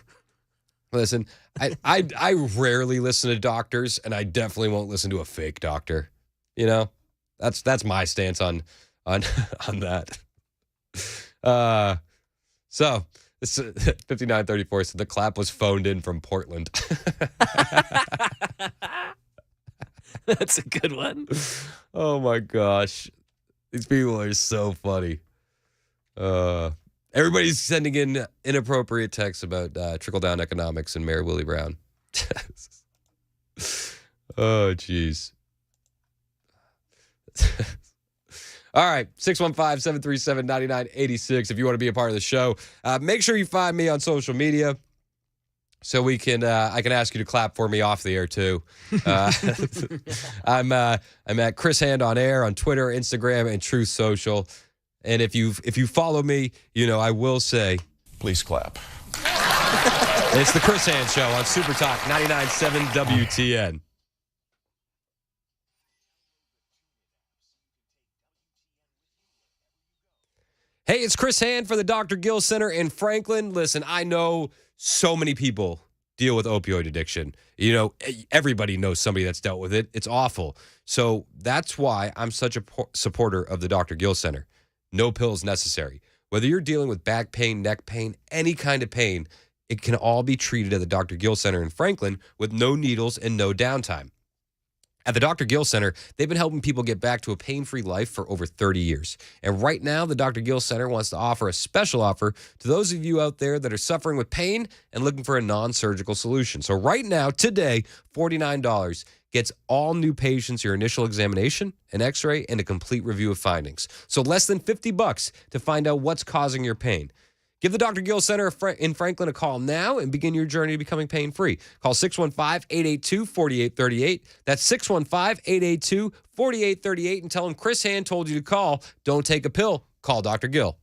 Listen, I rarely listen to doctors, and I definitely won't listen to a fake doctor. You know, that's my stance on that. So this 5934 said the clap was phoned in from Portland. That's a good one. Oh my gosh, these people are so funny. Everybody's sending in inappropriate texts about trickle-down economics and Mayor Willie Brown. Oh, jeez. All right, 615-737-9986 if you want to be a part of the show. Make sure you find me on social media so we can I can ask you to clap for me off the air too. I'm at Chris Hand on Air on Twitter, Instagram, and Truth Social. And if you follow me, you know I will say, please clap. It's the Chris Hand Show on Super Talk 99.7 WTN. Hey, it's Chris Hand for the Dr. Gill Center in Franklin. Listen, I know so many people deal with opioid addiction. You know, everybody knows somebody that's dealt with it. It's awful. So that's why I'm such a supporter of the Dr. Gill Center. No pills necessary. Whether you're dealing with back pain, neck pain, any kind of pain, it can all be treated at the Dr. Gill Center in Franklin with no needles and no downtime. At the Dr. Gill Center, they've been helping people get back to a pain-free life for over 30 years. And right now, the Dr. Gill Center wants to offer a special offer to those of you out there that are suffering with pain and looking for a non-surgical solution. So right now, today, $49 gets all new patients your initial examination, an x-ray, and a complete review of findings. So less than $50 to find out what's causing your pain. Give the Dr. Gill Center in Franklin a call now and begin your journey to becoming pain-free. Call 615-882-4838. That's 615-882-4838 and tell them Chris Hand told you to call. Don't take a pill. Call Dr. Gill.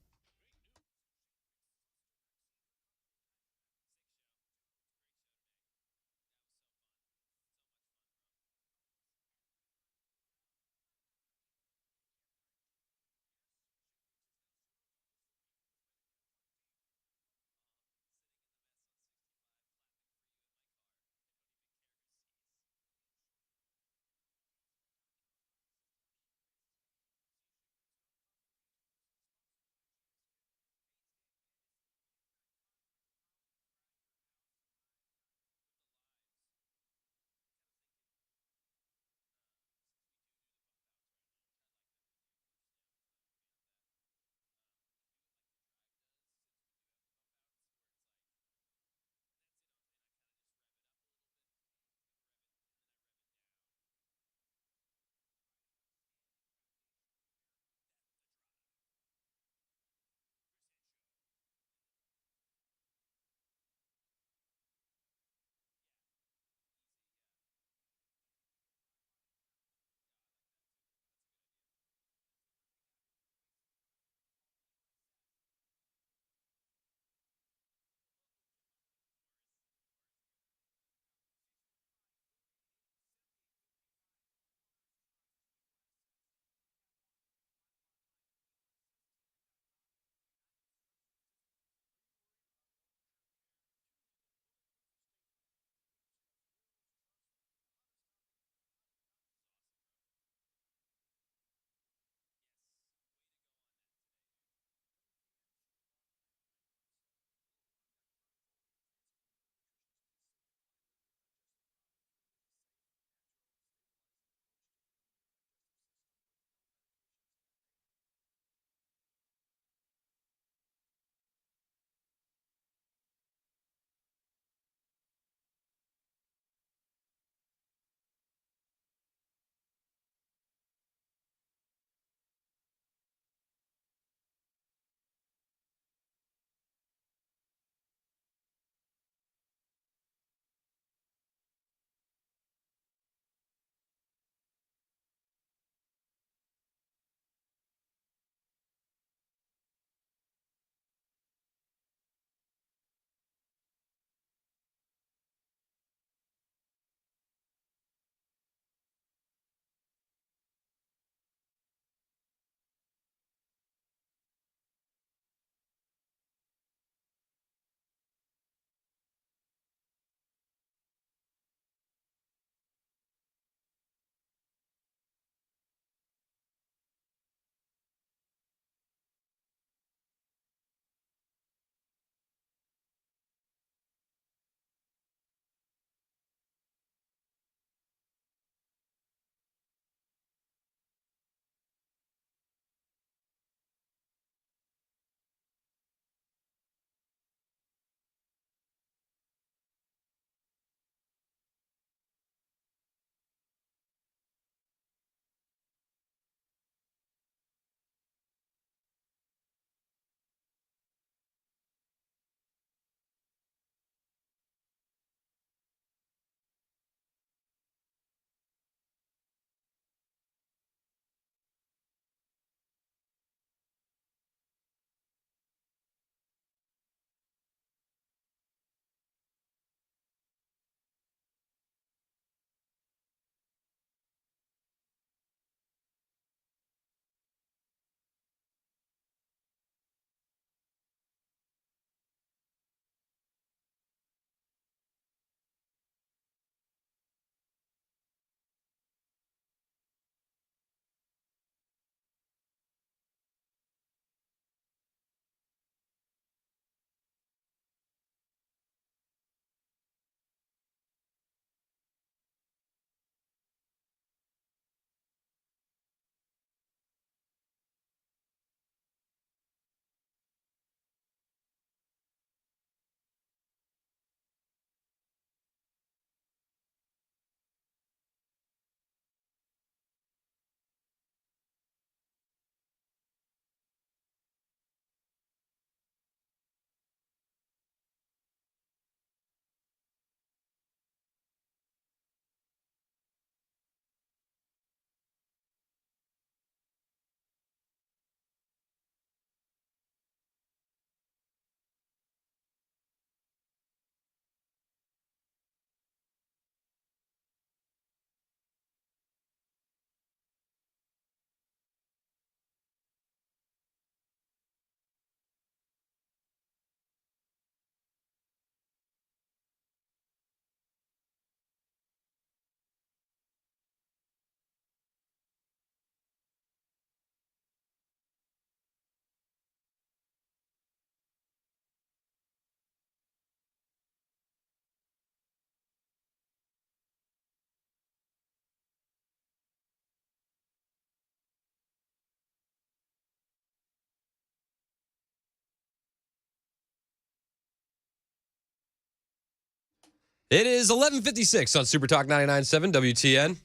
It is 11:56 on Super Talk 99.7 WTN.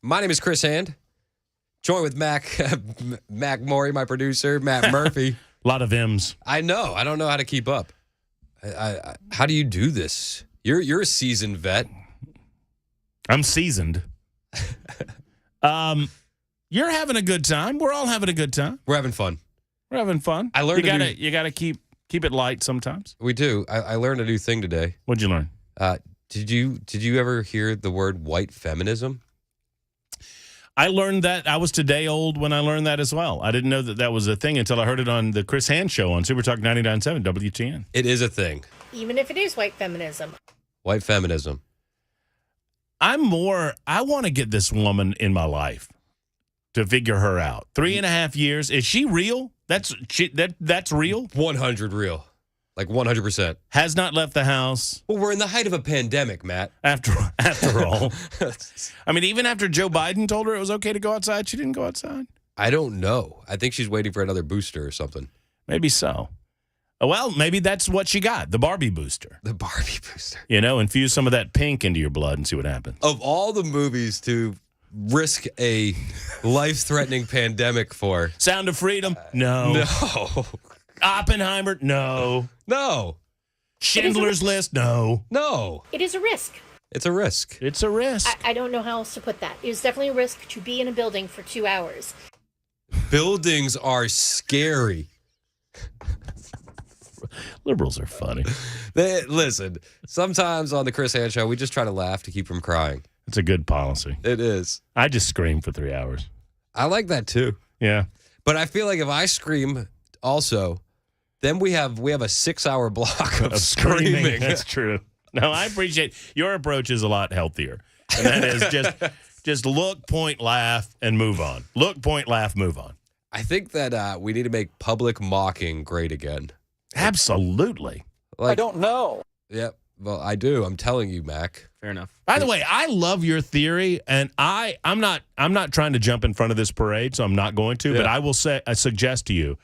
My name is Chris Hand. Joined with Mac Maury, my producer, Matt Murphy. A lot of M's. I know. I don't know how to keep up. How do you do this? You're a seasoned vet. I'm seasoned. You're having a good time. We're all having a good time. We're having fun. We're having fun. I learned you gotta keep it light sometimes. We do. I learned a new thing today. What'd you learn? Did you ever hear the word white feminism? I learned that. I was today old when I learned that as well. I didn't know that was a thing until I heard it on the Chris Hand Show on Super Talk 99.7 WTN. It is a thing. Even if it is white feminism. White feminism. I want to get this woman in my life to figure her out. 3.5 years. Is she real? That's real? 100 real. Like 100%. Has not left the house. Well, we're in the height of a pandemic, Matt. After all. I mean, even after Joe Biden told her it was okay to go outside, she didn't go outside. I don't know. I think she's waiting for another booster or something. Maybe so. Well, maybe that's what she got, the Barbie booster. The Barbie booster. Infuse some of that pink into your blood and see what happens. Of all the movies to risk a life-threatening pandemic for. Sound of Freedom? No. No. Oppenheimer? No. No. Schindler's List? No. No. It is a risk. It's a risk. It's a risk. I don't know how else to put that. It is definitely a risk to be in a building for 2 hours. Buildings are scary. Liberals are funny. Listen, sometimes on the Chris Hand Show, we just try to laugh to keep from crying. It's a good policy. It is. I just scream for 3 hours. I like that too. Yeah. But I feel like if I scream also, then we have a 6-hour block of screaming. That's true. No, I appreciate your approach is a lot healthier. And that is just look, point, laugh, and move on. Look, point, laugh, move on. I think that we need to make public mocking great again. Absolutely. I don't know. Yep. Well, I do. I'm telling you, Mac. Fair enough. By the way, I love your theory, and I'm not trying to jump in front of this parade, so I'm not going to. Yeah. But I suggest to you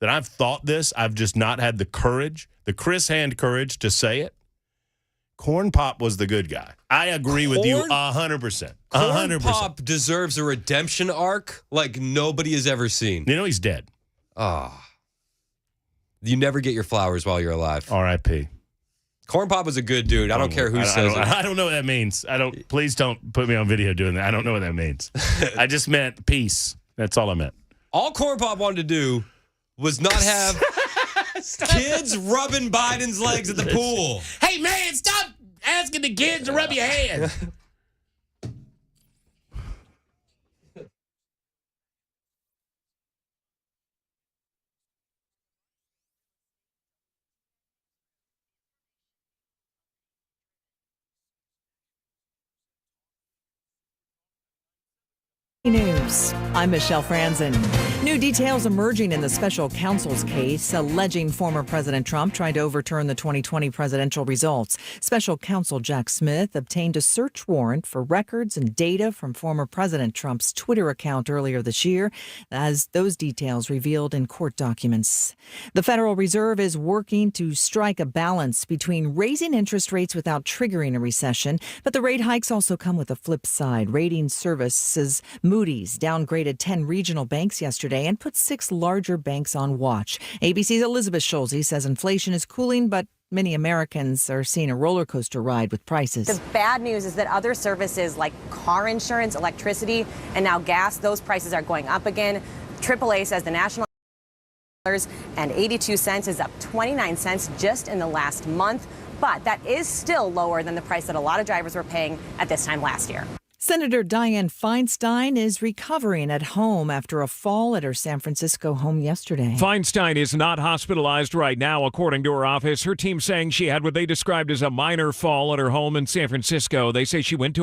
that I've thought this. I've just not had the courage, the Chris Hand courage, to say it. Corn Pop was the good guy. I agree with you 100%. Corn Pop deserves a redemption arc like nobody has ever seen. He's dead. You never get your flowers while you're alive. R.I.P. Corn Pop was a good dude. I don't care who says it. I don't know what that means. Please don't put me on video doing that. I don't know what that means. I just meant peace. That's all I meant. All Corn Pop wanted to do was not have kids rubbing Biden's legs at the pool. Hey, man, stop asking the kids to rub your hands. News. I'm Michelle Franzen. New details emerging in the special counsel's case alleging former President Trump tried to overturn the 2020 presidential results. Special counsel Jack Smith obtained a search warrant for records and data from former President Trump's Twitter account earlier this year, as those details revealed in court documents. The Federal Reserve is working to strike a balance between raising interest rates without triggering a recession, but the rate hikes also come with a flip side. Rating services Moody's downgraded 10 regional banks yesterday and put 6 larger banks on watch. ABC's Elizabeth Schulze says inflation is cooling, but many Americans are seeing a roller coaster ride with prices. The bad news is that other services like car insurance, electricity, and now gas, those prices are going up again. AAA says the national and 82 cents is up 29 cents just in the last month, but that is still lower than the price that a lot of drivers were paying at this time last year. Senator Dianne Feinstein is recovering at home after a fall at her San Francisco home yesterday. Feinstein is not hospitalized right now, according to her office. Her team saying she had what they described as a minor fall at her home in San Francisco. They say she went to